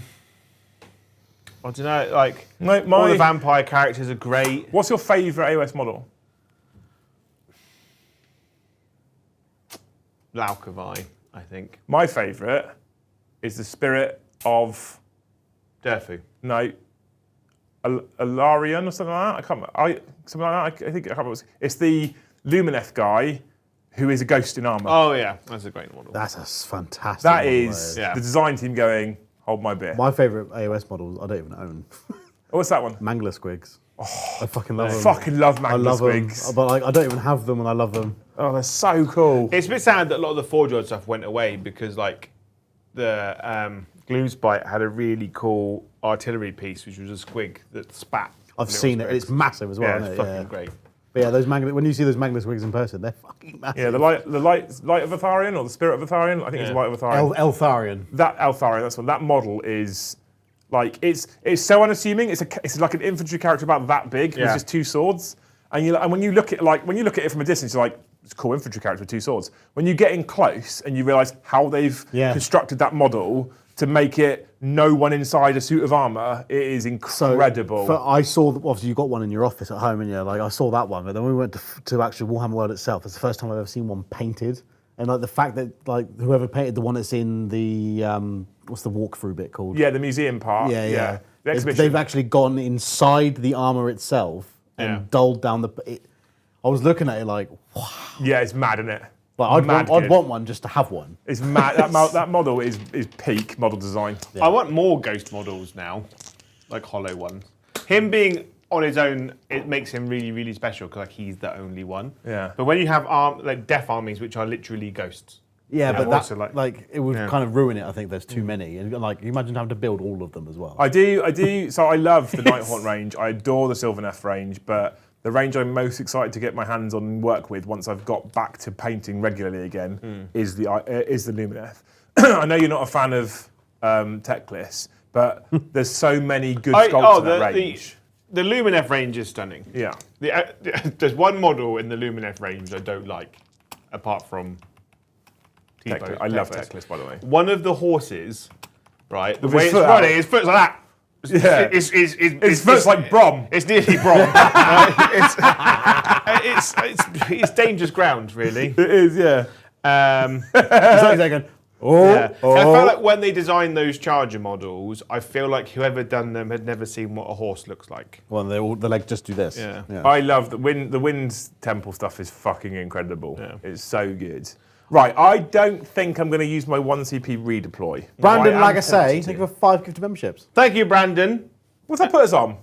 S2: don't know, like all the vampire characters are great.
S1: What's your favourite AOS model?
S2: Laukavai, I think.
S1: My favourite is the Spirit of
S2: Durfu.
S1: no, Alarion or something like that. I can't. Something like that. I think I can't remember. It's the Lumineth guy who is a ghost in armour.
S2: Oh yeah, that's a great model.
S3: That's a fantastic
S1: that
S3: model,
S1: is
S2: Yeah.
S1: the design team going. Hold my beer.
S3: My favourite AOS models, I don't even own.
S1: What's that one?
S3: Mangler Squigs. I fucking love them.
S1: Fucking love
S3: I
S1: Magnus
S3: love them,
S1: Wigs.
S3: but like, I don't even have them and I love them.
S1: Oh, they're so cool.
S2: It's a bit sad that a lot of the Forge World stuff went away because like the Gloomspite had a really cool artillery piece, which was a squig that spat.
S3: I've
S2: little
S3: seen it.
S2: squigs.
S3: It's massive as well,
S2: Yeah,
S3: isn't
S2: it's
S3: it?
S2: fucking great.
S3: But yeah, when you see those Mangler Squigs in person, they're fucking massive.
S1: Yeah, the light of Atharion or the Spirit of Atharion. I think it's
S2: Yeah.
S1: light of Atharion.
S3: Eltharion.
S1: That Altharion, that's what that model is. Like it's so unassuming. It's like an infantry character about that big with
S2: Yeah.
S1: just two swords. And when you look at it from a distance, you're like, it's a cool infantry character with two swords. When you get in close and you realise how they've constructed that model to make it no one inside a suit of armour, it is incredible.
S3: I saw, obviously you got one in your office at home, and like I saw that one, but then we went to actually Warhammer World itself. It's the first time I've ever seen one painted, and like the fact that like whoever painted the one that's in the what's the walkthrough bit called?
S1: Yeah, the museum part.
S3: Yeah.
S1: The exhibition.
S3: They've actually gone inside the armour itself and
S2: Yeah.
S3: dulled down the. I was looking at it like, wow.
S1: Yeah, it's mad, isn't it?
S3: Like,
S1: Mad
S3: I'd
S1: good.
S3: want one just to have one.
S1: It's mad. That model is peak model design.
S2: I want more ghost models now, like hollow ones. Him being on his own, it makes him really, really special because like he's the only one.
S1: Yeah.
S2: But when you have like death armies, which are literally ghosts.
S3: Yeah, but
S2: also
S3: that
S2: like-
S3: it would
S2: Yeah.
S3: kind of ruin it. I think there's too many, and like you imagine having to build all of them as well.
S1: I do. So I love the Nighthaunt range. I adore the Sylvaneth range, but the range I'm most excited to get my hands on and work with once I've got back to painting regularly again is the Lumineth. I know you're not a fan of Teclis, but there's so many good sculpts in that range.
S2: The Lumineth range is stunning.
S1: Yeah.
S2: There's one model in the Lumineth range I don't like, apart from T-Bow.
S1: I love
S2: Teclis.
S1: Teclis, by the way.
S2: One of the horses, right? The
S1: With
S2: way
S1: his
S2: it's
S1: foot
S2: running,
S1: out.
S2: his foot's like that.
S1: Yeah. His foot's like Brom.
S2: It's nearly Brom. Right? It's dangerous ground, really.
S1: It is, yeah.
S3: It's like they're going,
S2: Yeah. I feel like when they designed those Charger models, I feel like whoever done them had never seen what a horse looks like.
S3: well, they like just do this.
S2: Yeah.
S1: I love the Wind Temple stuff is fucking incredible.
S2: Yeah.
S1: It's so good. Right, I don't think I'm going to use my 1CP redeploy.
S3: Brandon,
S1: am
S3: like I say,
S1: tempted
S3: thank
S1: to.
S3: you for 5 gifted memberships.
S2: Thank you, Brandon.
S1: What's that put us on?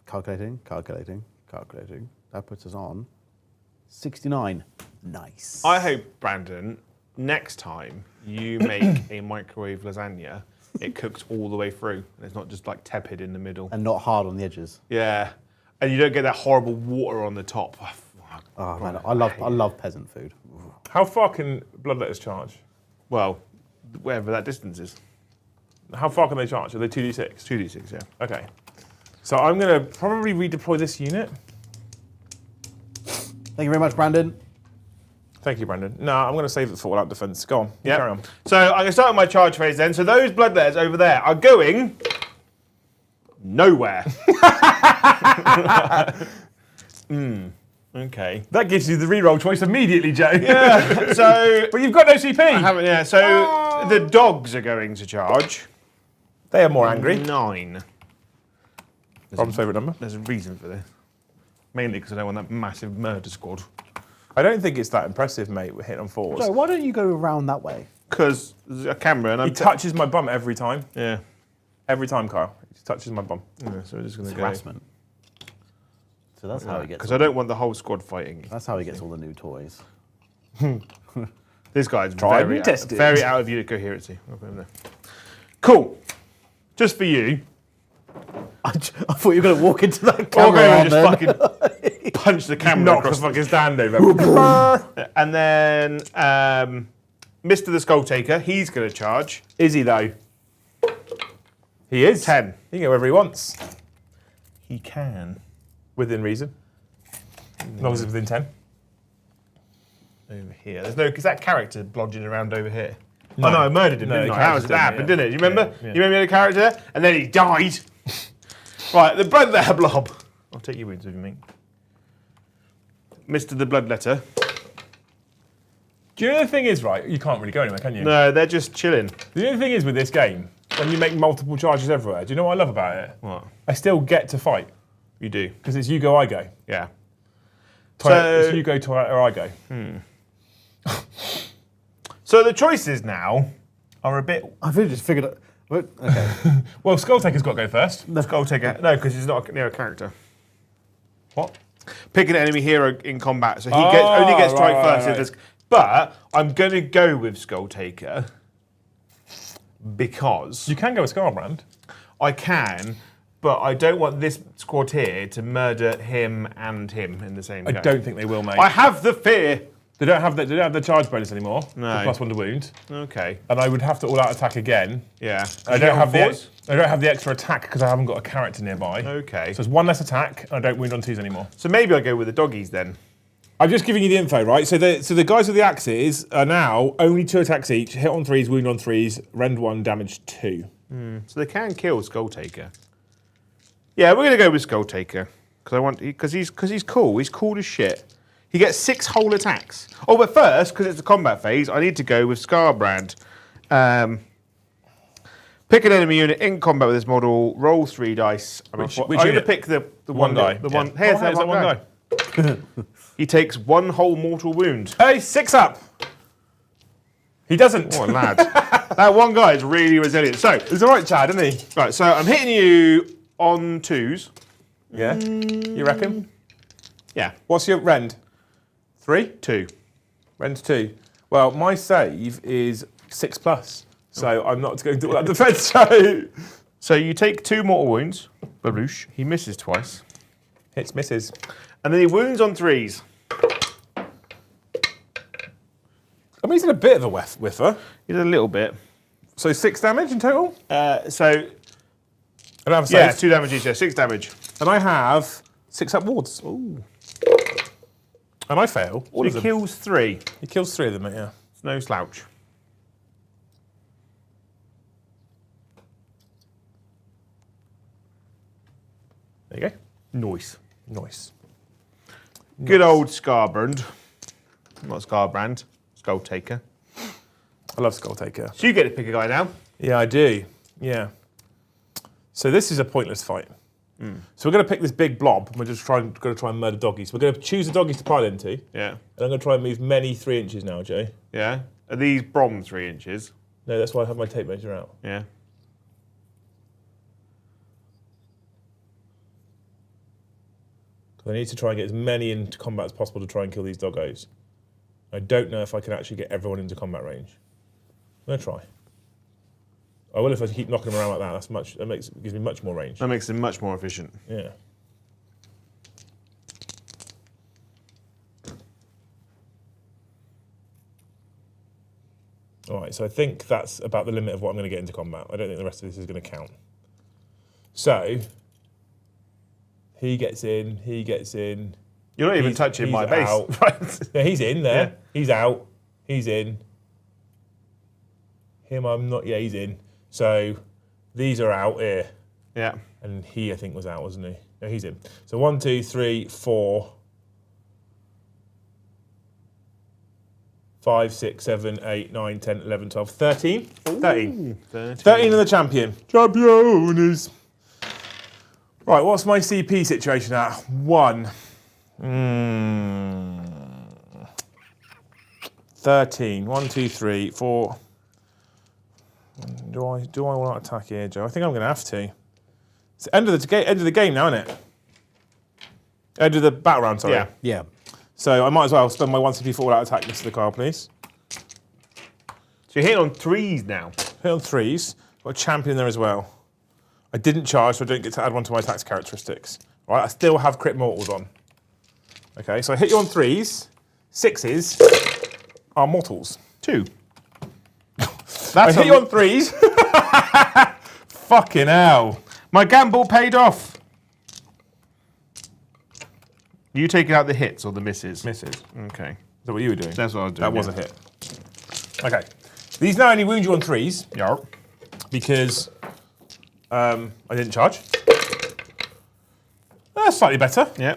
S3: Calculating. That puts us on 69. Nice.
S2: I hope, Brandon, next time you make a microwave lasagna, it cooks all the way through. And it's not just like tepid in the middle.
S3: And not hard on the edges.
S2: Yeah. And you don't get that horrible water on the top.
S3: Oh man, I love peasant food.
S1: How far can Bloodletters charge?
S2: Well, wherever that distance is.
S1: How far can they charge? Are they 2d6?
S2: 2d6, yeah.
S1: Okay. So I'm going to probably redeploy this unit.
S3: Thank you very much, Brandon.
S1: Thank you, Brandon. No, I'm going to save it for all-out defence. Go on.
S2: Yeah.
S1: Carry on.
S2: So I'm going to start with my charge phase then. So those bloodletters over there are going nowhere. Okay.
S1: That gives you the reroll choice immediately, Joe.
S2: Yeah. So
S1: But you've got no CP.
S2: I haven't. Yeah. So the dogs are going to charge.
S1: They are more angry.
S2: 9.
S1: Rob's favourite number.
S2: There's a reason for this. Mainly because I don't want that massive murder squad.
S1: I don't think it's that impressive, mate, with hitting on 4s.
S3: So why don't you go around that way?
S2: Because there's a camera and
S1: He
S2: I'm.
S1: touches my bum every time.
S2: Yeah.
S1: Every time, Kyle. He touches my bum.
S2: Yeah. So we're just going to go.
S3: Harassment. So that's how he gets.
S2: Because I don't want the whole squad fighting.
S3: That's how he gets all the new toys.
S2: This guy's
S1: Tried
S2: very
S1: and tested.
S2: very out of unit coherency. I'll put him there. Cool. Just for you.
S3: I thought you were going to walk into that
S2: I'll
S3: camera
S2: go and
S3: arm
S2: just fucking punch the camera
S1: Knock the
S2: across.
S1: fucking stand over.
S2: And then Mr. the Skull Taker, he's going to charge.
S1: Is he though? He is.
S2: 10.
S1: He can go wherever he wants.
S2: He can.
S1: Within reason. As long as it's within 10.
S2: Over here. There's no, because that character blodging around over here. No. Oh no, I murdered him,
S1: No,
S2: didn't
S1: the
S2: I? That was
S1: character
S2: that happened,
S1: didn't,
S2: didn't it? Do you remember?
S1: Yeah.
S2: You remember the character? And then he died. Right, the Bloodletter Blob. I'll take your wounds with me. Mr. the Bloodletter.
S1: Do you know the thing is, right? You can't really go anywhere, can you?
S2: No, they're just chilling.
S1: The only thing is with this game, when you make multiple charges everywhere, do you know what I love about it?
S2: What?
S1: I still get to fight.
S2: You do.
S1: Because it's you go, I go.
S2: Yeah.
S1: It's you go, or I go.
S2: So the choices now are a bit.
S3: I've really just figured out. Okay.
S1: Well, Skull Taker's got to go first.
S2: Skull Taker. No, because he's not near a character.
S1: What?
S2: Pick an enemy hero in combat, so he only gets strike
S1: right,
S2: first.
S1: right.
S2: If there's, but I'm going to go with Skull Taker because
S1: You can go with Scarbrand.
S2: I can, but I don't want this squad here to murder him and him in the same
S1: I
S2: go.
S1: don't think they will, mate.
S2: I have the fear.
S1: They don't have the charge bonus anymore.
S2: No.
S1: The +1 to wound.
S2: Okay.
S1: And I would have to all-out attack again.
S2: Yeah.
S1: I don't have the extra attack because I haven't got a character nearby.
S2: Okay.
S1: So it's one less attack, and I don't wound on 2s anymore.
S2: So maybe I go with the doggies then.
S1: I'm just giving you the info, right? So the guys with the axes are now only 2 attacks each, hit on 3s, wound on 3s, rend 1, damage 2.
S2: So they can kill Skull Taker. Yeah, we're gonna go with Skull Taker because he's cool. He's cool as shit. He gets 6 whole attacks. Oh, but first, because it's the combat phase, I need to go with Scarbrand. Pick an enemy unit in combat with this model. Roll 3 dice.
S1: Which
S2: I'm going to
S1: unit?
S2: pick the
S1: One guy.
S2: The
S1: Yeah.
S2: one. Here's that one guy. He takes 1 whole mortal wound.
S1: Hey, 6 up! He doesn't.
S2: What a lad. That one guy is really resilient. So,
S1: He's all right, Chad, isn't he?
S2: right, so I'm hitting you on 2s.
S1: Yeah. You reckon?
S2: Yeah,
S1: What's your rend? 3?
S2: 2.
S1: Rend 2. Well, my save is 6+, so I'm not going to do all that defense.
S2: So you take 2 mortal wounds. Barouche. He misses twice.
S1: Hits, misses.
S2: And then he wounds on 3s.
S1: I mean, he's in a bit of a whiffer.
S2: He's a little bit.
S1: So 6 damage in total?
S2: So,
S1: I don't have a
S2: yeah,
S1: save.
S2: 2 damage each, yeah, 6 damage.
S1: And I have 6 up wards. Ooh. And I fail. All
S2: So
S1: of
S2: he
S1: them.
S2: kills 3.
S1: He kills 3 of them, mate, yeah.
S2: It's no slouch.
S1: There you go.
S2: Nice.
S1: Nice.
S2: Good old Scarbrand. Not Scarbrand. Skull Taker.
S1: I love Skull Taker.
S2: So you get to pick a guy now.
S1: Yeah, I do. Yeah. So this is a pointless fight. So we're going to pick this big blob, and we're just going to try and murder doggies. We're going to choose the doggies to pile into,
S2: Yeah.
S1: and I'm going to try and move many 3 inches now, Joe.
S2: Yeah. Are these Brom 3 inches?
S1: No, that's why I have my tape measure out.
S2: Yeah.
S1: I need to try and get as many into combat as possible to try and kill these doggos. I don't know if I can actually get everyone into combat range. I'm going to try. I will if I keep knocking them around like that. Gives me much more range.
S2: That makes him much more efficient.
S1: Yeah. All right, so I think that's about the limit of what I'm going to get into combat. I don't think the rest of this is going to count. So, he gets in, he gets in.
S2: You're not even
S1: He's-
S2: touching
S1: he's
S2: my base.
S1: out.
S2: Right.
S1: Yeah, he's in there.
S2: Yeah.
S1: He's out. He's in. Him, I'm not. Yeah, he's in. So, these are out here.
S2: Yeah.
S1: And he, I think, was out, wasn't he? No, he's in. So 1, 2, 3, 4, 5, 6, 7, 8, 9, 10, 11, 12, 13. 13. 13 of the champion. Champions. Right, what's my CP situation at? 1. 13. 1, 2, 3, 4. Do I want to attack here, Joe? I think I'm going to have to. It's the end of the game now, isn't it? I do the battle round, sorry.
S2: Yeah.
S3: Yeah.
S1: So I might as well spend my 1 CP for all out attack next to the card, please.
S2: So you're hitting on 3s now.
S1: Hit on 3s. Got a champion there as well. I didn't charge, so I don't get to add one to my attacks characteristics. Right, I still have crit mortals on. Okay, so I hit you on 3s. 6s are mortals.
S2: 2.
S1: I hit you on 3s. Fucking hell.
S2: My gamble paid off. You taking out the hits or the misses?
S1: Misses.
S2: Okay.
S1: Is that what you were doing?
S2: That's what I was doing.
S1: That was a hit. Okay. These now only wound you on 3s
S2: Yeah.
S1: because I didn't charge. That's slightly better.
S2: Yeah.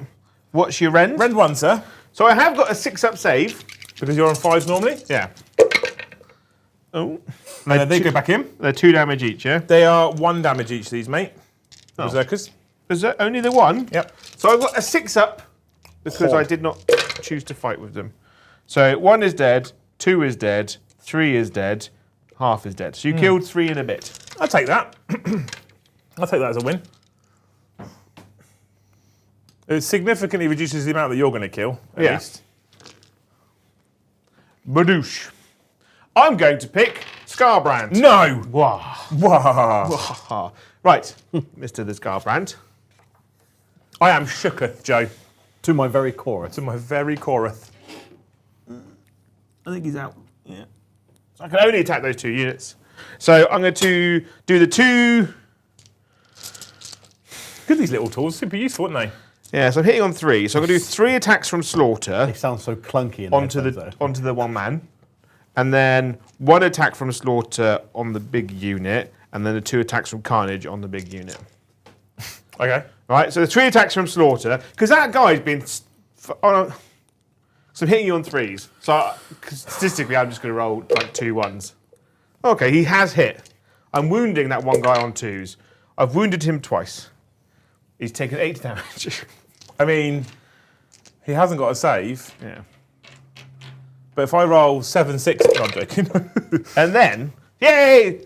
S2: What's your rend?
S1: Rend 1, sir.
S2: So I have got a 6-up save.
S1: Because you're on 5s normally.
S2: Yeah. Oh.
S1: And then they go back in.
S2: They're 2 damage each, yeah?
S1: They are 1 damage each, these, mate. Berserkers.
S2: Is that only the 1?
S1: Yep.
S2: So I've got a 6-up because I did not choose to fight with them. So 1 is dead, 2 is dead, 3 is dead, half is dead. So you killed 3 in a bit.
S1: I'll take that. I'll take that as a win. It significantly reduces the amount that you're going to kill, at least.
S2: Badoosh. I'm going to pick Scarbrand.
S1: No!
S2: Wow.
S1: Wow.
S2: Right, Mr. the Scarbrand.
S1: I am shooketh, Joe.
S3: To my very chorus.
S1: To my very chorus.
S2: I think he's out. Yeah. So I can only attack those 2 units. So I'm going to do the 2.
S1: Good, these little tools. Super useful, aren't they?
S2: Yeah, so I'm hitting on 3. So I'm going to do 3 attacks from Slaughter
S3: They sound so clunky in
S2: onto the 1 man. And then 1 attack from Slaughter on the big unit. And then the 2 attacks from Carnage on the big unit.
S1: Okay.
S2: Right, so the 3 attacks from Slaughter. Because that guy's been... So I'm hitting you on 3s. So statistically, I'm just going to roll like 2 1s. Okay, he has hit. I'm wounding that 1 guy on 2s. I've wounded him twice. He's taken 8 damage.
S1: I mean, he hasn't got a save.
S2: Yeah.
S1: But if I roll 7, 6, I'm joking.
S2: And then, yay!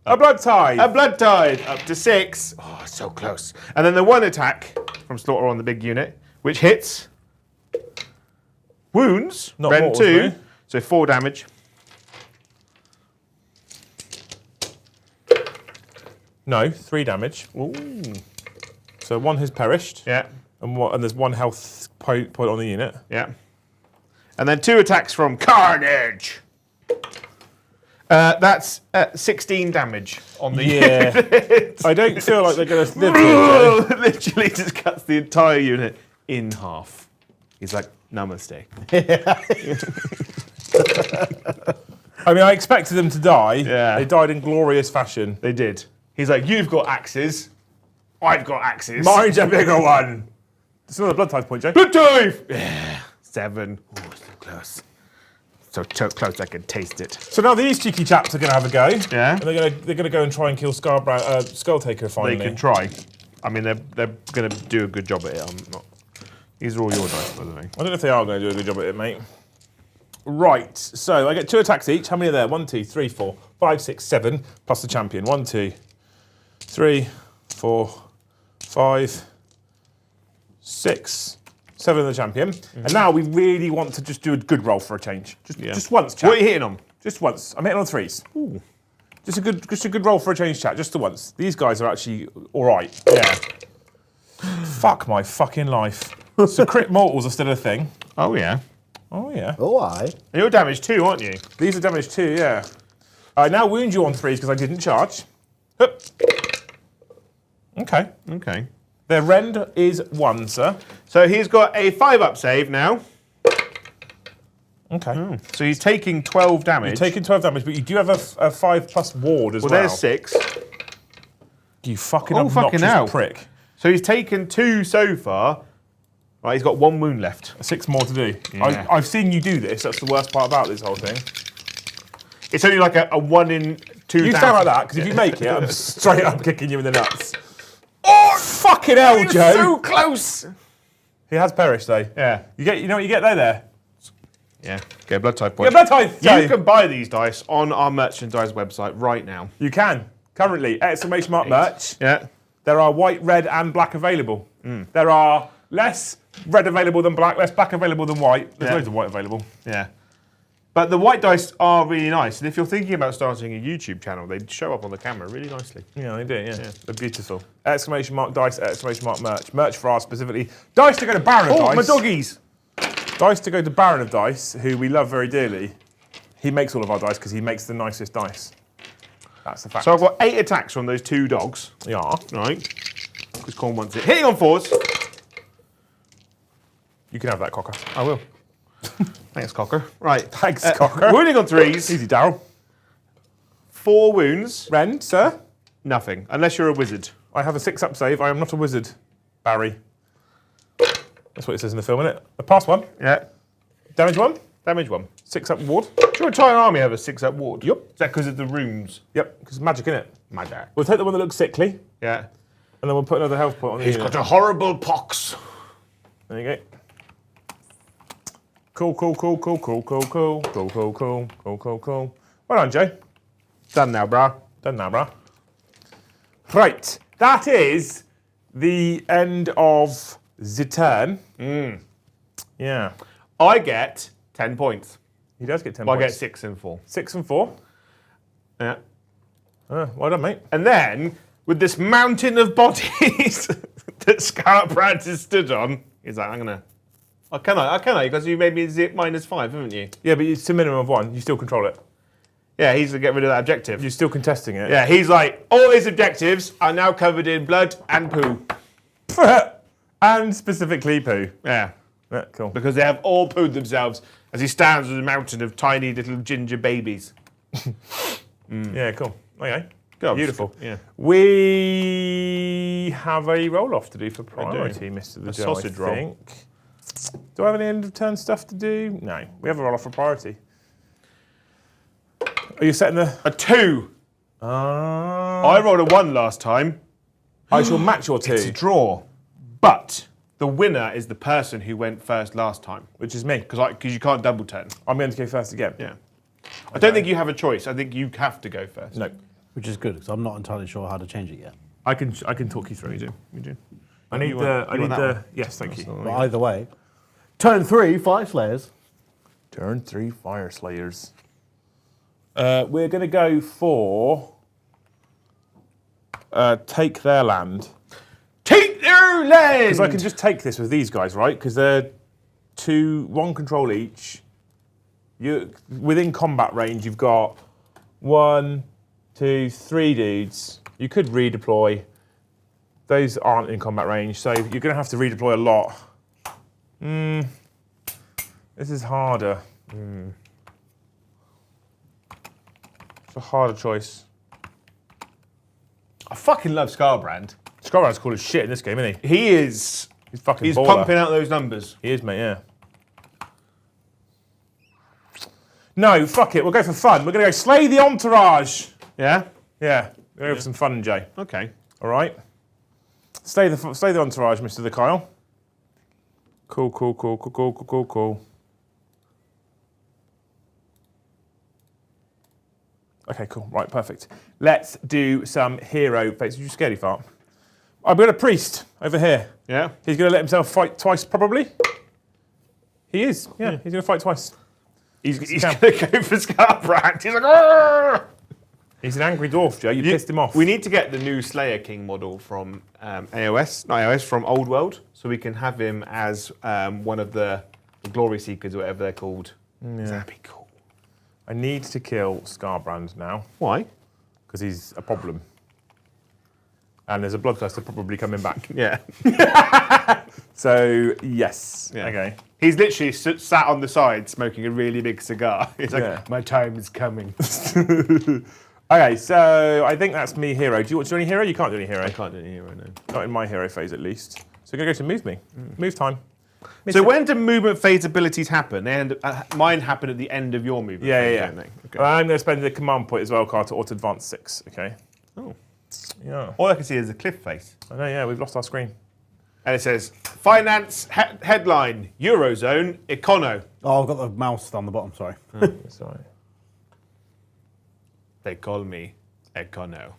S1: A blood tide.
S2: A blood tide up to 6. Oh, so close. And then the 1 attack from Slaughter on the big unit, which hits. Wounds.
S1: Not
S2: Rend
S1: mortals,
S2: 2.
S1: no?
S2: So 4 damage.
S1: No, 3 damage.
S2: Ooh.
S1: So 1 has perished.
S2: Yeah.
S1: And there's 1 health point on the unit.
S2: Yeah. And then 2 attacks from Carnage. That's 16 damage on the unit.
S1: I don't feel like they're going to live here.
S2: Literally just cuts the entire unit in half. He's like, namaste.
S1: I mean, I expected them to die.
S2: Yeah.
S1: They died in glorious fashion.
S2: They did. He's like, you've got axes. I've got axes.
S1: Mine's a bigger one. It's another blood type point, Joe.
S2: Blood dive! Yeah. 7. Oh, so close. So close I can taste it.
S1: So now these cheeky chaps are going to have a go.
S2: Yeah.
S1: And they're going to go and try and kill Skull Taker finally.
S2: They can try. I mean, they're going to do a good job at it. I'm not. These are all your dice, by the way.
S1: I don't know if they are going to do a good job at it, mate. Right, so I get 2 attacks each. How many are there? 1, 2, 3, 4, 5, 6, 7, plus the champion. 1, 2, 3, 4, 5, 6, 7 of the champion. And now we really want to just do a good roll for a change. Just once, chat.
S2: What are you hitting on?
S1: Just once. I'm hitting on 3s. Ooh. Just a good roll for a change, chat. Just the once. These guys are actually all right.
S2: Yeah.
S1: Fuck my fucking life. So crit mortals are still a thing.
S2: Oh, yeah.
S1: Oh yeah.
S3: Oh, aye.
S2: And you're damaged too, aren't you?
S1: These are damaged too, yeah. I now wound you on 3s because I didn't charge. Hup. Okay.
S2: Okay.
S1: Their rend is 1, sir.
S2: So he's got a 5-up save now.
S1: Okay.
S2: So he's taking 12 damage.
S1: You're taking 12 damage, but you do have a 5+ ward as well.
S2: Well, there's 6.
S1: You fucking
S2: Oh,
S1: obnoxious
S2: fucking hell.
S1: prick.
S2: So he's taken 2 so far. Right, he's got 1 wound left.
S1: 6 more to do.
S2: Yeah.
S1: I've seen you do this. That's the worst part about this whole thing.
S2: It's only like a 1 in 2,000.
S1: You sound like that, because if you make it, I'm straight up kicking you in the nuts. Oh, fucking hell, Joe.
S2: So close.
S1: He has perished, though.
S2: Yeah.
S1: You know what you get there?
S2: Yeah. Okay, blood type
S1: Yeah,
S2: point.
S1: blood type.
S2: You can buy these dice on our merchandise website right now.
S1: You can. Currently, ! merch.
S2: Yeah.
S1: There are white, red, and black available. There are Less red available than black, less black available than white. There's
S2: Yeah.
S1: loads of white available.
S2: Yeah. But the white dice are really nice. And if you're thinking about starting a YouTube channel, they show up on the camera really nicely.
S1: Yeah, they do, yeah. They're beautiful. Exclamation mark dice, exclamation mark merch. Merch for us specifically. Dice to go to Baron of
S2: Oh,
S1: Dice.
S2: my doggies!
S1: Dice to go to Baron of Dice, who we love very dearly. He makes all of our dice because he makes the nicest dice. That's the fact.
S2: So I've got 8 attacks from those 2 dogs.
S1: Yeah.
S2: Right. Because Khorne wants it. Hitting on 4s.
S1: You can have that, Cocker.
S2: I will. Thanks, Cocker. Right.
S1: Thanks, Cocker.
S2: Wounding on 3s.
S1: Easy, Daryl.
S2: 4 wounds.
S1: Ren, sir?
S2: Nothing. Unless you're a wizard.
S1: I have a 6-up save. I am not a wizard, Barry. That's what it says in the film, isn't it? A pass 1.
S2: Yeah.
S1: Damage 1.
S2: Damage 1.
S1: 6-up ward.
S2: Does your entire army have a 6-up ward?
S1: Yep.
S2: Is that because of the runes?
S1: Yep, because magic, innit?
S2: Magic.
S1: We'll take the one that looks sickly,
S2: Yeah.
S1: and then we'll put another health point on the
S2: He's
S1: unit.
S2: got a horrible pox.
S1: There you go. Cool, cool, cool, cool, cool, cool, cool, cool, cool, cool, cool, cool, cool. Well done, Jay.
S2: Done now, brah.
S1: Done now, brah. Right, that is the end of the turn. Yeah,
S2: I get 10 points.
S1: he does get 10
S2: Well, I get
S1: points.
S2: 6 and 4.
S1: 6 and 4.
S2: Yeah.
S1: Well done, mate.
S2: And then, with this mountain of bodies that Scarlet Brand has stood on, he's like, I'm going to... Oh, can I? Because you made me zip -5, haven't you?
S1: Yeah, but it's a minimum of 1. You still control it.
S2: Yeah, he's going to get rid of that objective.
S1: You're still contesting it.
S2: Yeah, he's like, all his objectives are now covered in blood and poo.
S1: And specifically poo.
S2: Yeah.
S1: Yeah, cool.
S2: Because they have all pooed themselves as he stands with a mountain of tiny little ginger babies.
S1: Yeah, cool. Okay.
S2: Good.
S1: Beautiful.
S2: Yeah.
S1: We have a roll-off to do for priority, Mr. The
S2: A
S1: Joe,
S2: sausage
S1: I
S2: roll.
S1: think. Do I have any end-of-turn stuff to do? No. We have a roll-off for priority. Are you setting the...
S2: A 2. I rolled a 1 last time.
S1: I shall match your 2,
S2: It's a draw. But the winner is the person who went first last time.
S1: which is me.
S2: Because you can't double turn.
S1: I'm going to go first again.
S2: Yeah. I don't think you have a choice. I think you have to go first.
S1: No.
S3: Which is good, because I'm not entirely sure how to change it yet.
S1: I can talk you through.
S2: You do.
S1: I need
S2: You
S1: the...
S2: want-
S1: I
S2: you
S1: need
S2: want that
S1: the... Yes, thank you.
S3: But either way, turn 3, Fyreslayers.
S1: Turn 3 Fyreslayers. We're going to go for... take their land.
S2: Take their land!
S1: Because I can just take this with these guys, right? Because they're 1 control each. You within combat range, you've got 1, 2, 3 dudes. You could redeploy. Those aren't in combat range, so you're going to have to redeploy a lot. This is harder. It's a harder choice.
S2: I fucking love Scarbrand.
S1: Scarbrand's cool as shit in this game, isn't he?
S2: He is.
S1: He's fucking
S2: He's
S1: baller.
S2: pumping out those numbers.
S1: He is, mate, yeah. No, fuck it. We'll go for fun. We're going to go slay the entourage.
S2: Yeah?
S1: Yeah, we're going to go for some fun, Jay.
S2: Okay.
S1: All right. Slay the entourage, Mr. The Kyle. Cool, cool, cool, cool, cool, cool, cool, cool. Okay, cool. Right, perfect. Let's do some hero fates. Did you scaredy fart? I've got a priest over here.
S2: Yeah?
S1: He's going to let himself fight twice, probably. He is. Yeah, he's going to fight twice.
S2: He's going to go for Scarbrand. He's like, "Arrgh!"
S1: He's an angry dwarf, Joe. You pissed him off.
S2: We need to get the new Slayer King model from from Old World, so we can have him as one of the Glory Seekers or whatever they're called. That'd be cool.
S1: I need to kill Scarbrand now,
S2: Why?
S1: because he's a problem. And there's a bloodthirster probably coming back.
S2: Yeah.
S1: So, yes.
S2: Yeah.
S1: Okay.
S2: He's literally sat on the side smoking a really big cigar. He's like,
S1: Yeah.
S2: my time is coming.
S1: Okay, so I think that's me hero. Do you want to do any hero? You can't do any hero.
S2: I can't do any hero now.
S1: Not in my hero phase, at least. So we're going to go to move me. Move time.
S2: So when do movement phase abilities happen? Mine happen at the end of your movement phase,
S1: Yeah.
S2: don't they? Okay.
S1: I'm going to spend the command point as well, card to auto advance 6. Okay.
S2: Oh.
S1: Yeah.
S2: All I can see is a cliff face.
S1: I know. Yeah, we've lost our screen.
S2: And it says, finance headline, Eurozone, Econo.
S3: Oh, I've got the mouse down the bottom, sorry.
S1: It's all right.
S2: They call me Econo.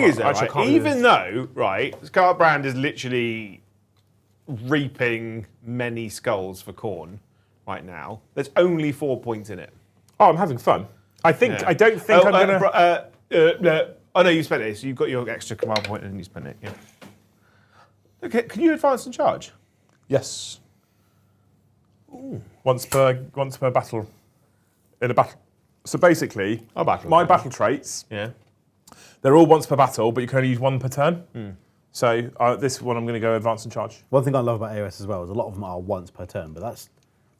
S2: Thing is, though,
S1: Actually, I
S2: right,
S1: can't do
S2: even
S1: this.
S2: though, right, Scarlet Brand is literally reaping many skulls for Khorne right now, there's only 4 points in it.
S1: Oh, I'm having fun. I think.
S2: Yeah.
S1: I don't think I'm gonna.
S2: Oh no, you spent it. So you've got your extra command point and you spent it. Yeah. Okay, can you advance and charge?
S1: Yes. Once per battle. In a battle. So basically, my battle traits,
S2: Yeah.
S1: they're all once per battle, but you can only use one per turn. So this one I'm going to go advance and charge.
S3: One thing I love about AOS as well is a lot of them are once per turn, but that's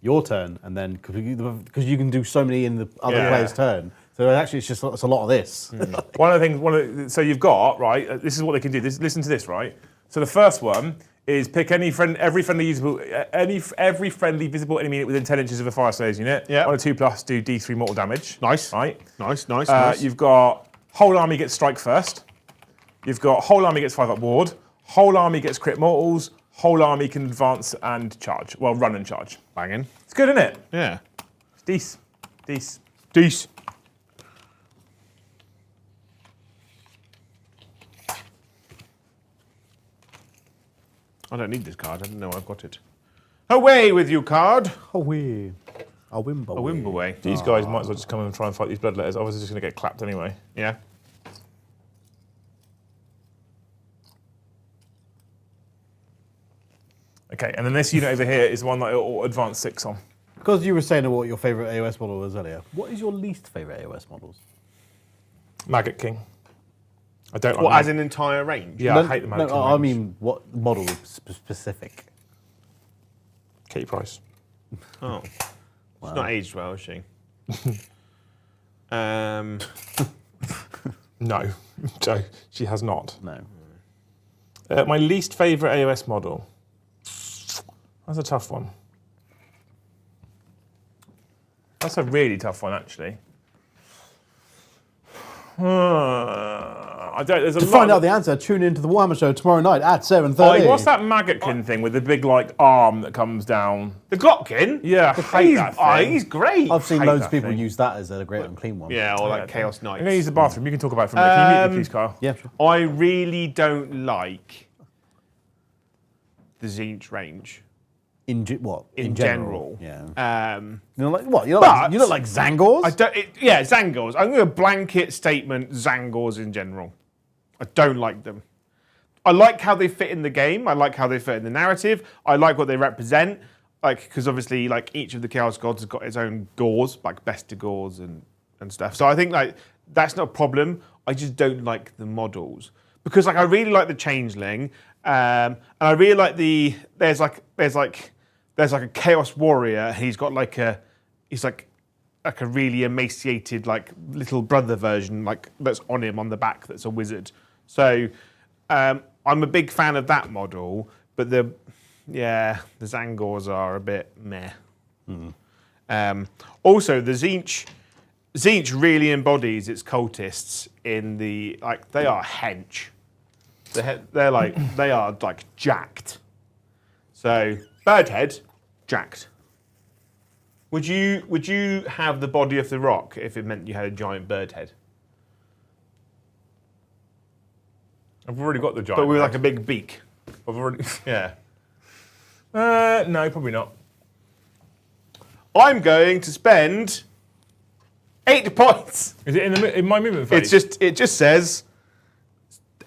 S3: your turn, and then because you can do so many in the other
S2: Yeah.
S3: player's turn. So actually, it's a lot of this.
S1: One of the things, so you've got, right, this is what they can do. Listen to this, right? So the first one is pick every friendly visible enemy within 10 inches of a Fyreslayers unit.
S2: Yeah.
S1: On a 2+, do D3 mortal damage.
S2: Nice.
S1: Right?
S2: Nice, nice,
S1: You've got whole army gets strike first. You've got whole army gets 5-up ward. Whole army gets crit mortals. Whole army can advance and charge. Well, run and charge.
S2: Banging.
S1: It's good, isn't it?
S2: Yeah.
S1: It's Dece.
S2: Dece. I don't need this card. I didn't know I've got it. Away with you, card.
S3: Oh, we. A Wimble.
S2: A Wimbleway.
S1: These guys might as well just come and try and fight these bloodletters. Obviously, just going to get clapped anyway.
S2: Yeah.
S1: Okay, and then this unit over here is one that it'll advance 6 on.
S3: Because you were saying what your favourite AOS model was earlier, what is your least favourite AOS models?
S1: Maggot King. I don't
S2: What,
S1: like
S2: as an entire range?
S1: Yeah, I hate the Maggot King.
S3: I
S1: range.
S3: mean, what model specific?
S1: Katie Price.
S2: Oh. She's not aged well, is she? um,
S1: No, Joe, she has not.
S3: No.
S1: My least favourite AOS model. That's a tough one. That's a really tough one, actually. I don't. There's a
S3: To
S1: lot.
S3: find out the answer, tune into the Warhammer show tomorrow night at 7:30.
S1: Like, what's that Maggotkin thing with the big like arm that comes down?
S2: the Glotkin?
S1: Yeah, I hate that thing.
S2: He's great.
S3: I've seen
S1: hate
S3: loads
S1: that
S3: of people
S1: thing.
S3: use that as a great unclean one.
S2: Yeah, or like Chaos
S1: I'm going to
S2: Knights.
S1: use the bathroom. You can talk about it for a minute. Can you mute me, please, Kyle?
S3: Yeah, sure.
S2: I really don't like the Tzeentch range.
S3: In
S2: In general.
S3: Yeah.
S2: Um,
S3: You don't like what? You
S2: but-
S3: don't like Zangors?
S2: I don't. Yeah, Zangors. I'm going to blanket statement Zangors in general. I don't like them. I like how they fit in the game. I like how they fit in the narrative. I like what they represent. Like, because obviously, like each of the Chaos Gods has got its own gores, like Bester gores and stuff. So I think like that's not a problem. I just don't like the models because like I really like the Changeling, and I really like there's like a Chaos Warrior. He's got like a really emaciated like little brother version like that's on him on the back that's a wizard. So I'm a big fan of that model, but the Zangors are a bit meh. Also, the Tzeentch really embodies its cultists in the like they are hench. They are like jacked. So Birdhead, jacked. Would you have the body of the rock if it meant you had a giant bird head?
S1: I've already got the giant.
S2: But with like a big beak.
S1: I've already.
S2: Yeah.
S1: No, probably not.
S2: I'm going to spend 8 points.
S1: Is it in my movement phase?
S2: It just says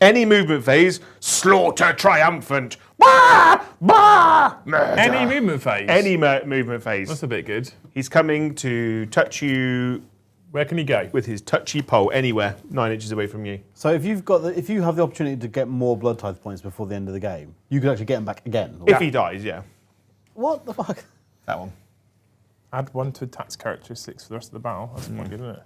S2: any movement phase, slaughter triumphant. Bah! Bah! Murder.
S1: any movement phase.
S2: Any movement phase.
S1: That's a bit good.
S2: He's coming to touch you
S1: Where can he go?
S2: with his touchy pole anywhere 9 inches away from you.
S3: So if you have the opportunity to get more blood tithe points before the end of the game, you could actually get them back again.
S2: If he dies, yeah.
S3: What the fuck?
S2: That one.
S1: Add 1 to attack's characteristics for the rest of the battle. That's quite good, isn't it?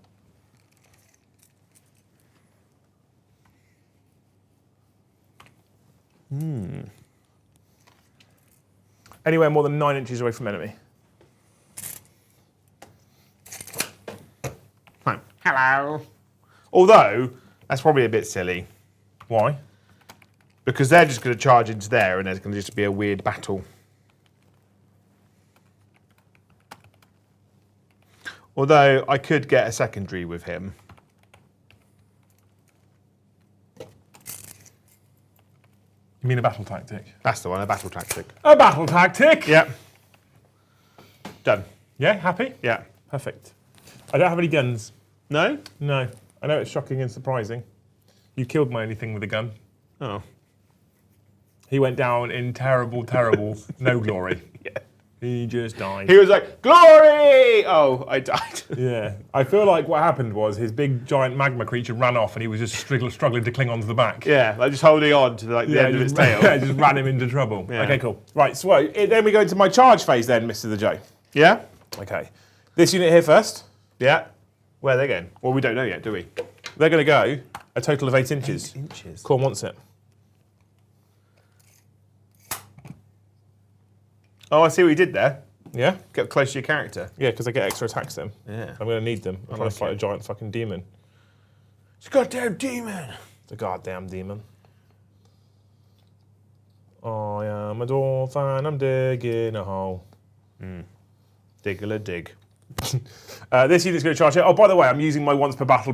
S1: Anywhere more than 9 inches away from enemy.
S2: Fine. Hello. Although, that's probably a bit silly.
S1: Why?
S2: Because they're just going to charge into there and there's going to just be a weird battle. Although I could get a secondary with him.
S1: You mean a battle tactic?
S2: That's the one, a battle tactic.
S1: A battle tactic?
S2: Yep. Done.
S1: Yeah, happy?
S2: Yeah.
S1: Perfect. I don't have any guns.
S2: No?
S1: No. I know it's shocking and surprising. You killed my only thing with a gun.
S2: Oh.
S1: He went down in terrible, terrible, no glory.
S2: Yeah.
S1: He just died.
S2: He was like, glory! Oh, I died.
S1: Yeah. I feel like what happened was his big giant magma creature ran off and he was just struggling to cling onto the back.
S2: Yeah, like just holding on to the end of its tail.
S1: Yeah, just ran him into trouble.
S2: Yeah.
S1: Okay, cool. Right, so then we go into my charge phase then, Mr. the J.
S2: Yeah?
S1: Okay. This unit here first.
S2: Yeah. Where are they going? Well, we don't know yet, do we?
S1: They're going to go a total of 8 inches.
S2: 8 inches.
S1: Khorne wants it.
S2: Oh, I see what you did there.
S1: Yeah?
S2: Get close to your character.
S1: Yeah, because I get extra attacks then.
S2: Yeah.
S1: I'm going to need them. I'm trying to fight
S2: it.
S1: a giant fucking demon.
S2: It's a goddamn demon.
S1: It's a goddamn demon. I am a dwarf and I'm digging a hole.
S2: Diggler dig.
S1: This unit's going to charge it. Oh, by the way, I'm using my once per battle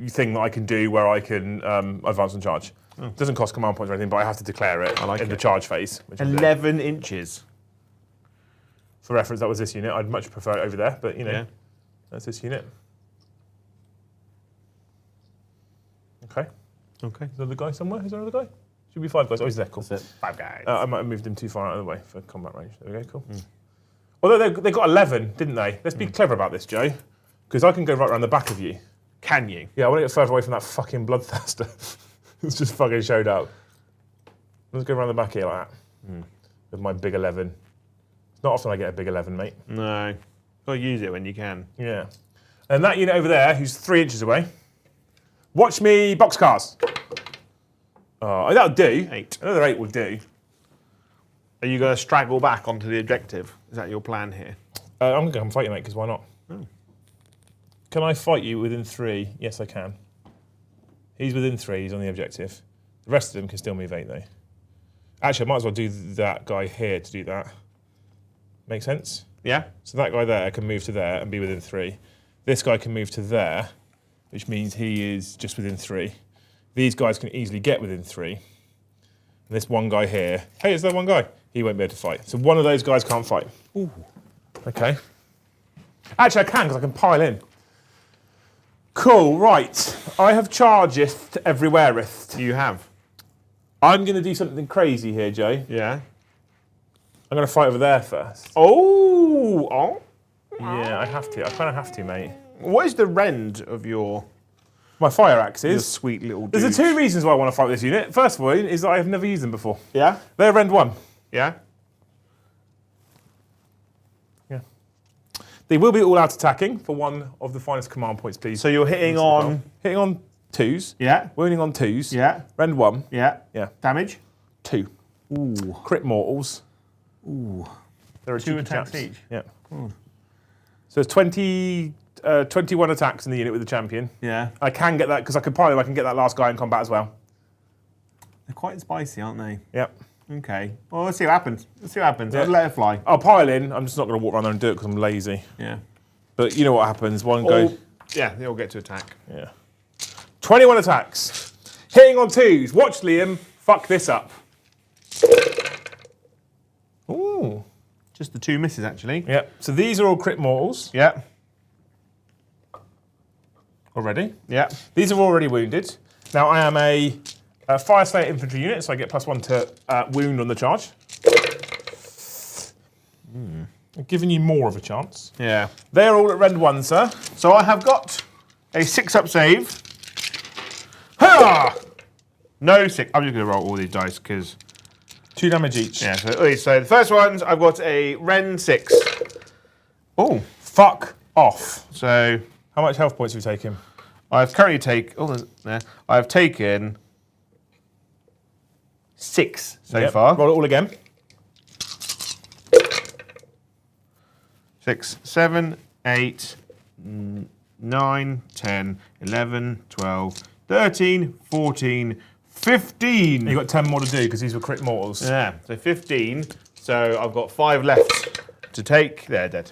S1: thing that I can do where I can advance and charge. Doesn't cost command points or anything, but I have to declare it in the charge phase. Which is it.
S2: 11 inches.
S1: For reference, that was this unit. I'd much prefer it over there, but you know,
S2: Yeah.
S1: that's this unit. Okay.
S2: Okay.
S1: Is there another guy somewhere? Is there another guy? Should be 5 guys. Oh, he's there. Cool.
S3: That's it.
S2: 5 guys.
S1: I might have moved him too far out of the way for combat range. There we go. Cool. Although they got 11, didn't they? Let's be clever about this, Joe, because I can go right around the back of you.
S2: Can you?
S1: Yeah, I want to get further away from that fucking bloodthirster. It's just fucking showed up. Let's go around the back here like that with my big 11. It's not often I get a big 11, mate.
S2: No. Gotta use it when you can.
S1: Yeah. And that unit over there, who's 3 inches away, watch me boxcars. Oh, that'll do.
S2: 8.
S1: Another 8 will do.
S2: Are you going to straggle back onto the objective? Is that your plan here?
S1: I'm going to come fight you, mate, because why not? Can I fight you within 3? Yes, I can. He's within 3, he's on the objective. The rest of them can still move 8, though. Actually, I might as well do that guy here to do that. Make sense?
S2: Yeah?
S1: So that guy there can move to there and be within 3. This guy can move to there, which means he is just within 3. These guys can easily get within 3. And this one guy here, hey, is there one guy? He won't be able to fight. So one of those guys can't fight. Ooh. Okay. Actually, I can, because I can pile in. Cool, right. I have chargeth everywhereth.
S2: You have.
S1: I'm going to do something crazy here, Joe.
S2: Yeah.
S1: I'm going to fight over there first.
S2: Oh! Oh!
S1: Yeah, I have to. I kind of have to, mate.
S2: What is the rend of your
S1: My fire axes.
S2: sweet little dude?
S1: There's the 2 reasons why I want to fight this unit. First of all is that I have never used them before.
S2: Yeah?
S1: They're rend 1.
S2: Yeah?
S1: Yeah. They will be all out attacking for one of the finest command points, please.
S2: So you're hitting on...
S1: Hitting on 2s.
S2: Yeah?
S1: Wounding on 2s.
S2: Yeah?
S1: Rend 1.
S2: Yeah?
S1: Yeah.
S2: Damage?
S1: 2.
S2: Ooh.
S1: Crit mortals.
S2: Ooh.
S1: There are
S2: 2
S1: cheeky
S2: attacks
S1: chaps.
S2: each?
S1: Yeah. So there's 21 attacks in the unit with the champion.
S2: Yeah.
S1: I can get that, because I can pile him, I can get that last guy in combat as well.
S2: They're quite spicy, aren't they?
S1: Yep.
S2: Okay. Well, let's see what happens. Let's see what happens.
S1: Yeah.
S2: Let's let it fly.
S1: I'll pile in. I'm just not going to walk around there and do it because I'm lazy.
S2: Yeah.
S1: But you know what happens. One go.
S2: Yeah, they all get to attack.
S1: Yeah. 21 attacks. Hitting on 2s. Watch, Liam. Fuck this up. Ooh.
S2: Just the 2 misses, actually.
S1: Yep. So these are all crit mortals
S2: Yeah.
S1: already.
S2: Yeah.
S1: These are already wounded. Now I am a Fyreslayer infantry unit, so I get +1 to wound on the charge. I'm giving you more of a chance.
S2: Yeah.
S1: They're all at rend 1, sir.
S2: So I have got a 6-up save.
S1: Ha!
S2: No 6. I'm just going to roll all these dice because...
S1: 2 damage each.
S2: Yeah, so the first ones, I've got a Ren 6. Oh.
S1: Fuck off.
S2: So
S1: How much health points have you taken?
S2: I've currently taken... Oh, there. I've taken 6 so far.
S1: Roll it all again.
S2: 6, 7, 8, 9, 10, 11, 12, 13, 14, 15.
S1: You've got 10 more to do because these were crit mortals.
S2: Yeah, so 15. So I've got 5 left to take. They're dead.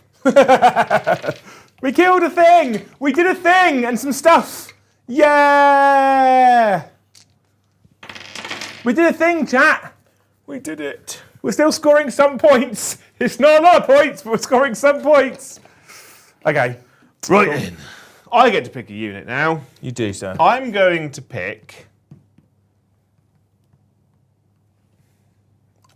S1: We killed a thing! We did a thing and some stuff! Yeah! We did a thing, chat!
S2: We did it.
S1: We're still scoring some points. It's not a lot of points, but we're scoring some points. Okay.
S2: Right then. I get to pick a unit now.
S1: You do, sir.
S2: I'm going to pick.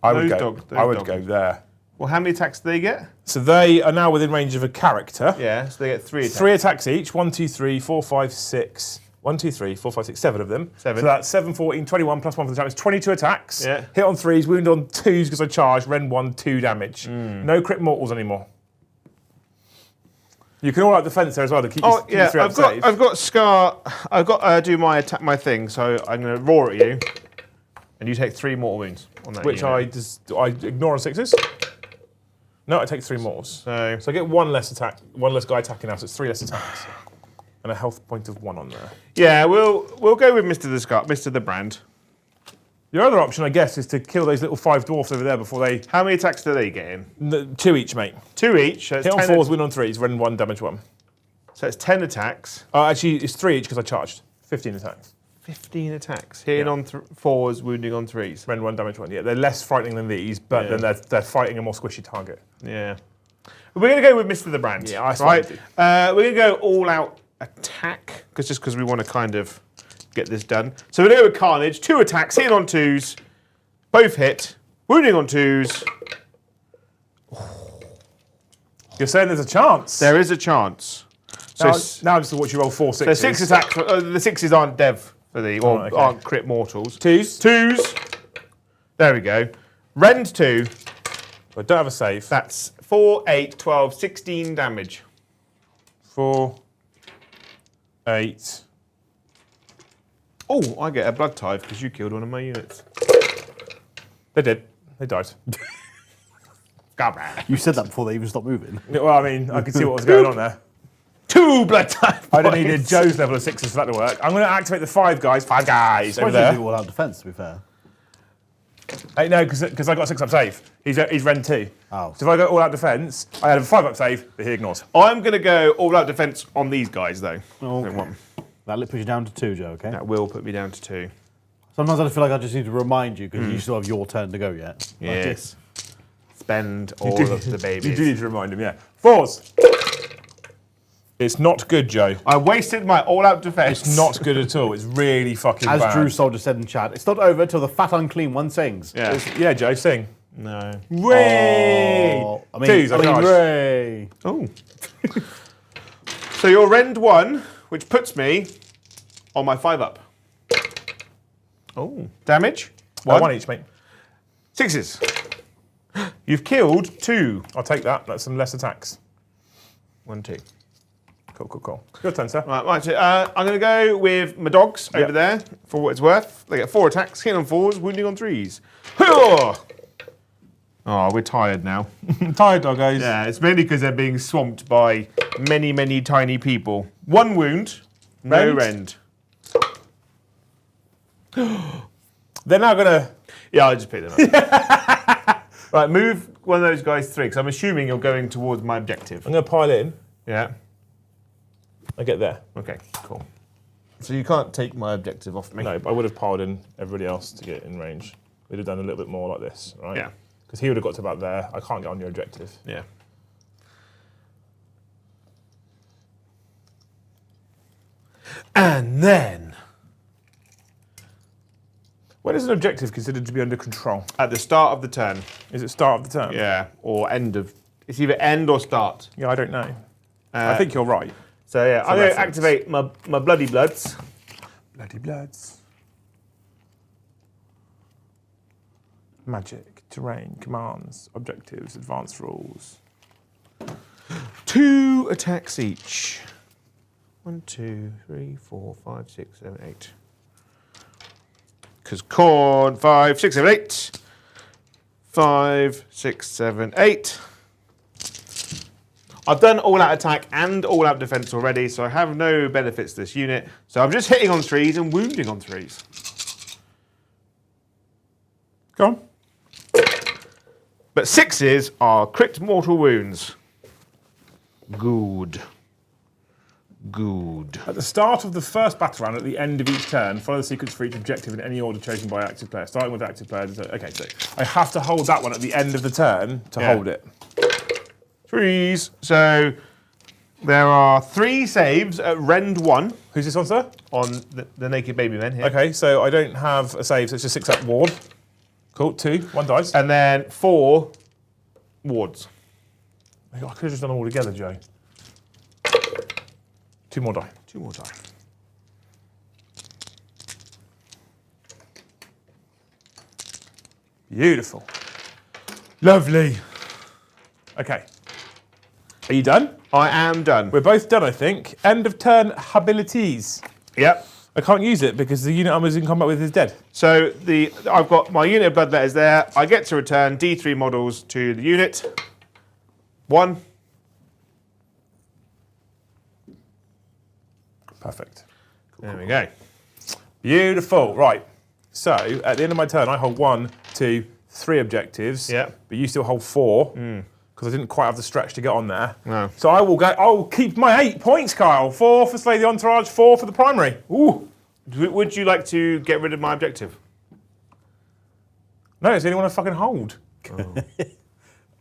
S1: I would
S2: Those
S1: go.
S2: dogs, those
S1: I would
S2: dogs.
S1: go there.
S2: Well, how many attacks do they get?
S1: So they are now within range of a character.
S2: Yeah, so they get 3 attacks.
S1: 3 attacks each. 1, 2, 3, 4, 5, 6. 1, 2, 3, 4, 5, 6, 7 of them.
S2: 7.
S1: So that's 7, 14, 21 plus 1 for the champions. 22 attacks.
S2: Yeah.
S1: Hit on 3s, wound on 2s because I charged. Rend 1, 2 damage. No crit mortals anymore. You can all out defense there as well to keep
S2: Oh
S1: your
S2: yeah,
S1: 3 up
S2: I've got
S1: safe.
S2: I've got Scar. I've got do my attack, my thing. So I'm going to roar at you, and you take 3 mortal wounds on that.
S1: Which
S2: unit.
S1: I ignore on 6s. No, I take 3 mortals.
S2: So
S1: So I get 1 less attack, 1 less guy attacking now, so it's 3 less attacks. And a health point of 1 on there.
S2: yeah, we'll go with Mr. the Scar, Mr. the Brand.
S1: Your other option, I guess, is to kill those little 5 dwarfs over there before they...
S2: How many attacks do they get in?
S1: 2 each, mate.
S2: 2 each. So it's
S1: Hit on
S2: 10
S1: 4s, win on 3s, rend 1, damage 1.
S2: So it's 10 attacks.
S1: Actually, it's 3 each because I charged. 15 attacks.
S2: 15 attacks. Hitting
S1: Yeah.
S2: on 4s, wounding on 3s.
S1: Rend 1, damage 1. Yeah, they're less frightening than these, but
S2: Yeah.
S1: then they're fighting a more squishy target.
S2: Yeah. We're going to go with Mr. the Brand.
S1: Yeah, I
S2: right.
S1: suppose
S2: We're going to go all out attack because we want to kind of get this done. So we're going to go with Carnage. 2 attacks, hitting on 2s, both hit, wounding on 2s.
S1: You're saying there's a chance?
S2: There is a chance. So,
S1: Now just to watch you roll 4 6s.
S2: so 6 attacks. The 6s aren't dev for the or
S1: okay.
S2: aren't crit mortals.
S1: 2s.
S2: 2s. There we go. Rend 2.
S1: I don't have a save.
S2: That's 4, 8, 12, 16 damage.
S1: 4, 8.
S2: Oh, I get a blood tithe because you killed one of my units.
S1: They did. They died.
S3: You said that before they even stopped moving.
S1: Well, I mean, I could see what was going on there.
S2: 2 blood tithe.
S1: I'd have needed Joe's level of 6s for that to work. I'm going to activate the 5 guys. 5 guys over
S3: Why did you
S1: there.
S3: do all out defense, to be fair?
S1: Hey, no, because I got a 6 up save. He's Rend 2.
S3: Oh.
S1: So if I go all out defense, I had a 5 up save that he ignores.
S2: I'm going to go all out defense on these guys, though.
S3: Okay. That puts you down to 2, Joe, okay?
S2: That will put me down to 2.
S3: Sometimes I feel like I just need to remind you because you still have your turn to go yet.
S2: Yes. Spend all of the babies.
S1: You do need to remind him, yeah. 4s. It's not good, Joe.
S2: I wasted my all out defense.
S1: It's not good at all. It's really fucking
S3: As
S1: bad.
S3: Drew Soldier said in chat, it's not over till the fat unclean one sings.
S2: Yeah.
S1: Yeah, Joe, sing.
S2: No.
S1: Way!
S3: Oh, I
S1: 2s, I charge.
S3: Ray.
S2: Oh. So you're Rend 1, which puts me on my 5 up. Oh. Damage?
S1: 1 each, mate.
S2: 6s. You've killed 2.
S1: I'll take that. That's some less attacks.
S2: 1, 2.
S1: Cool. Your turn, sir.
S2: Right, so, I'm going to go with my dogs over there for what it's worth. They get 4 attacks, hitting on 4s, wounding on 3s. Oh, we're tired now.
S1: Tired doggos.
S2: Yeah, it's mainly because they're being swamped by many, many tiny people. 1 wound, no rend.
S1: They're now going to...
S2: Yeah, I just picked them up. Right, move one of those guys 3, because I'm assuming you're going towards my objective.
S1: I'm going to pile in.
S2: Yeah.
S1: I get there.
S2: Okay, cool. So you can't take my objective off me.
S1: No, but I would have piled in everybody else to get in range. We'd have done a little bit more like this, right?
S2: Yeah.
S1: Because he would have got to about there. I can't get on your objective.
S2: Yeah. And then,
S1: When is an objective considered to be under control?
S2: at the start of the turn,
S1: Is it start of the turn?
S2: yeah, or end of, it's either end or start.
S1: Yeah, I don't know. I think you're right.
S2: So yeah, I'm going to
S1: reference.
S2: activate my bloody bloods.
S1: Bloody bloods. Magic, terrain, commands, objectives, advanced rules.
S2: 2 attacks each. 1, 2, 3, 4, 5, 6, 7, 8. Because Khorne, 5, 6, 7, 8. 5, 6, 7, 8. I've done all-out attack and all-out defense already, so I have no benefits to this unit. So I'm just hitting on 3s and wounding on 3s.
S1: Go on.
S2: But 6s are crit mortal wounds. Good. Good.
S1: At the start of the first battle round, at the end of each turn, follow the sequence for each objective in any order chosen by active player. Starting with active player. Okay, so I have to hold that one at the end of the turn to hold it.
S2: Threes. So there are 3 saves at Rend 1.
S1: Who's this on, sir?
S2: On the naked baby men here.
S1: Okay, so I don't have a save, so it's just 6 up ward. Cool, 2, 1 dice.
S2: And then 4 wards.
S1: I could have just done them all together, Joe. 2 more die.
S2: 2 more die.
S1: Beautiful. Lovely. Okay. Are you done?
S2: I am done.
S1: We're both done, I think. End of turn abilities.
S2: Yep.
S1: I can't use it because the unit I was in combat with is dead.
S2: So I've got my unit of bloodletters there. I get to return D3 models to the unit. 1.
S1: Perfect.
S2: There we go.
S1: Beautiful. Right. So at the end of my turn, I hold 1, 2, 3 objectives.
S2: Yeah.
S1: But you still hold 4 because I didn't quite have the stretch to get on there.
S2: No.
S1: So I will keep my 8 points, Kyle. 4 for Slay the Entourage, 4 for the primary. Ooh.
S2: Would you like to get rid of my objective?
S1: No, it's the only one I fucking hold.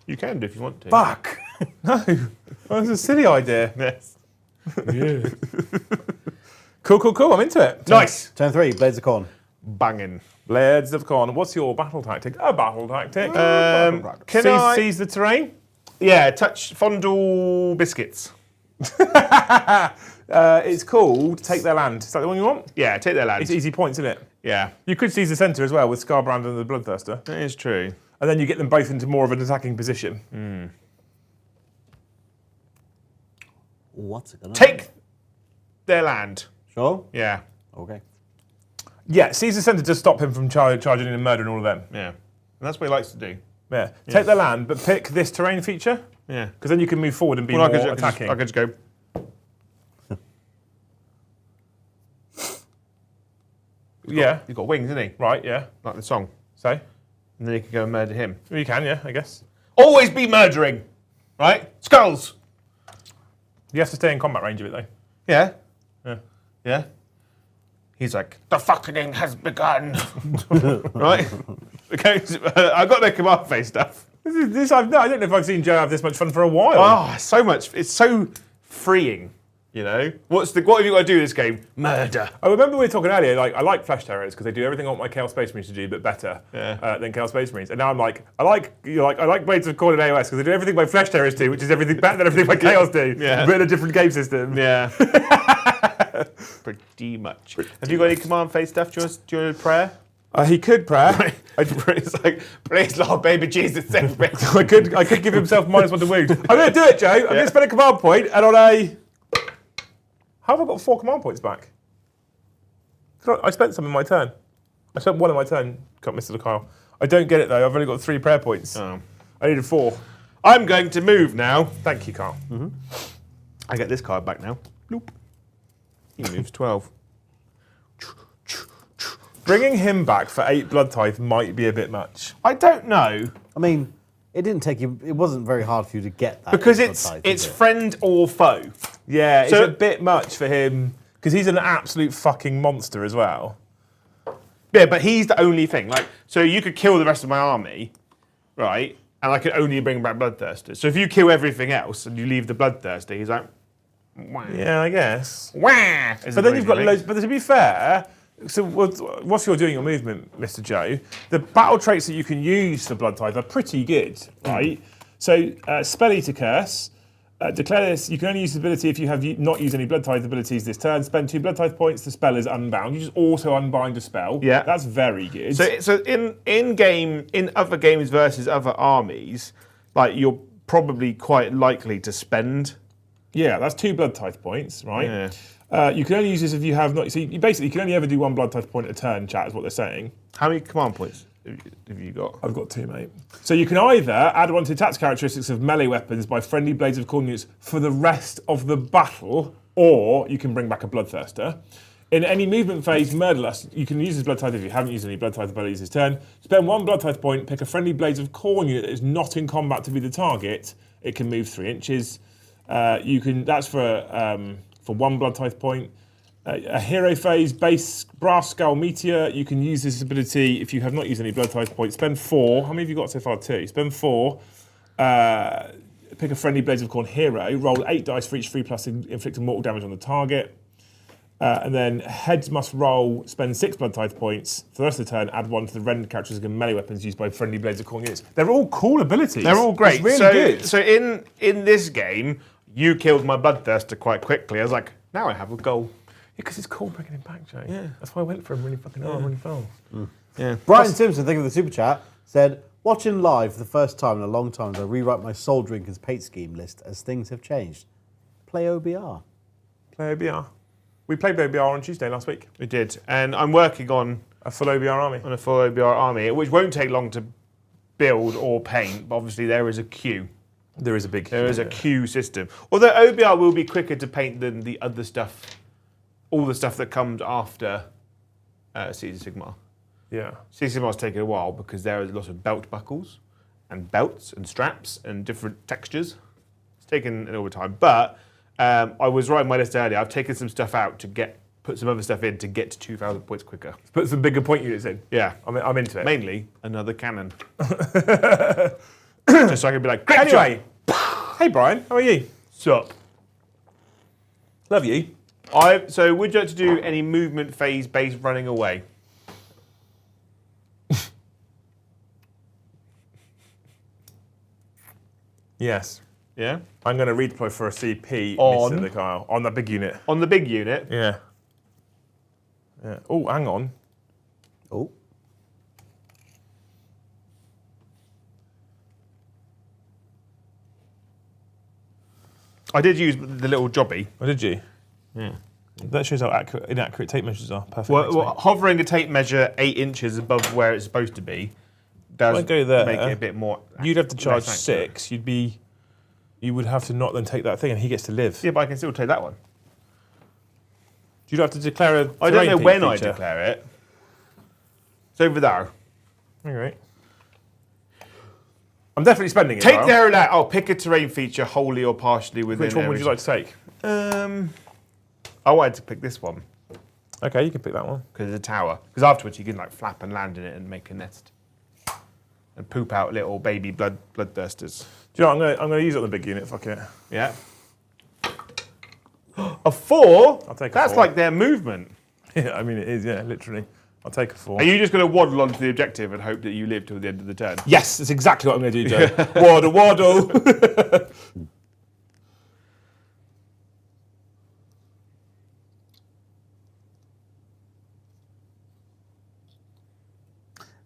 S2: You can do if you want to.
S1: Fuck. No. That's a silly idea.
S2: Yes.
S1: Yeah. Cool. I'm into it.
S2: Nice.
S3: Turn 3, Blades of Khorne.
S2: Banging.
S1: Blades of Khorne. What's your battle tactic? A battle tactic. Seize the terrain.
S2: Yeah, fondle biscuits.
S1: It's called Take Their Land. Is that the one you want?
S2: Yeah, take their land.
S1: It's easy points, isn't it?
S2: Yeah,
S1: You could seize the centre as well with Scarbrand and the Bloodthirster.
S2: that is true.
S1: And then you get them both into more of an attacking position.
S3: What's it gonna
S2: Take their land.
S3: Sure?
S2: Yeah,
S3: Okay.
S1: Yeah, seize the centre to stop him from charging in and murdering all of them.
S2: yeah. And that's what he likes to do.
S1: Yeah. Take their land, but pick this terrain feature,
S2: Yeah.
S1: because then you can move forward and be
S2: Well,
S1: more attacking.
S2: I could just go.
S1: Yeah,
S2: He's got wings, isn't he?
S1: right, yeah.
S2: Like the song.
S1: So?
S2: And then you can go and murder him.
S1: Well, you can, yeah, I guess.
S2: Always be murdering, right? Skulls.
S1: You have to stay in combat range of it, though.
S2: Yeah.
S1: Yeah.
S2: Yeah. He's like, the fucking has begun. Right? Okay, I've got their command phase stuff.
S1: I don't know if I've seen Joe have this much fun for a while.
S2: Oh, so much. It's so freeing, you know? What have you got to do in this game? Murder.
S1: I remember we were talking earlier, like, I like Flash Terrors because they do everything I want my Chaos Space Marines to do, but better than Chaos Space Marines. And now I'm like, I like Blades of Khorne and AOS because they do everything my Flash Terrors do, which is everything better than everything my Chaos do,
S2: Yeah.
S1: but in a different game system.
S2: Yeah. Pretty much. Have you got any command phase stuff? Do you want a prayer?
S1: He could pray.
S2: It's like, please, Lord, baby Jesus, save me.
S1: I could give himself -1 to wound. I'm going to do it, Joe. I'm going to spend a command point, and on a... How have I got 4 command points back? I spent some in my turn. I spent 1 in my turn, Mr. Kyle. I don't get it, though. I've only got 3 prayer points.
S2: Oh.
S1: I needed 4.
S2: I'm going to move now.
S1: Thank you, Kyle.
S2: I get this card back now. Bloop. He moves 12.
S1: Bringing him back for 8 Blood Tithe might be a bit much.
S2: I don't know.
S3: I mean, it didn't take you. It wasn't very hard for you to get that.
S2: Because
S3: inside,
S2: it's
S3: is it?
S2: friend or foe.
S1: Yeah,
S2: So-
S1: it's a bit much for him, because he's an absolute fucking monster as well.
S2: Yeah, but he's the only thing. Like, so you could kill the rest of my army, right? And I could only bring back Bloodthirster. So if you kill everything else and you leave the Bloodthirster, he's like, wah.
S1: Yeah, I guess.
S2: Wah.
S1: But then you've got loads. But to be fair, so whilst you're doing your movement, Mr. Joe, the battle traits that you can use for Blood Tithe are pretty good, right? So Spell Eater Curse. Declare this. You can only use this ability if you have not used any Blood Tithe abilities this turn. Spend 2 Blood Tithe points. The spell is unbound. You just auto unbind a spell.
S2: Yeah,
S1: that's very good.
S2: So in other games versus other armies, like you're probably quite likely to spend.
S1: Yeah, that's 2 Blood Tithe points, right?
S2: Yeah.
S1: You can only use this if you have not. So you basically can only ever do 1 Blood Tithe point at a turn. Chat is what they're saying.
S2: How many command points have you got?
S1: I've got 2, mate. So you can either add 1 to attack characteristics of melee weapons by friendly Blades of Khorne units for the rest of the battle, or you can bring back a Bloodthirster. In any movement phase, Murderlust, you can use this Blood Tithe if you haven't used any Blood Tithe abilities this turn. Spend 1 Blood Tithe point, pick a friendly Blades of Khorne unit that is not in combat to be the target. It can move 3 inches. That's for for 1 blood type point. A hero phase, base brass skull meteor. You can use this ability if you have not used any blood type points. Spend 4. How many have you got so far? 2. Spend 4. Pick a friendly Blades of Khorne hero. Roll 8 dice for each 3+ inflicting mortal damage on the target. And then heads must roll, spend 6 blood type points. For the rest of the turn, add 1 to the rendered characters and melee weapons used by friendly Blades of Khorne units. They're all cool abilities.
S2: They're all great.
S1: It's really good.
S2: So in this game, you killed my Bloodthirster quite quickly. I was like, now I have a goal.
S1: Because it's cool bringing him back, Jay. Yeah. That's why I went for him really fucking hard when he fell.
S2: Yeah.
S3: Brian Simpson, thank you for the super chat, said, watching live for the first time in a long time as I rewrite my Soul Drinkers paint scheme list as things have changed. Play OBR.
S1: Play OBR. We played OBR on Tuesday last week.
S2: We did. And I'm working on
S1: A full OBR army.
S2: a full OBR army, which won't take long to build or paint, but obviously there is a queue.
S1: There is a big
S2: There is a queue system. Although OBR will be quicker to paint than the other stuff, all the stuff that comes after Siege of Sigmar.
S1: Yeah.
S2: Siege of Sigmar's taken a while because there is lots of belt buckles and belts and straps and different textures. It's taken a little bit of time. But I was writing my list earlier. I've taken some stuff out to put some other stuff in to get to 2,000 points quicker.
S1: Put some bigger point units in.
S2: Yeah.
S1: I'm into it.
S2: Mainly another cannon. Just so I can be like,
S1: Anyway. Hey, Brian. How are you?
S2: sup.
S1: Love you.
S2: So would you like to do any movement phase based running away?
S1: Yes.
S2: Yeah?
S1: I'm going to redeploy for a CP
S2: On?
S1: Mr. Kyle, on that big unit.
S2: On the big unit?
S1: Yeah. Yeah. Oh, hang on.
S3: Oh.
S2: I did use the little jobby.
S1: Oh, did you?
S2: Yeah.
S1: That shows how inaccurate tape measures are. Perfect.
S2: Well, hovering a tape measure 8 inches above where it's supposed to be does
S1: I'd go there.
S2: make it a bit more.
S1: You'd have to charge
S2: less
S1: 6. You would have to not then take that thing, and he gets to live.
S2: Yeah, but I can still take that one.
S1: You'd have to declare a.
S2: I don't know
S1: terrain
S2: when I
S1: feature.
S2: declare it. It's over there.
S1: All right. I'm definitely spending it.
S2: Take
S1: Kyle.
S2: there and out. Oh, pick a terrain feature wholly or partially within.
S1: Which one would you like to take?
S2: I wanted to pick this one
S1: Okay, you can pick that one.
S2: because it's a tower. Because afterwards you can like flap and land in it and make a nest and poop out little baby bloodthirsters.
S1: Do you know what? I'm going to use it on the big unit. Fuck it.
S2: Yeah. A 4?
S1: I'll take a
S2: That's
S1: 4.
S2: like their movement.
S1: Yeah, I mean it is. Yeah, literally. I'll take a 4.
S2: Are you just going to waddle onto the objective and hope that you live till the end of the turn?
S1: Yes, that's exactly what I'm going to do, Joe. Waddle, waddle.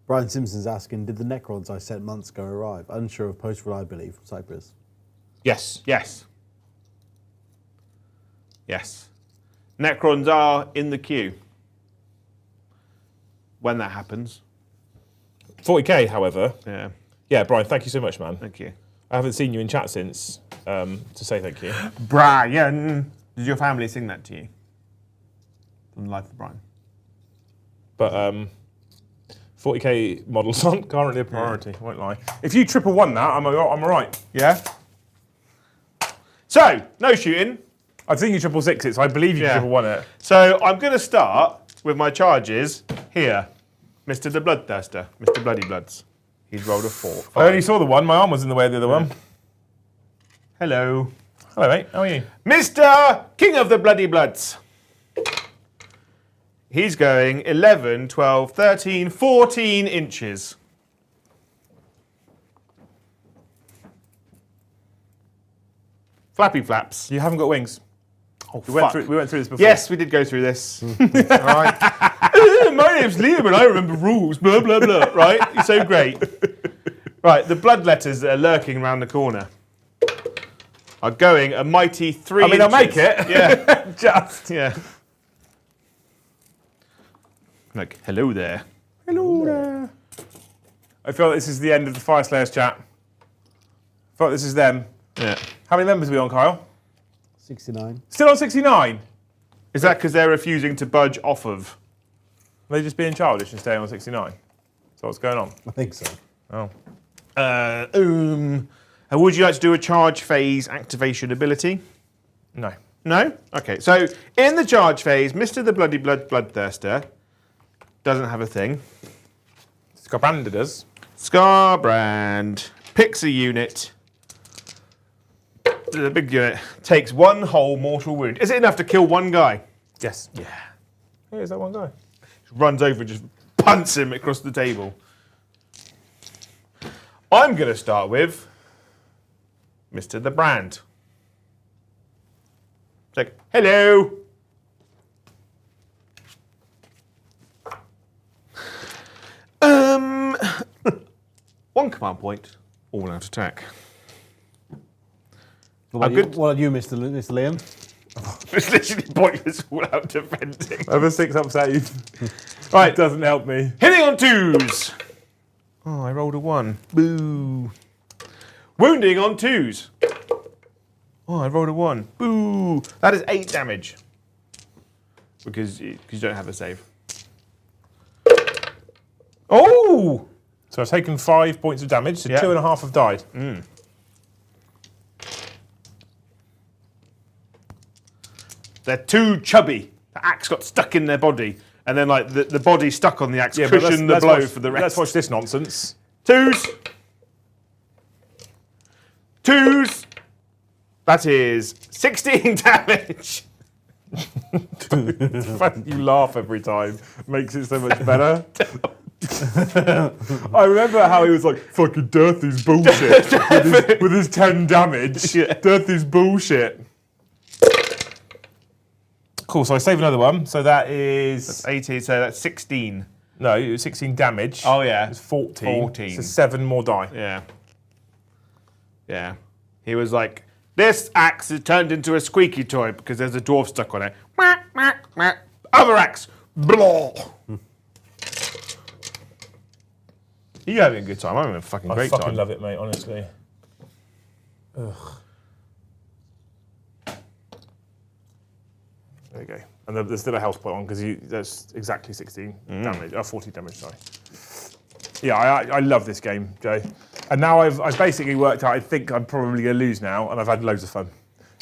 S3: Brian Simpson's asking, did the Necrons I sent months ago arrive? Unsure of post reliability from Cyprus.
S2: Yes. Yes. Yes. Necrons are in the queue. When that happens.
S1: 40k, however.
S2: Yeah.
S1: Yeah, Brian, thank you so much, man.
S2: Thank you.
S1: I haven't seen you in chat since to say thank you.
S2: Brian. Did your family sing that to you? From the life of Brian.
S1: But 40k models aren't currently a priority, I won't lie. If you triple one that, I'm all right.
S2: Yeah. So, no shooting.
S1: I've seen you triple six it, so I believe you
S2: Yeah.
S1: triple one it.
S2: So I'm going to start with my charges here. Mr. the Bloodthirster, Mr. Bloody Bloods. He's rolled a 4.
S1: I only saw the one, my arm was in the way of the other one.
S2: Hello.
S1: Hello, mate, how are you?
S2: Mr. King of the Bloody Bloods. He's going 11, 12, 13, 14 inches. Flappy flaps.
S1: You haven't got wings.
S2: Oh,
S1: We went through this before.
S2: Yes, we did go through this. All right. My name's Liam and I remember rules, blah, blah, blah. Right? You're so great. Right, the blood letters that are lurking around the corner are going a mighty 3 inches.
S1: I'll make it.
S2: Yeah.
S1: Just.
S2: Yeah. Like, hello there.
S1: Hello there. I feel like this is the end of the Fyreslayers chat. I feel like this is them.
S2: Yeah.
S1: How many members are we on, Kyle?
S3: 69.
S1: Still on 69?
S2: Is that because they're refusing to budge off of?
S1: Are they just being childish and staying on 69? So what's going on?
S3: I think so.
S1: Oh.
S2: Would you like to do a charge phase activation ability?
S1: No.
S2: No? Okay, so in the charge phase, Mr. the Bloody Bloodthirster doesn't have a thing.
S1: Scarbrander does.
S2: Scarbrand picks a unit. The big unit takes one whole mortal wound. Is it enough to kill one guy?
S1: Yes. Yeah. Here's that one guy.
S2: Runs over and just punts him across the table. I'm going to start with Mr. the Brand. It's like, hello. One command point, all out attack.
S3: What about you, Mr. Liam?
S2: It's literally pointless all out defending.
S1: I have a 6-up save.
S2: Right,
S1: Doesn't help me.
S2: hitting on 2s. Oh, I rolled a 1. Boo. Wounding on 2s. Oh, I rolled a 1. Boo. That is 8 damage. Because you don't have a save. Oh!
S1: So I've taken 5 points of damage, so
S2: Yeah.
S1: 2.5 have died.
S2: They're too chubby. The axe got stuck in their body. And then, like, the body stuck on the axe
S1: but
S2: cushioned the
S1: let's
S2: blow
S1: watch-
S2: for the rest.
S1: Let's watch this nonsense.
S2: 2s. 2s. That is 16 damage.
S1: The fact that you laugh every time makes it so much better. I remember how he was like, fucking Dirthy's bullshit with his 10 damage.
S2: Yeah.
S1: Dirthy's bullshit. Cool, so I save another one. So that is...
S2: 18, so that's 16.
S1: No, it was 16 damage.
S2: Oh, yeah.
S1: It's 14.
S2: 14.
S1: So 7 more die.
S2: Yeah. Yeah. He was like, this axe is turned into a squeaky toy because there's a dwarf stuck on it. Other axe. Blah. You're having a good time. I'm having a fucking
S1: I
S2: great
S1: fucking
S2: time.
S1: love it, mate, honestly. Ugh. There you go. And there's still a health point on because that's exactly 16 damage. 40 damage, sorry. Yeah, I love this game, Joe. And now I've basically worked out, I think I'm probably going to lose now, and I've had loads of fun.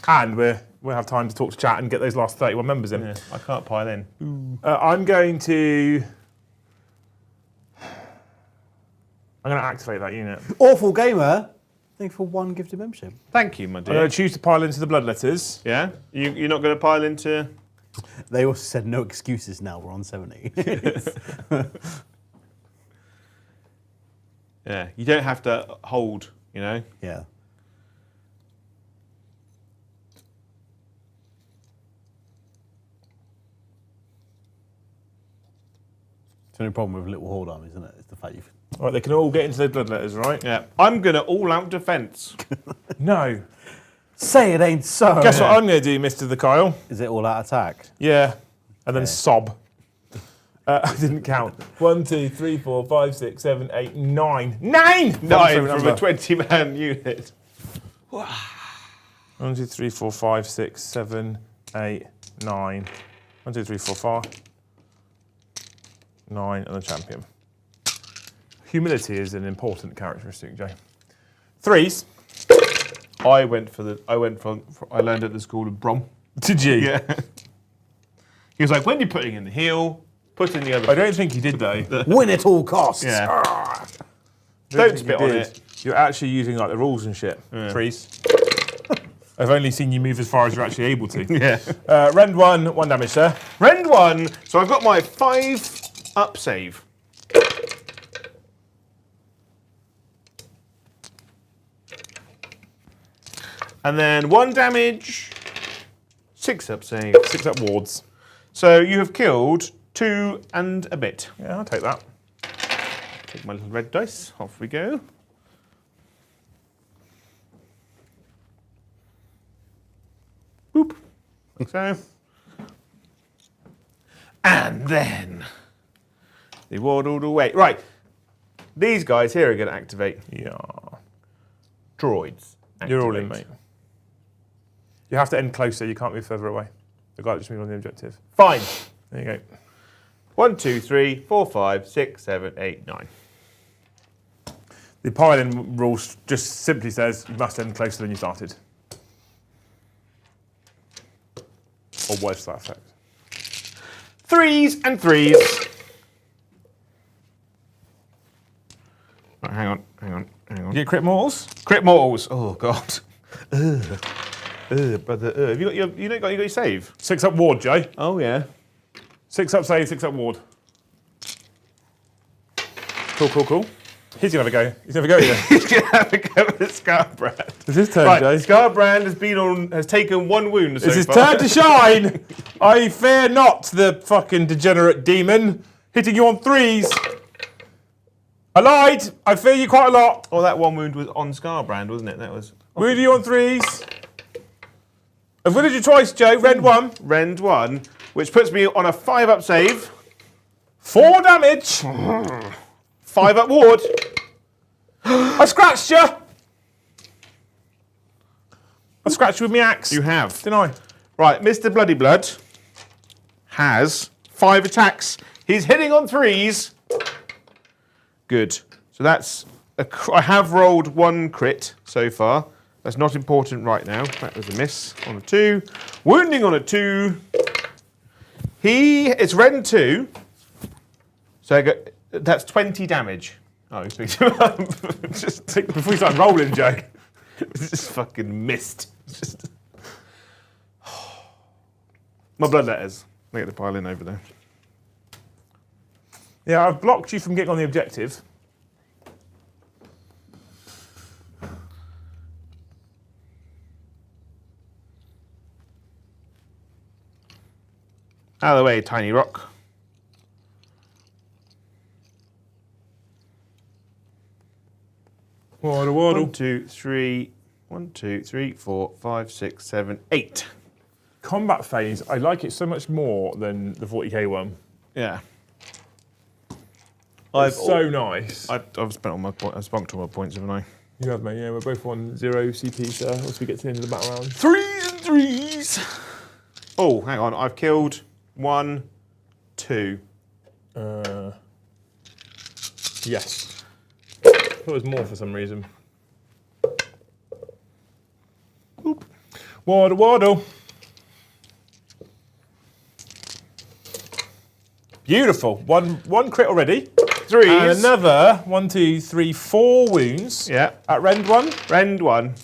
S1: And we'll have time to talk to chat and get those last 31 members in.
S2: Yeah, I can't pile in.
S1: I'm going to activate that unit.
S3: Awful gamer. Thank you for 1 gifted membership.
S2: Thank you, my
S1: I'm
S2: dear.
S1: going to choose to pile into the bloodletters.
S2: Yeah? You're not going to pile into...
S3: They also said no excuses now. We're on 70.
S2: Yeah, you don't have to hold, you know?
S3: Yeah. It's the only problem with little horde armies, isn't it? It's the fact you've...
S1: All right, they can all get into their bloodletters, right?
S2: Yeah. I'm going to all-out defence.
S1: No.
S3: Say it ain't so.
S1: Guess what I'm going to do, Mr. the Kyle?
S3: Is it all out attack?
S1: Yeah. And then sob. I didn't count. 1, 2, 3, 4, 5, 6, 7, 8, 9. 9!
S2: 9 from a 20-man unit.
S1: 1, 2, 3, 4, 5, 6, 7, 8, 9. 1, 2, 3, 4, 5. 9 and a champion. Humility is an important characteristic, Jay. 3s.
S2: I learned at the school of Brom.
S1: Did you?
S2: Yeah. He was like, when you're putting in the heel, put in the other.
S1: I don't think he did though.
S3: Win at all costs.
S2: Yeah.
S1: Don't
S2: Don't spit on it.
S1: You're actually using like the rules and shit.
S2: Yeah.
S1: 3s. I've only seen you move as far as you're actually able to.
S2: Yeah.
S1: Rend 1, 1 damage, sir.
S2: Rend 1. So I've got my 5-up save. And then 1 damage, 6-up save.
S1: 6-up wards.
S2: So you have killed 2 and a bit.
S1: Yeah, I'll take that.
S2: Take my little red dice. Off we go. Boop. Like so. And then they waddled away. Right. These guys here are going to activate.
S1: Yeah.
S2: Droids.
S1: You're all in,
S2: Activate.
S1: mate. You have to end closer. You can't move further away. The guy that just moved on the objective.
S2: Fine.
S1: There you go.
S2: 1, 2, 3, 4, 5, 6, 7, 8, 9.
S1: The piling rule just simply says you must end closer than you started. Or words to that effect.
S2: 3s and 3s. Right, hang on.
S1: You get crit mortals?
S2: Crit mortals. Oh god. Brother. Have you got your save?
S1: 6 up ward, Jay.
S2: Oh yeah.
S1: 6 up save, 6 up ward. Cool. He's gonna have a go. He's gonna have a go here.
S2: He's gonna have a go at Scarbrand.
S1: It's his turn,
S2: Right,
S1: Jay.
S2: Scarbrand has taken 1 wound so
S1: It's his
S2: far.
S1: turn to shine! I fear not the fucking degenerate demon. Hitting you on 3s. I lied. I fear you quite a lot.
S2: Oh, that 1 wound was on Scarbrand, wasn't it? That was.
S1: Wounding you on 3s. A villager choice, Joe. Rend 1.
S2: Rend 1, which puts me on a 5 up save,
S1: 4 damage.
S2: 5 up ward.
S1: I scratched you. I scratched you with my axe.
S2: You have.
S1: Didn't I?
S2: Right, Mr. Bloody Blood has 5 attacks. He's hitting on 3s. Good. So that's I have rolled 1 crit so far. That's not important right now. That was a miss on a 2. Wounding on a 2. It's Rend 2. So that's 20 damage. Oh, he picked him up. Just
S1: Before you start rolling, Joe.
S2: just fucking missed. Just... My bloodletters. They get the pile in over there.
S1: Yeah, I've blocked you from getting on the objective.
S2: Out of the way, tiny rock.
S1: Waddle,
S2: 1, 2, 3. 1, 2, 3, 4, 5, 6, 7, 8.
S1: Combat phase, I like it so much more than the 40k one.
S2: Yeah.
S1: It's so nice.
S2: I've spent all my points. I've spunked all my points, haven't I?
S1: You have, mate. Yeah, we're both on 0 CP, so once we get to the end of the battle round.
S2: 3s and 3s. Oh, hang on. I've killed 1, 2.
S1: Yes. I thought it was more for some reason. Oop. Waddle. Beautiful. One crit already.
S2: 3s.
S1: And another 1, 2, 3, 4 wounds.
S2: Yeah.
S1: At Rend 1,
S2: Rend 1.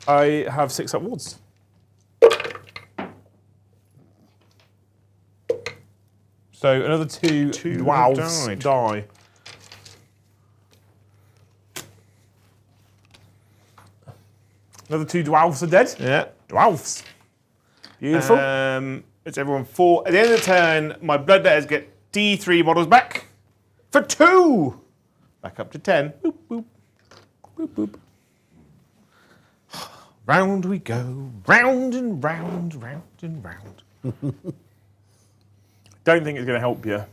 S1: I have 6 up wards. So another 2 dwarves
S2: died.
S1: die. Another 2 dwarves are dead.
S2: Yeah.
S1: Dwarves. Beautiful.
S2: It's everyone 4. At the end of the turn, my bloodletters get D3 models back for 2. Back up to 10. Boop, boop. Boop, boop. Round we go. Round and round, round and round.
S1: Don't think it's going to help you.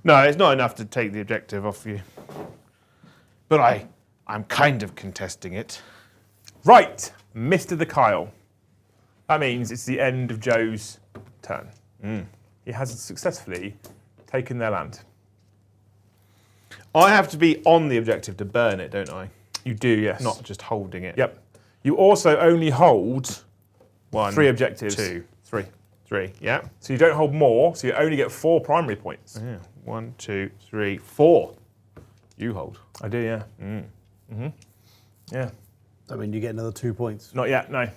S2: No, it's not enough to take the objective off you. But I'm kind of contesting it.
S1: Right, Mr. the Kyle. That means it's the end of Joe's turn. He has successfully taken their land.
S2: I have to be on the objective to burn it, don't I?
S1: You do, yes.
S2: Not just holding it.
S1: Yep. You also only hold
S2: 1,
S1: 3 objectives.
S2: 2,
S1: 3.
S2: 3. Yeah.
S1: So you don't hold more, so you only get 4 primary points.
S2: Yeah. 1, 2, 3, 4. You hold.
S1: I do, yeah. Yeah.
S3: I mean, you get another 2 points.
S1: Not yet, no.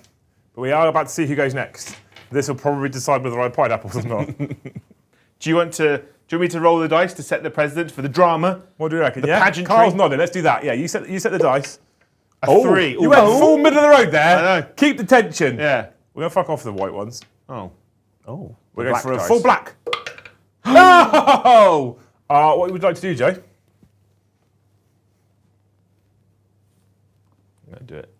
S1: But we are about to see who goes next. This will probably decide whether I pied apples or not.
S2: Do you want me to roll the dice to set the precedent for the drama?
S1: What do you reckon?
S2: The
S1: Yeah,
S2: pageantry?
S1: Carl's nodding. Let's do that. Yeah, you set the dice.
S2: A 3.
S1: You went full middle of the road there.
S2: I know.
S1: Keep the tension.
S2: Yeah.
S1: We're gonna fuck off the white ones.
S2: Oh.
S3: Oh.
S1: We're going
S2: black
S1: for a
S2: dice.
S1: full black. No! What would you like to do, Joe?
S2: I'm going to do it.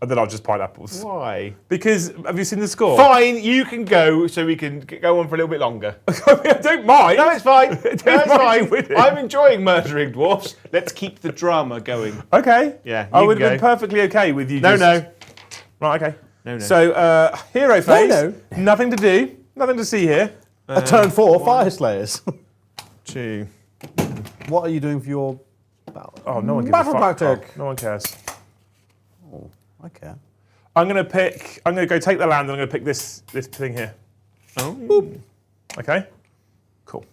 S1: And then I'll just pile apples.
S2: Why?
S1: Because, have you seen the score?
S2: Fine, you can go so we can go on for a little bit longer.
S1: I don't mind.
S2: No, it's fine. No,
S1: Don't
S2: it's
S1: mind you
S2: fine.
S1: winning.
S2: I'm enjoying murdering dwarfs. Let's keep the drama going.
S1: Okay.
S2: Yeah,
S1: I
S2: you
S1: would
S2: can
S1: have been
S2: go.
S1: perfectly okay with you
S2: No,
S1: just...
S2: no.
S1: Right, okay.
S2: No.
S1: So, hero phase.
S3: No.
S1: Nothing to do. Nothing to see here.
S3: A turn 4, Fyreslayers.
S2: 2.
S3: What are you doing for your battle?
S1: Oh, no one gives
S3: Battle
S1: a fuck.
S3: tactic.
S1: Oh, no one cares.
S3: Oh, I care.
S1: I'm going to go take the land and I'm going to pick this thing here.
S2: Oh.
S1: Okay. Cool.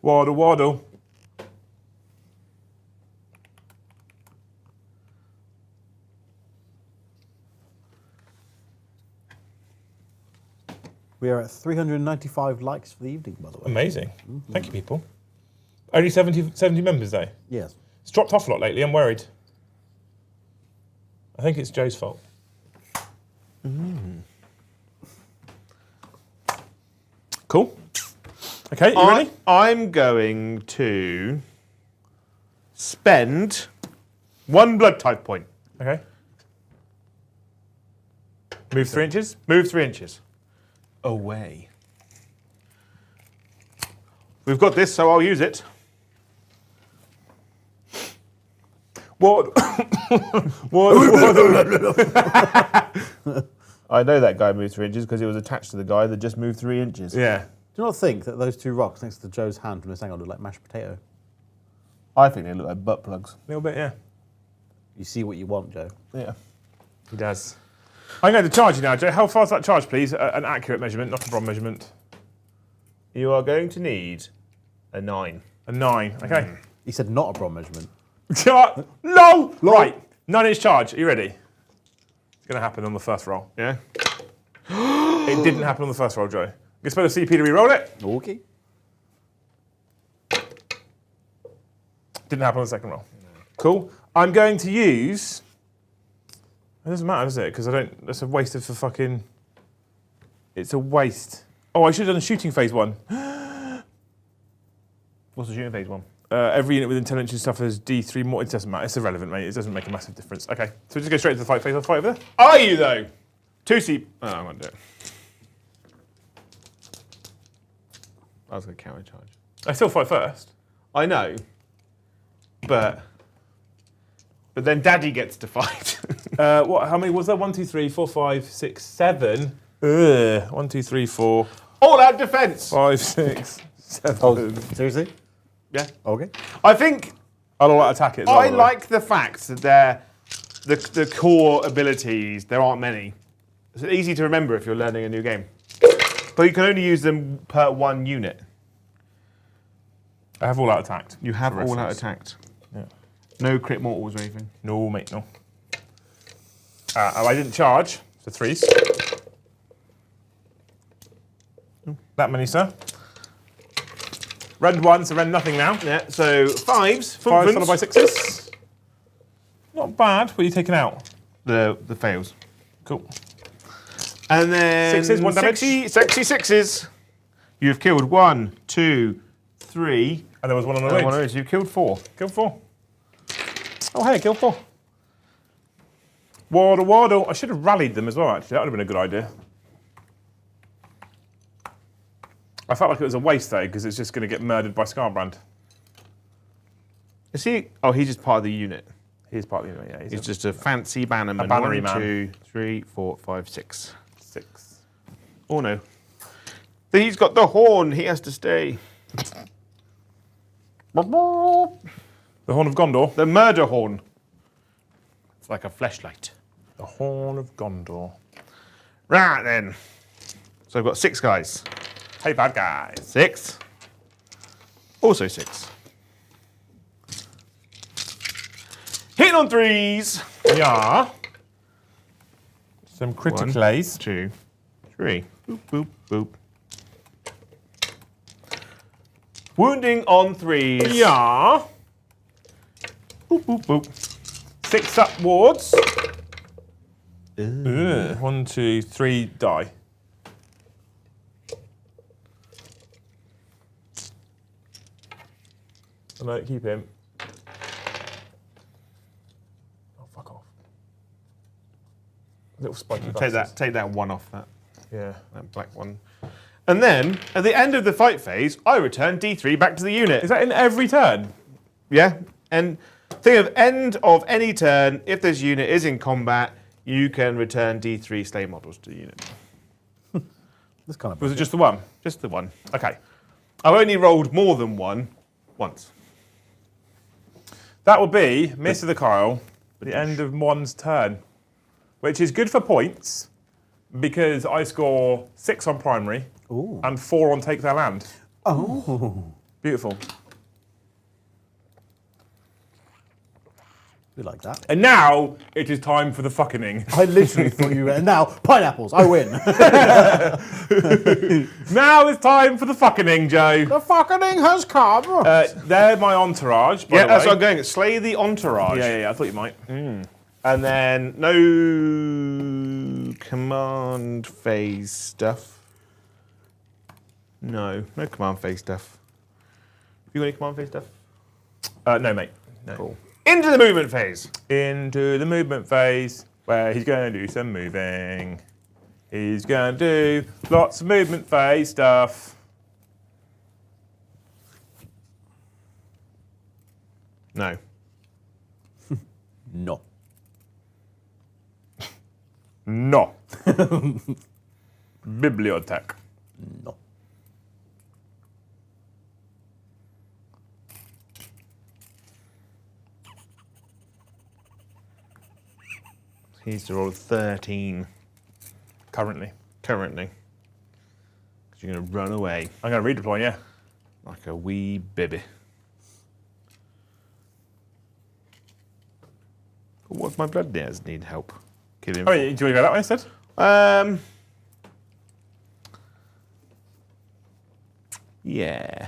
S1: Waddle, waddle.
S3: We are at 395 likes for the evening, by the way.
S1: Amazing. Thank you, people. Only 70 members, though.
S3: Yes.
S1: It's dropped off a lot lately. I'm worried. I think it's Joe's fault. Cool. Okay, you ready?
S2: I'm going to spend 1 blood type point.
S1: Okay. Move 3 inches.
S2: Move 3 inches. Away. We've got this, so I'll use it.
S1: What?
S2: I know that guy moved 3 inches because it was attached to the guy that just moved 3 inches.
S1: Yeah.
S3: Do you not think that those 2 rocks next to Joe's hand from this angle look like mashed potato?
S2: I think they look like butt plugs.
S1: A little bit, yeah.
S3: You see what you want, Joe.
S2: Yeah.
S1: He does. I'm going to charge you now, Joe. How far's that charge, please? An accurate measurement, not a wrong measurement.
S2: You are going to need a 9.
S1: A 9. Okay.
S3: He said not a bronze measurement.
S1: No! Right. 9-inch charge. Are you ready? It's going to happen on the first roll.
S2: Yeah.
S1: It didn't happen on the first roll, Joe. You spend a CP to re-roll it.
S3: Okay.
S1: Didn't happen on the second roll. Cool. I'm going to use... It doesn't matter, does it? Because I don't... That's a waste of the fucking... It's a waste. Oh, I should have done a shooting phase 1.
S2: What's the shooting phase 1?
S1: Every unit with intelligence and stuff has D3 more. It doesn't matter. It's irrelevant, mate. It doesn't make a massive difference. Okay. So we just go straight to the fight phase. I'll fight over there.
S2: Are you, though? 2C... Oh, I won't do it. I was going to counter charge.
S1: I still fight first.
S2: I know. But then Daddy gets to fight.
S1: What? How many was there? 1, 2, 3, 4, 5, 6, 7. 1, 2, 3, 4,
S2: All out defense.
S1: 5, 6, 7.
S3: Oh, seriously?
S2: Yeah.
S3: Okay.
S2: I think
S1: I'll all out attack it as well.
S2: I like the fact that the core abilities, there aren't many. It's easy to remember if you're learning a new game. But you can only use them per 1 unit.
S1: I have all out attacked.
S2: You have
S1: for
S2: all out
S1: reference.
S2: attacked.
S1: Yeah.
S2: No crit mortals or anything.
S1: No, mate, no. I didn't charge, so 3s. That many, sir. Rend 1, so rend nothing now.
S2: Yeah, so 5s.
S1: 5 followed by 6s. Not bad. What are you taking out?
S2: The fails.
S1: Cool.
S2: And then
S1: 6s, 1 damage.
S2: Sexy 6s. You've killed 1, 2, 3.
S1: And there was one on the
S2: And
S1: ridge.
S2: one on the ridge. You've killed 4.
S1: Kill 4. Oh, hey, kill 4. Waddle, waddle. I should have rallied them as well, actually. That would have been a good idea. I felt like it was a waste, though, because it's just going to get murdered by Scarbrand.
S2: Is he? Oh, he's just part of the unit.
S1: He's part of the unit, yeah.
S2: He's just a fancy bannerman.
S1: A bannery
S2: 1,
S1: man.
S2: 2, 3, 4, 5, 6.
S1: 6.
S2: Oh no. He's got the horn. He has to stay.
S1: The Horn of Gondor.
S2: The murder horn. It's like a fleshlight.
S1: The Horn of Gondor.
S2: Right then. So I've got 6 guys.
S1: Hey, bad guys.
S2: 6. Also 6. Hitting on 3s.
S1: Yeah. Some
S2: 1,
S1: criticals.
S2: 2, 3. Boop, boop, boop. Wounding on 3s.
S1: Yeah.
S2: Boop, boop, boop.
S1: 6 up wards. 1, 2, 3, die. Oh, no, keep him. Oh, fuck off. Little spiky bastards.
S2: Take that 1 off that
S1: Yeah.
S2: black one. And then, at the end of the fight phase, I return D3 back to the unit.
S1: Is that in every turn?
S2: Yeah. And think of end of any turn, if this unit is in combat, you can return D3 slay models to the unit.
S3: This kind of.
S1: Was it just the one?
S2: Just the 1.
S1: Okay.
S2: I've only rolled more than 1 once.
S1: That will be Miss of the Kyle at the end of one's turn. which is good for points because I score 6 on primary and 4 on take their land.
S3: Oh.
S1: Beautiful.
S3: We like that.
S1: And now it is time for the fucking.
S3: I literally thought you were. Now, pineapples, I win.
S1: Now it's time for the fucking, Joe.
S3: The fucking has come.
S1: They're my entourage. By
S2: Yeah,
S1: the
S2: that's
S1: way.
S2: what I'm going. Slay the entourage.
S1: Yeah, I thought you might.
S2: And then no command phase stuff. No command phase stuff. You got any command phase stuff?
S1: No, mate. No.
S2: Cool. Into the movement phase.
S1: Into the movement phase where he's going to do some moving. He's going to do lots of movement phase stuff.
S2: No.
S3: No.
S1: No. Bibliotech.
S3: No.
S2: He's to roll 13
S1: Currently.
S2: currently. Because you're going to run away
S1: I'm going to redeploy, yeah.
S2: like a wee baby. What's my blood dares need help? Kill him.
S1: Oh, do you want to go that way instead?
S2: Yeah.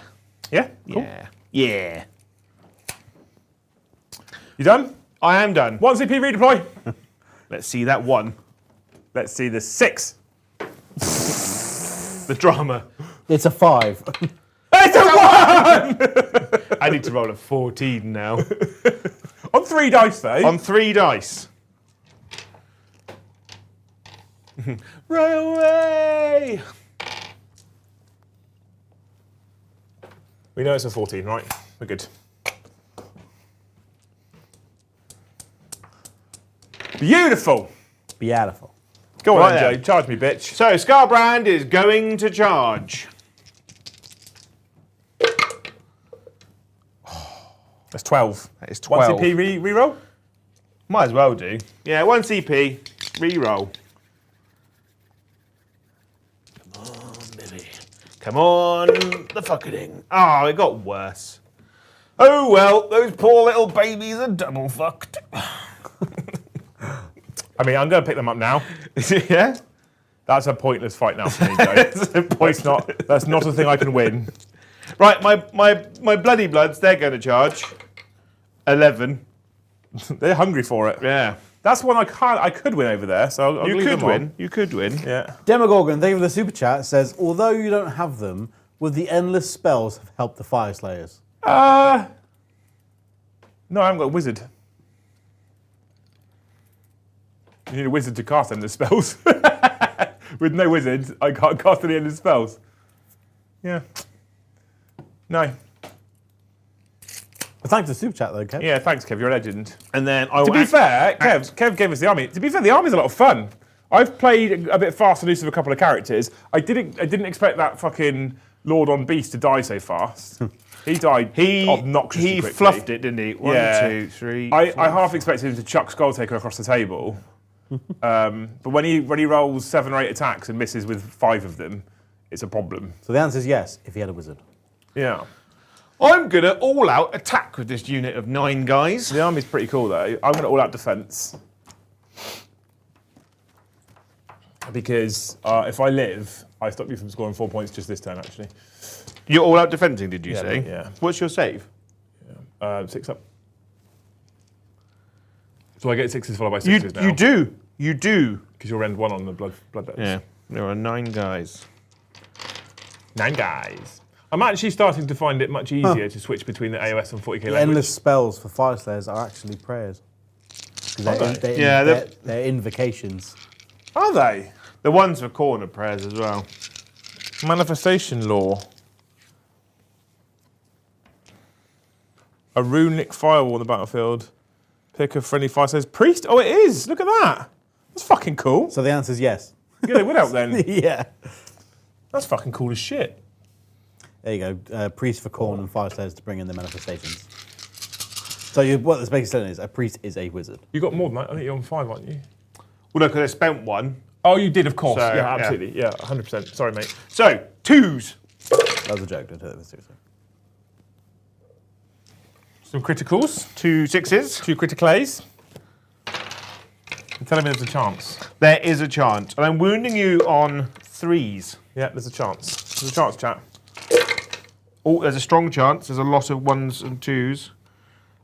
S1: Yeah? Cool.
S2: Yeah. Yeah.
S1: You done?
S2: I am done.
S1: 1 CP redeploy.
S2: Let's see that one.
S1: Let's see the 6.
S2: The drama.
S3: It's a 5.
S1: It's a 1!
S2: I need to roll a 14 now.
S1: On 3 dice, though.
S2: On 3 dice. Run away!
S1: We know it's a 14, right? We're good. Beautiful.
S3: Beautiful.
S1: Go on,
S2: Right
S1: then,
S2: then.
S1: Joe. Charge me, bitch.
S2: So, Scarbrand is going to charge.
S1: That's 12.
S2: That is
S1: 1
S2: 12.
S1: CP reroll?
S2: Might as well do. Yeah, 1 CP, reroll. Come on, baby. Come on, the fucking. Oh, it got worse. Oh well, those poor little babies are double fucked.
S1: I mean, I'm going to pick them up now.
S2: Yeah?
S1: That's a pointless fight now for me, Joe. That's not a thing I can win.
S2: Right, my bloody bloods, they're going to charge. 11.
S1: They're hungry for it.
S2: Yeah.
S1: That's one I could win over there, so I'll
S2: You
S1: leave
S2: could
S1: them on.
S2: win. You could win.
S1: Yeah.
S3: Demogorgon, thank you for the super chat, says, although you don't have them, would the endless spells have helped the Fyreslayers?
S1: No, I haven't got a wizard. You need a wizard to cast endless spells. With no wizard, I can't cast any endless spells. Yeah. No.
S3: But thanks for the super chat, though, Kev.
S1: Yeah, thanks, Kev. You're a legend.
S2: And then I
S1: To
S2: will
S1: be fair, Kev gave us the army. To be fair, the army's a lot of fun. I've played a bit fast and loose with a couple of characters. I didn't expect that fucking Lord on Beast to die so fast. He died obnoxiously
S2: He
S1: quickly.
S2: fluffed it, didn't he? One,
S1: Yeah.
S2: 2, 3.
S1: I
S2: four.
S1: half expected him to chuck Skulltaker across the table. But when he rolls 7 or 8 attacks and misses with 5 of them, it's a problem.
S3: So the answer is yes, if he had a wizard.
S1: Yeah.
S2: I'm gonna all out attack with this unit of 9 guys.
S1: The army's pretty cool though. I'm going to all out defense. Because if I live, I stop you from scoring 4 points just this turn actually.
S2: You're all out defending, did you
S1: Yeah,
S2: say?
S1: yeah.
S2: What's your save?
S1: 6 up. So I get 6s followed by 6s now.
S2: You do.
S1: Because you'll end 1 on the blood bets.
S2: Yeah. There are 9 guys.
S1: 9 guys. I'm actually starting to find it much easier to switch between the AOS and 40k
S3: The
S1: language.
S3: endless spells for Fyreslayers are actually prayers. 'Cause they're invocations.
S1: Are they?
S2: The ones for corner prayers as well.
S1: Manifestation law. A runic firewall on the battlefield. Pick a friendly fire says priest. Oh, it is. Look at that. That's fucking cool.
S3: So the answer is yes.
S1: Yeah, they would help then.
S3: Yeah.
S1: That's fucking cool as shit.
S3: There you go. Priest for Khorne and Fyreslayers to bring in the manifestations. So what this basically saying is a priest is a wizard.
S1: You got more than that. I think you're on 5, aren't you?
S2: Well, no, because I spent one.
S1: Oh, you did, of course.
S2: So,
S1: yeah,
S2: yeah.
S1: absolutely. Yeah, 100%. Sorry, mate.
S2: So, 2s.
S3: That was a joke. Don't take that seriously.
S1: Some criticals.
S2: 2 6s.
S1: 2 criticals. You're telling me there's a chance.
S2: There is a chance. And I'm wounding you on 3s.
S1: Yeah, there's a chance. There's a chance, chat.
S2: Oh, there's a strong chance. There's a lot of 1s and 2s.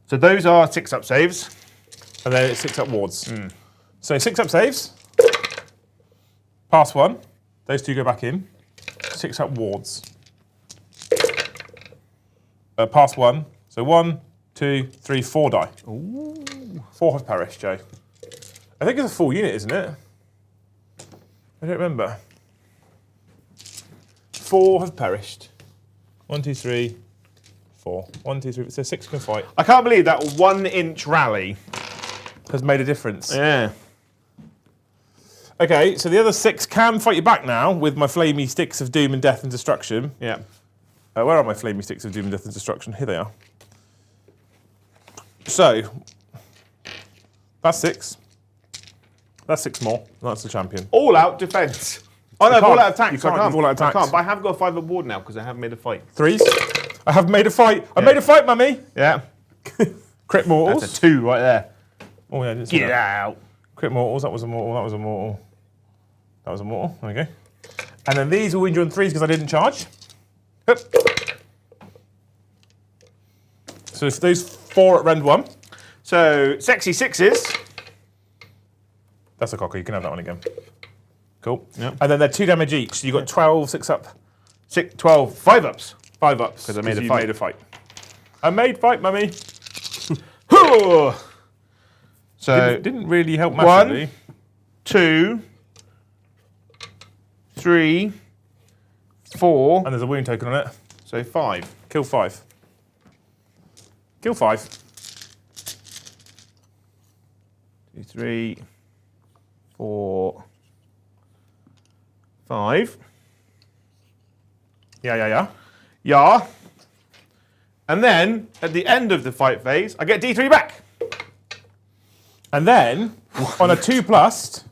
S2: So those are 6-up saves.
S1: And then it's 6-up wards. So 6-up saves. Pass 1. Those 2 go back in. 6-up wards. Pass 1. So 1, 2, 3, 4 die. Ooh. 4 have perished, Joe. I think it's a full unit, isn't it? I don't remember. 4 have perished. 1, 2, 3, 4. 1, 2, 3. So 6 can fight.
S2: I can't believe that 1-inch rally
S1: Has made a difference.
S2: Yeah.
S1: Okay, so the other 6 can fight you back now with my flamey sticks of doom and death and destruction.
S2: Yeah.
S1: Where are my flamey sticks of doom and death and destruction? Here they are. So, that's 6. That's 6 more. That's the champion.
S2: All out defense. Oh no,
S1: can't.
S2: all out attacks.
S1: You can't
S2: I can't.
S1: do all out
S2: I
S1: attacks.
S2: can't. But I have got a 5-up ward now because I have made a fight.
S1: 3s. I have made a fight. I made a fight, mummy.
S2: Yeah.
S1: Crit mortals.
S2: That's a 2 right there.
S1: Oh yeah, I didn't see
S2: Get
S1: that.
S2: out.
S1: Crit mortals. That was a mortal. That was a mortal. That was a mortal. There we go. And then these will wound you on 3s because I didn't charge. Hup. So if those 4 at rend 1.
S2: So sexy 6s.
S1: That's a cocker. You can have that one again. Cool.
S2: Yep.
S1: And then they're 2 damage each. So you've got 12 6-up.
S2: 6, 12, 5-ups.
S1: 5-ups.
S2: Because I made a
S1: you
S2: fight.
S1: made a fight. I made fight, mummy.
S2: So
S1: Didn't really help massively.
S2: 1, 2, 3, 4.
S1: And there's a wound token on it.
S2: So 5.
S1: Kill 5. Kill 5.
S2: 2, 3, 4, 5.
S1: Yeah.
S2: Yeah. And then at the end of the fight phase, I get D3 back.
S1: And then, on a 2+,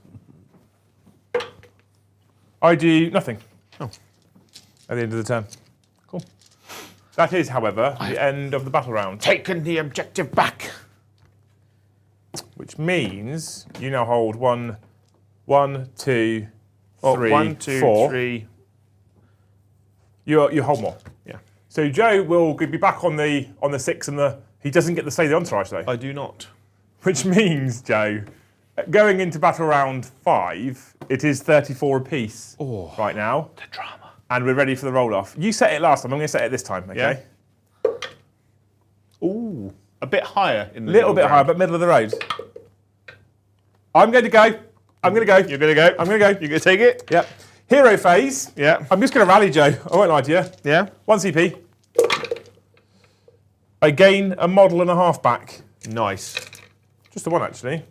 S1: I do nothing.
S2: Oh.
S1: At the end of the turn. Cool. That is, however, the end of the battle round.
S2: Taken the objective back.
S1: Which means you now hold 1, 2, 3,
S2: 1, 2,
S1: 4.
S2: 3.
S1: You hold more.
S2: Yeah.
S1: So Joe will be back on the 6 and the. He doesn't get to say the entourage though.
S2: I do not.
S1: Which means, Joe, going into battle round 5, it is 34 apiece right now.
S2: The drama.
S1: And we're ready for the roll off. You set it last time, I'm going to set it this time, okay?
S2: Yeah. Ooh. A bit higher in the
S1: Little bit
S2: ground.
S1: higher, but middle of the road. I'm going to go. I'm going to go.
S2: You're going to go?
S1: I'm going to go.
S2: You're going to take it?
S1: Yep. Hero phase.
S2: Yeah.
S1: I'm just going to rally, Joe. I won't lie to you.
S2: Yeah.
S1: 1 CP. I gain a model and a half back.
S2: Nice.
S1: Just the one, actually.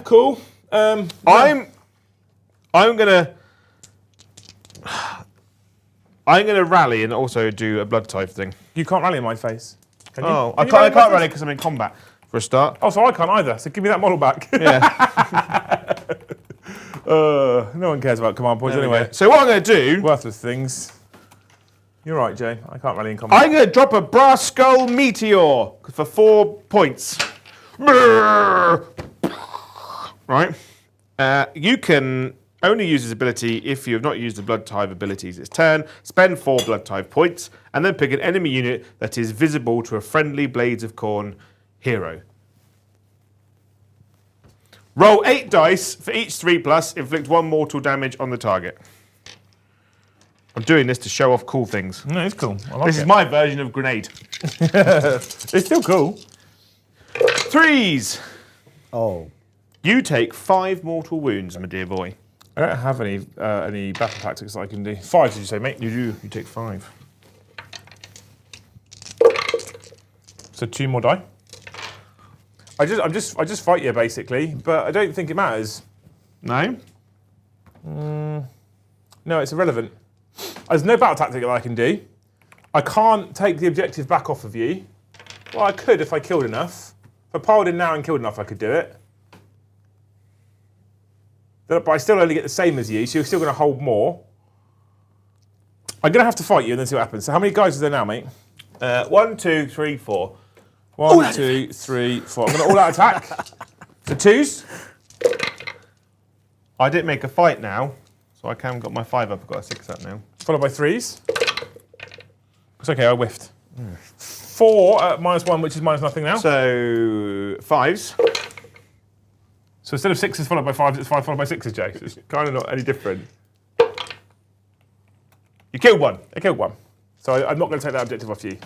S1: Cool.
S2: I'm gonna rally and also do a blood type thing.
S1: You can't rally in my face. Can you?
S2: Oh,
S1: Can
S2: I
S1: you
S2: can't
S1: in my
S2: rally
S1: face?
S2: because I'm in combat for a start.
S1: Oh, so I can't either. So give me that model back.
S2: Yeah.
S1: No one cares about command points
S2: There we
S1: anyway.
S2: go. So what I'm gonna do,
S1: Worthless things. You're right, Jay. I can't rally in combat.
S2: I'm gonna drop a brass skull meteor for 4 points. Right. You can only use this ability if you have not used the blood type abilities its turn. Spend 4 blood type points, and then pick an enemy unit that is visible to a friendly Blades of Khorne hero. Roll 8 dice for each 3+, inflict 1 mortal damage on the target. I'm doing this to show off cool things.
S1: No, it's cool. I like
S2: This
S1: it.
S2: is my version of grenade.
S1: It's still cool.
S2: 3s.
S3: Oh.
S2: You take 5 mortal wounds, my dear boy.
S1: I don't have any battle tactics that I can do. 5, did you say, mate?
S2: You do. You take 5.
S1: So 2 more die. I just fight you basically, but I don't think it matters.
S2: No?
S1: No, it's irrelevant. There's no battle tactic that I can do. I can't take the objective back off of you. Well, I could if I killed enough. If I piled in now and killed enough, I could do it. But I still only get the same as you, so you're still going to hold more. I'm going to have to fight you and then see what happens. So how many guys are there now, mate?
S2: 1, 2, 3, 4.
S1: 1, 2, 3, 4. I'm going to all-out attack. So 2s.
S2: I didn't make a fight now, so I haven't got my 5 up. I've got a 6 up now.
S1: Followed by 3s. It's okay, I whiffed. 4 at -1, which is minus nothing now.
S2: So 5s.
S1: So instead of 6s followed by 5s, it's 5 followed by 6s, Jake. So it's kind of not any different.
S2: You killed 1.
S1: I killed 1. So I'm not going to take that objective off you.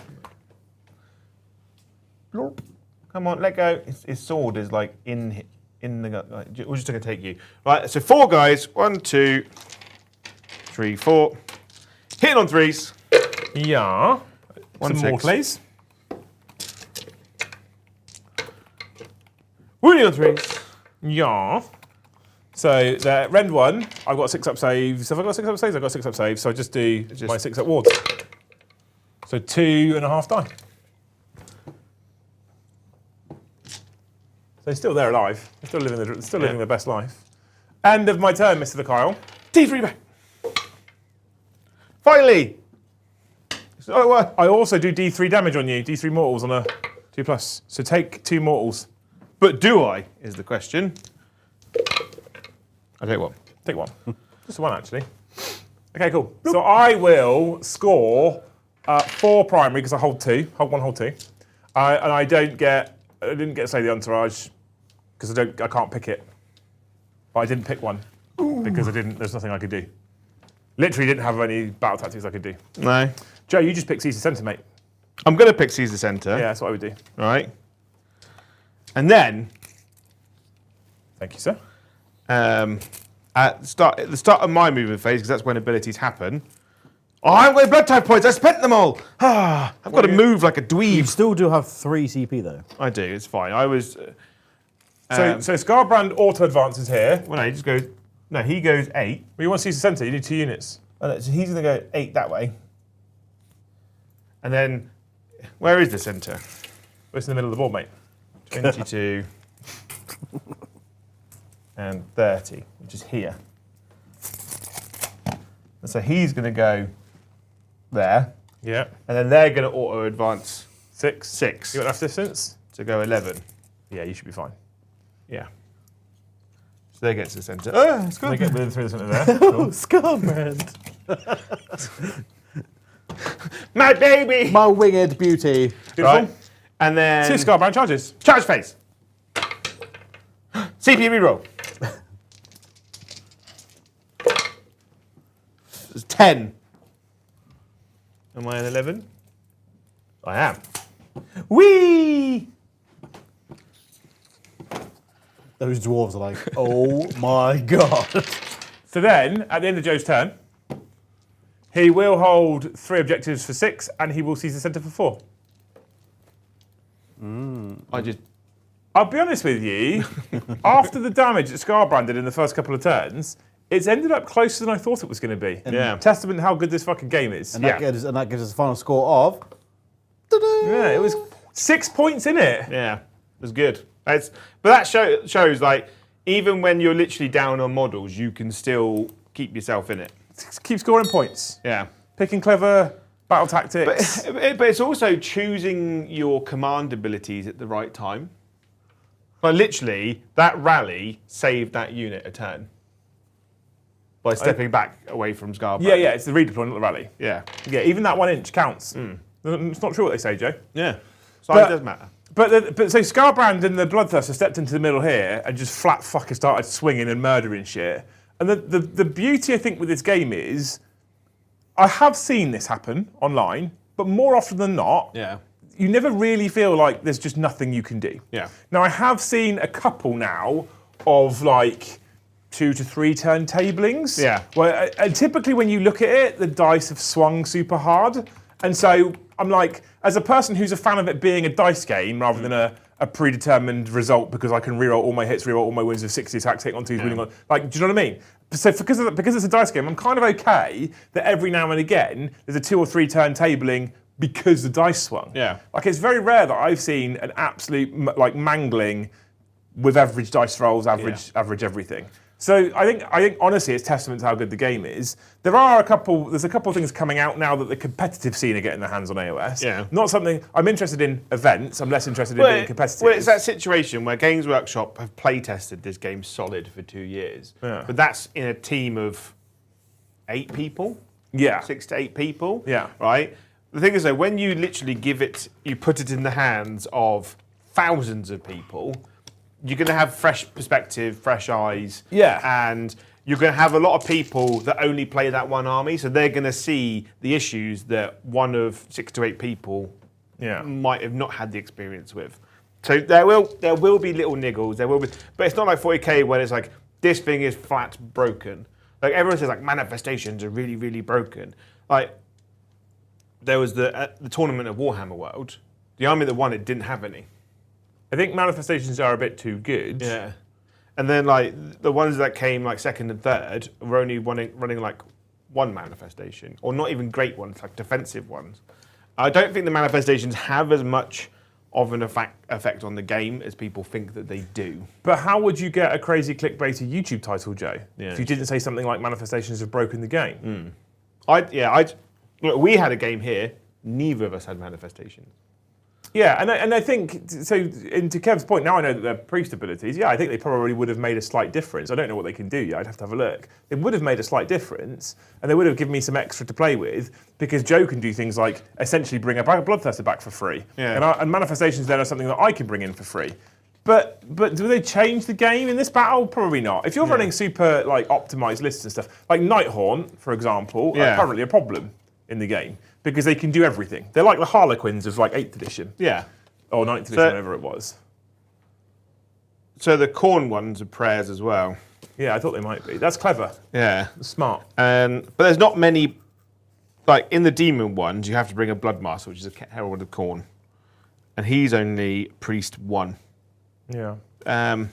S2: Come on, let go. His sword is like in the gut. Like, we're just going to take you. Right, so 4 guys. 1, 2, 3, 4. Hitting on 3s.
S1: Yeah.
S2: 1,
S1: Some more,
S2: 6.
S1: please.
S2: Wounding on 3s.
S1: Yeah. So the rend 1, I've got 6 up saves. Have I got 6 up saves? I've got 6 up saves. So I just do my 6 up wards. So 2.5 die. So he's still there alive. He's still living their best life. End of my turn, Mr. the Kyle.
S2: D3 back. Finally. So what?
S1: I also do D3 damage on you. D3 mortals on a 2+. So take 2 mortals.
S2: But do I, is the question. I take 1.
S1: Take 1. Just 1, actually. Okay, cool. So I will score 4 primary because I hold 2. Hold 1, hold 2. And I didn't get to say the entourage because I can't pick it. But I didn't pick 1 because there's nothing I could do. Literally didn't have any battle tactics I could do.
S2: No.
S1: Joe, you just pick Caesar Centre, mate.
S2: I'm going to pick Caesar Centre.
S1: Yeah, that's what I would do.
S2: Right. And then,
S1: Thank you, sir.
S2: at the start of my movement phase, because that's when abilities happen, I haven't got any blood type points. I spent them all. I've got to move like a
S3: You
S2: dweeb.
S3: still do have 3 CP though.
S2: I do. It's fine. I was.
S1: So Scarbrand auto advances here.
S2: Well, no, he just goes. No, he goes 8.
S1: Well, you want Caesar Centre, you need 2 units.
S2: Oh, no, so he's going to go 8 that way. And then, where is the centre?
S1: It's in the middle of the board, mate.
S2: 22 and 30, which is here. And so he's going to go there,
S1: Yeah.
S2: and then they're going to auto advance
S1: 6.
S2: 6
S1: You got enough distance?
S2: to go 11.
S1: Yeah, you should be fine.
S2: Yeah. So they get to the centre. Oh, it's
S1: They
S2: good.
S1: get within 3 centre there. Cool.
S3: Scarbrand.
S2: My baby!
S3: My winged beauty.
S1: Beautiful.
S2: Right. And then.
S1: See Scarbrand charges.
S2: Charge phase. CP reroll. It's 10. Am I an 11? I am. Whee!
S3: Those dwarves are like, oh my god.
S1: So then, at the end of Joe's turn, he will hold 3 objectives for 6, and he will seize the centre for 4. I'll be honest with you, after the damage that Scarbrand did in the first couple of turns, it's ended up closer than I thought it was going to be.
S2: Yeah.
S1: Testament to how good this fucking game is.
S3: And that gives us a final score of.
S1: Yeah, it was 6 points in it.
S2: Yeah, it was good. But that shows, like, even when you're literally down on models, you can still keep yourself in it.
S1: Keep scoring points.
S2: Yeah.
S1: Picking clever battle tactics.
S2: But it's also choosing your command abilities at the right time. Like, literally, that rally saved that unit a turn. By stepping back away from Scarbrand.
S1: Yeah, it's the redeploy, not the rally.
S2: Yeah.
S1: Yeah, even that 1 inch counts. It's not true what they say, Joe.
S2: Yeah. So
S1: But-
S2: it does matter.
S1: But so Scarbrand and the Bloodthirster stepped into the middle here and just flat fucking started swinging and murdering shit. And the beauty, I think, with this game is, I have seen this happen online, but more often than not,
S2: Yeah.
S1: you never really feel like there's just nothing you can do.
S2: Yeah.
S1: Now, I have seen a couple now of like 2 to 3 turn tablings.
S2: Yeah.
S1: Where, and typically when you look at it, the dice have swung super hard. And so I'm like, as a person who's a fan of it being a dice game rather than a predetermined result because I can reroll all my hits, reroll all my wins with 60 attacks, hit on twos, winning on. Like, do you know what I mean? So because it's a dice game, I'm kind of okay that every now and again there's a 2 or 3 turn tabling because the dice swung.
S2: Yeah.
S1: Like it's very rare that I've seen an absolute like mangling with average dice rolls, average everything. So I think honestly it's testament to how good the game is. There's a couple of things coming out now that the competitive scene are getting their hands on AoS.
S2: Yeah.
S1: Not something I'm interested in events. I'm less interested in being competitive.
S2: Well, it's that situation where Games Workshop have play tested this game solid for 2 years.
S1: Yeah.
S2: But that's in a team of 8 people.
S1: Yeah.
S2: 6 to 8 people.
S1: Yeah.
S2: Right? The thing is though, when you literally you put it in the hands of thousands of people, you're going to have fresh perspective, fresh eyes.
S1: Yeah.
S2: And you're going to have a lot of people that only play that one army, so they're going to see the issues that one of 6 to 8 people might have not had the experience with. So there will be little niggles, but it's not like 40k where it's like, this thing is flat broken. Like everyone says like manifestations are really, really broken. Like there was the tournament of Warhammer World, the army that won it didn't have any.
S1: I think manifestations are a bit too good.
S2: Yeah. And then like the ones that came like second and third were only running like one manifestation, or not even great ones, like defensive ones. I don't think the manifestations have as much of an effect on the game as people think that they do.
S1: But how would you get a crazy clickbaity YouTube title, Joe,
S2: Yeah.
S1: if you didn't say something like manifestations have broken the game?
S2: Look, we had a game here. Neither of us had manifestations.
S1: Yeah, and I think, so and to Kev's point, now I know that they're priest abilities, I think they probably would have made a slight difference. I don't know what they can do yet, I'd have to have a look. They would have made a slight difference, and they would have given me some extra to play with, because Joe can do things like essentially bring a Bloodthirster back for free.
S2: Yeah.
S1: And manifestations then are something that I can bring in for free. But do they change the game in this battle? Probably not. If you're running super like optimized lists and stuff, like Nighthaunt, for example, are currently a problem in the game. Because they can do everything. They're like the Harlequins of like 8th edition.
S2: Yeah.
S1: Or 9th edition, whatever it was.
S2: So the Khorne ones are prayers as well.
S1: Yeah, I thought they might be. That's clever.
S2: Yeah.
S1: Smart.
S2: But there's not many, like in the demon ones, you have to bring a Bloodmaster, which is a Herald of Khorne. And he's only priest 1.
S1: Yeah.
S2: But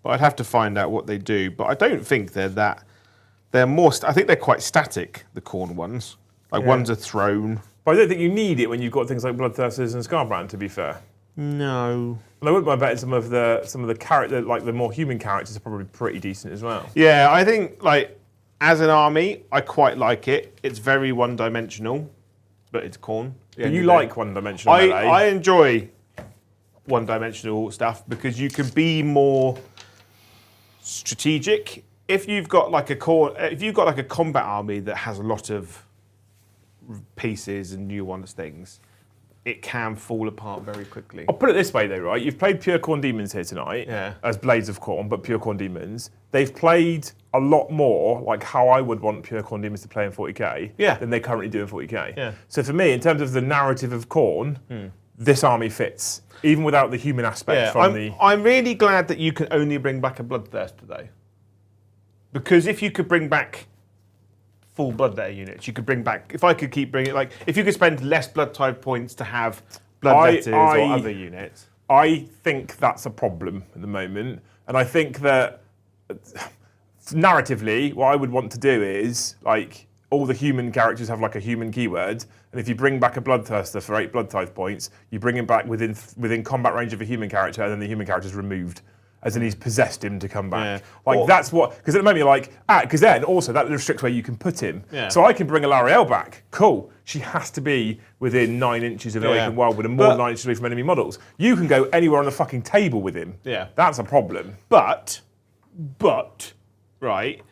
S2: I'd have to find out what they do. But I don't think they're more, I think they're quite static, the Khorne ones. Like one's a throne.
S1: But I don't think you need it when you've got things like Bloodthirsters and Scarbrand, to be fair.
S2: No.
S1: And I wouldn't mind betting some of the character, like the more human characters are probably pretty decent as well.
S2: Yeah, I think like as an army, I quite like it. It's very one-dimensional, but it's Khorne.
S1: But you like one-dimensional melee.
S2: I enjoy one-dimensional stuff because you can be more strategic. If you've got like a combat army that has a lot of pieces and nuanced things, it can fall apart very quickly.
S1: I'll put it this way though, right? You've played Pure Khorne Demons here tonight as Blades of Khorne, but Pure Khorne Demons. They've played a lot more like how I would want Pure Khorne Demons to play in 40k than they currently do in 40k.
S2: Yeah.
S1: So for me, in terms of the narrative of Khorne, this army fits, even without the human aspect
S2: I'm really glad that you can only bring back a Bloodthirster though. Because if you could bring back full Bloodletter units, you could bring back, if I could keep bringing, like, if you could spend less blood type points to have Bloodletters or other units.
S1: I think that's a problem at the moment. And I think that narratively, what I would want to do is, like, all the human characters have like a human keyword, and if you bring back a Bloodthirster for 8 blood type points, you bring him back within combat range of a human character, and then the human character is removed. As in he's possessed him to come back. Yeah. Like that's what, because at the moment you're like, because then also that restricts where you can put him. Yeah. So I can bring a Lariel back. Cool. She has to be within 9 inches of an open world with more than 9 inches away from enemy models. You can go anywhere on the fucking table with him.
S2: Yeah.
S1: That's a problem.
S2: But, right,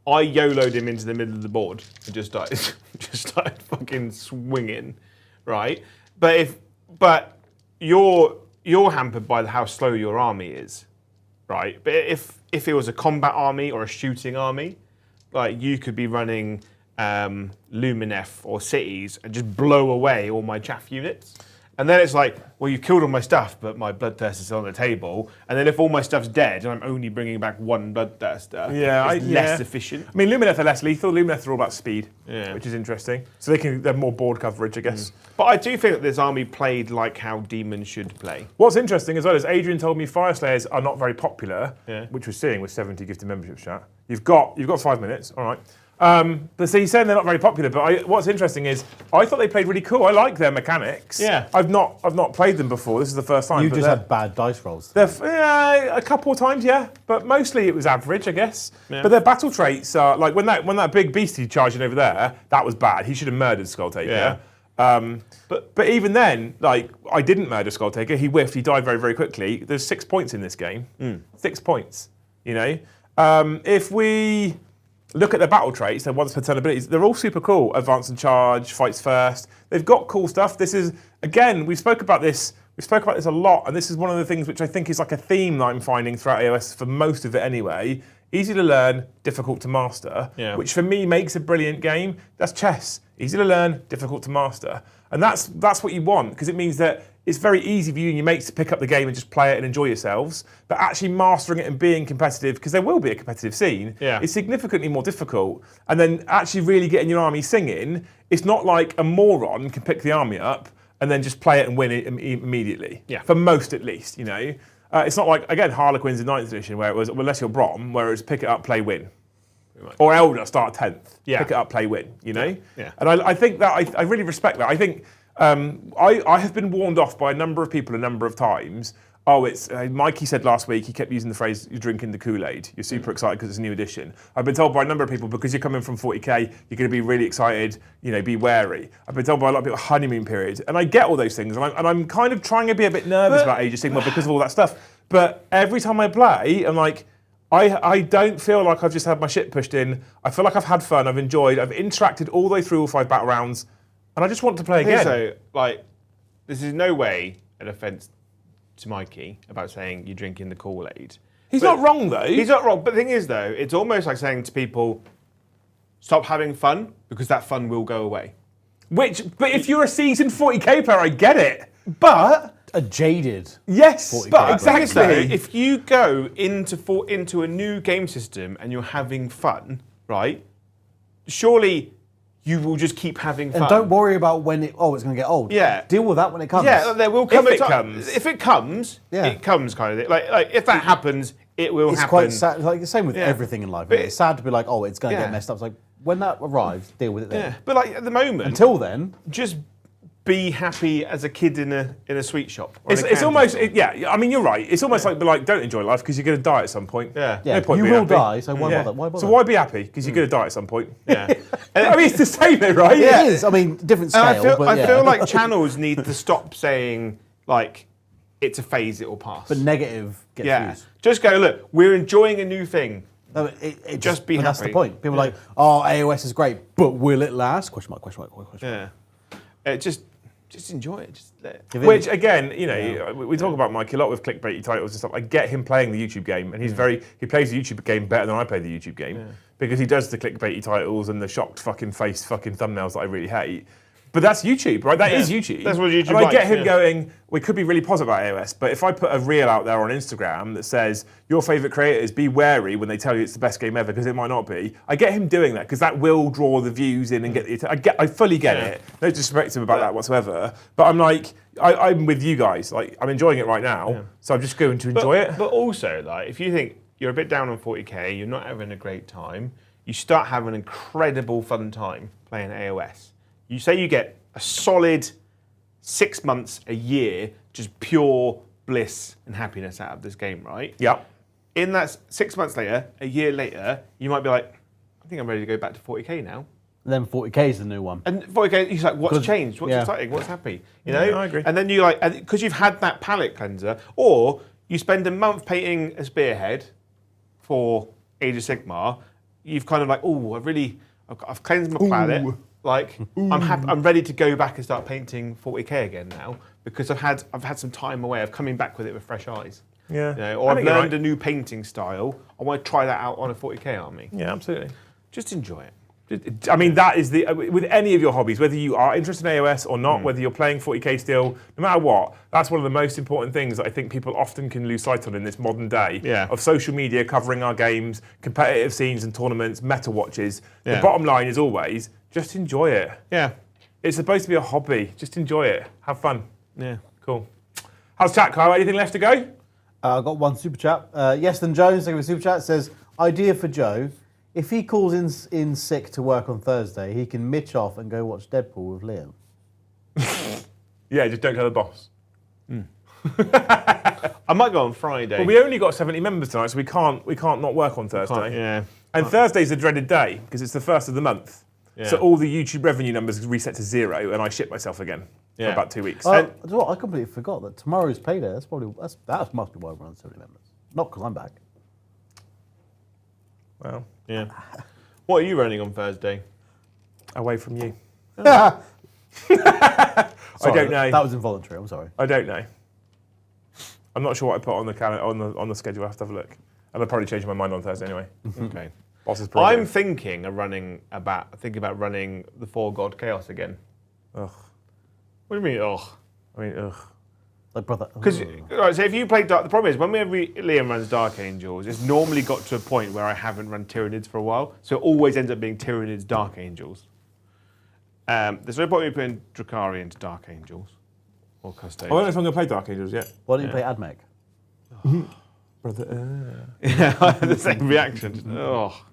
S2: I YOLO'd him into the middle of the board and just started fucking swinging, right? But you're hampered by how slow your army is. Right, but if it was a combat army or a shooting army, like you could be running Luminef or cities and just blow away all my chaff units. And then it's like, well, you've killed all my stuff, but my bloodthirster is still on the table. And then if all my stuff's dead and I'm only bringing back one bloodthirster, it's less efficient.
S1: I mean, Lumineth are less lethal. Lumineth are all about speed, which is interesting. So they're more board coverage, I guess.
S2: But I do think that this army played like how demons should play.
S1: What's interesting as well is Adrian told me Fyreslayers are not very popular, which we're seeing with 70 gifted membership chat. You've got 5 minutes, all right. But so he's saying they're not very popular. But what's interesting is I thought they played really cool. I like their mechanics.
S2: Yeah.
S1: I've not played them before. This is the first time.
S3: You just had bad dice rolls.
S1: A couple of times, yeah. But mostly it was average, I guess. Yeah. But their battle traits are like when that big beastie charging over there, that was bad. He should have murdered Skulltaker.
S2: Yeah.
S1: But even then, like I didn't murder Skulltaker. He whiffed. He died very, very quickly. There's 6 points in this game. 6 points. You know, if we look at their battle traits, their once per turn abilities, they're all super cool. Advance and charge, fights first. They've got cool stuff. This is, again, we spoke about this a lot, and this is one of the things which I think is like a theme that I'm finding throughout AOS for most of it anyway. Easy to learn, difficult to master, which for me makes a brilliant game. That's chess. Easy to learn, difficult to master. And that's what you want, because it means that it's very easy for you and your mates to pick up the game and just play it and enjoy yourselves. But actually mastering it and being competitive, because there will be a competitive scene, is significantly more difficult. And then actually really getting your army singing, it's not like a moron can pick the army up and then just play it and win it immediately. Yeah. For most, at least, you know. It's not like, again, Harlequins in 9th edition, where it was, well, unless you're Brom, where it was pick it up, play, win. Or Elder, start 10th. Yeah. Pick it up, play, win, you know? Yeah. And I think that, I really respect that. I think I have been warned off by a number of people a number of times. Oh, it's Mikey said last week, he kept using the phrase, you're drinking the Kool-Aid. You're super excited because it's a new edition. I've been told by a number of people, because you're coming from 40k, you're going to be really excited, you know, be wary. I've been told by a lot of people, honeymoon period. And I get all those things. And I'm kind of trying to be a bit nervous about Age of Sigmar because of all that stuff. But every time I play, I'm like, I don't feel like I've just had my shit pushed in. I feel like I've had fun, I've enjoyed, I've interacted all the way through all 5 battle rounds, and I just want to play again.
S2: So, like, this is no way an offence to Mikey about saying you're drinking the Kool-Aid.
S1: He's not wrong, though.
S2: He's not wrong, but the thing is, though, it's almost like saying to people, stop having fun, because that fun will go away.
S1: But if you're a seasoned 40k player, I get it.
S2: But
S3: a jaded.
S1: Yes, but
S2: exactly. If you go into a new game system and you're having fun, right? Surely you will just keep having fun.
S3: And don't worry about when it's going to get old.
S2: Yeah.
S3: Deal with that when it comes.
S2: Yeah, there will come
S1: If
S2: a
S1: it
S2: time.
S1: comes.
S2: If it comes, it comes kind of thing. Like if that happens, it will happen.
S3: It's quite sad. Like the same with everything in life. It's sad to be like, oh, it's going to get messed up. It's like, when that arrives, deal with it then.
S2: Yeah. But like at the moment,
S3: until then,
S2: just be happy as a kid in a sweet shop.
S1: It's almost, I mean, you're right. It's almost like don't enjoy life because you're going to die at some point.
S2: Yeah.
S1: No point
S3: you
S1: being
S3: will
S1: happy.
S3: die, so why bother? Why bother?
S1: So why be happy? Because you're going to die at some point.
S2: Yeah.
S1: I mean, it's the same, though, right?
S3: Yeah, it is. I mean, different scale.
S2: I feel like channels need to stop saying like it's a phase, it will pass.
S3: But negative gets used.
S2: Just go, look, we're enjoying a new thing.
S3: No,
S2: just be happy.
S3: That's the point. People are like, oh, AOS is great, but will it last? Question mark, question mark, question mark.
S2: Yeah. Just enjoy it. Just let it.
S1: Which, again, you know, we talk about Mike a lot with clickbaity titles and stuff. I get him playing the YouTube game, and he plays the YouTube game better than I play the YouTube game because he does the clickbaity titles and the shocked fucking face fucking thumbnails that I really hate. But that's YouTube, right? That is YouTube.
S2: That's what YouTube
S1: And I get
S2: likes,
S1: him going, we could be really positive about AOS, but if I put a reel out there on Instagram that says, your favourite creators, be wary when they tell you it's the best game ever, because it might not be, I get him doing that, because that will draw the views in and get the... I fully get it. No disrespect to him about that whatsoever. But I'm like, I'm with you guys. Like, I'm enjoying it right now, so I'm just going to enjoy it.
S2: But also, like, if you think you're a bit down on 40k, you're not having a great time, you start having an incredible fun time playing AOS. You say you get a solid 6 months, a year, just pure bliss and happiness out of this game, right?
S1: Yeah.
S2: In that 6 months later, a year later, you might be like, I think I'm ready to go back to 40k now.
S3: And then 40k is the new one.
S2: And 40k, he's like, what's changed? What's exciting? What's happy? You know?
S1: I agree.
S2: And then you like, because you've had that palette cleanser, or you spend a month painting a spearhead for Age of Sigmar, you've kind of like, oh, I've cleansed my palette. Like, I'm ready to go back and start painting 40k again now because I've had some time away of coming back with it with fresh eyes.
S1: Yeah.
S2: You know, or I've learned a new painting style. I want to try that out on a 40k army.
S1: Yeah, absolutely.
S2: Just enjoy it.
S1: I mean, that is with any of your hobbies, whether you are interested in AOS or not, whether you're playing 40k still, no matter what, that's one of the most important things that I think people often can lose sight on in this modern day of social media covering our games, competitive scenes and tournaments, meta watches. The bottom line is always just enjoy it.
S2: Yeah.
S1: It's supposed to be a hobby. Just enjoy it. Have fun.
S2: Yeah.
S1: Cool. How's chat, Kyle? Anything left to go?
S3: I've got one super chat. Yeston Jones, thank you for super chat, says, idea for Joe. If he calls in sick to work on Thursday, he can mitch off and go watch Deadpool with Liam.
S1: Yeah, just don't tell the boss.
S2: I might go on Friday.
S1: Well, we only got 70 members tonight, so we can't not work on Thursday.
S2: Yeah.
S1: And Thursday's the dreaded day because it's the first of the month.
S2: Yeah.
S1: So all the YouTube revenue numbers reset to 0, and I shit myself again for about 2 weeks.
S3: I completely forgot that tomorrow's payday. That must be why we're on 70 members. Not because I'm back.
S1: Well,
S2: Yeah. What are you running on Thursday?
S1: away from you.
S3: Sorry,
S1: I don't know.
S3: That was involuntary. I'm sorry.
S1: I don't know. I'm not sure what I put on the calendar on the schedule. I have to have a look, and I'll probably change my mind on Thursday anyway.
S2: Okay.
S1: Boss's
S2: I'm
S1: prerogative.
S2: thinking about running the 4 God Chaos again.
S1: Ugh.
S2: What do you mean, ugh?
S1: I mean, ugh.
S3: Like brother.
S2: Because so if you play Dark, the problem is when Liam runs Dark Angels, it's normally got to a point where I haven't run Tyranids for a while, so it always ends up being Tyranids Dark Angels. There's no point in putting Dracarians Dark Angels or
S1: I don't
S2: Custodians.
S1: know if I'm going to play Dark Angels yet.
S3: Why don't you play Admech?
S1: Brother.
S2: Yeah, I had the same reaction. Oh,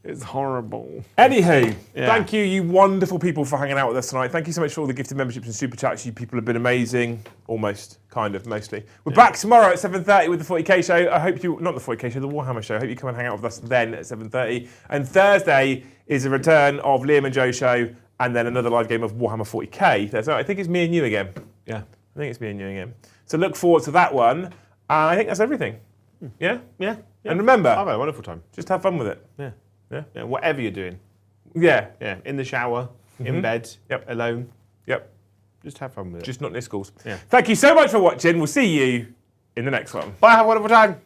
S2: it's horrible.
S1: Anywho,
S2: Yeah.
S1: thank you wonderful people for hanging out with us tonight. Thank you so much for all the gifted memberships and super chats. You people have been amazing. Almost, kind of, mostly. We're back tomorrow at 7:30 with the 40k show. I hope you, not the 40k show, the Warhammer show. I hope you come and hang out with us then at 7:30. And Thursday is a return of Liam and Joe show, and then another live game of Warhammer 40k. I think it's me and you again.
S2: Yeah.
S1: I think it's me and you again. So look forward to that one. And I think that's everything. Yeah?
S2: Yeah.
S1: And remember,
S2: I've had a wonderful time.
S1: just have fun with it.
S2: Yeah.
S1: Yeah?
S2: Yeah. Whatever you're doing.
S1: Yeah.
S2: Yeah. In the shower, in bed,
S1: Yep.
S2: alone.
S1: Yep.
S2: Just have fun with it.
S1: Just not near schools.
S2: Yeah.
S1: Thank you so much for watching. We'll see you in the next one.
S2: Bye. Have a wonderful time.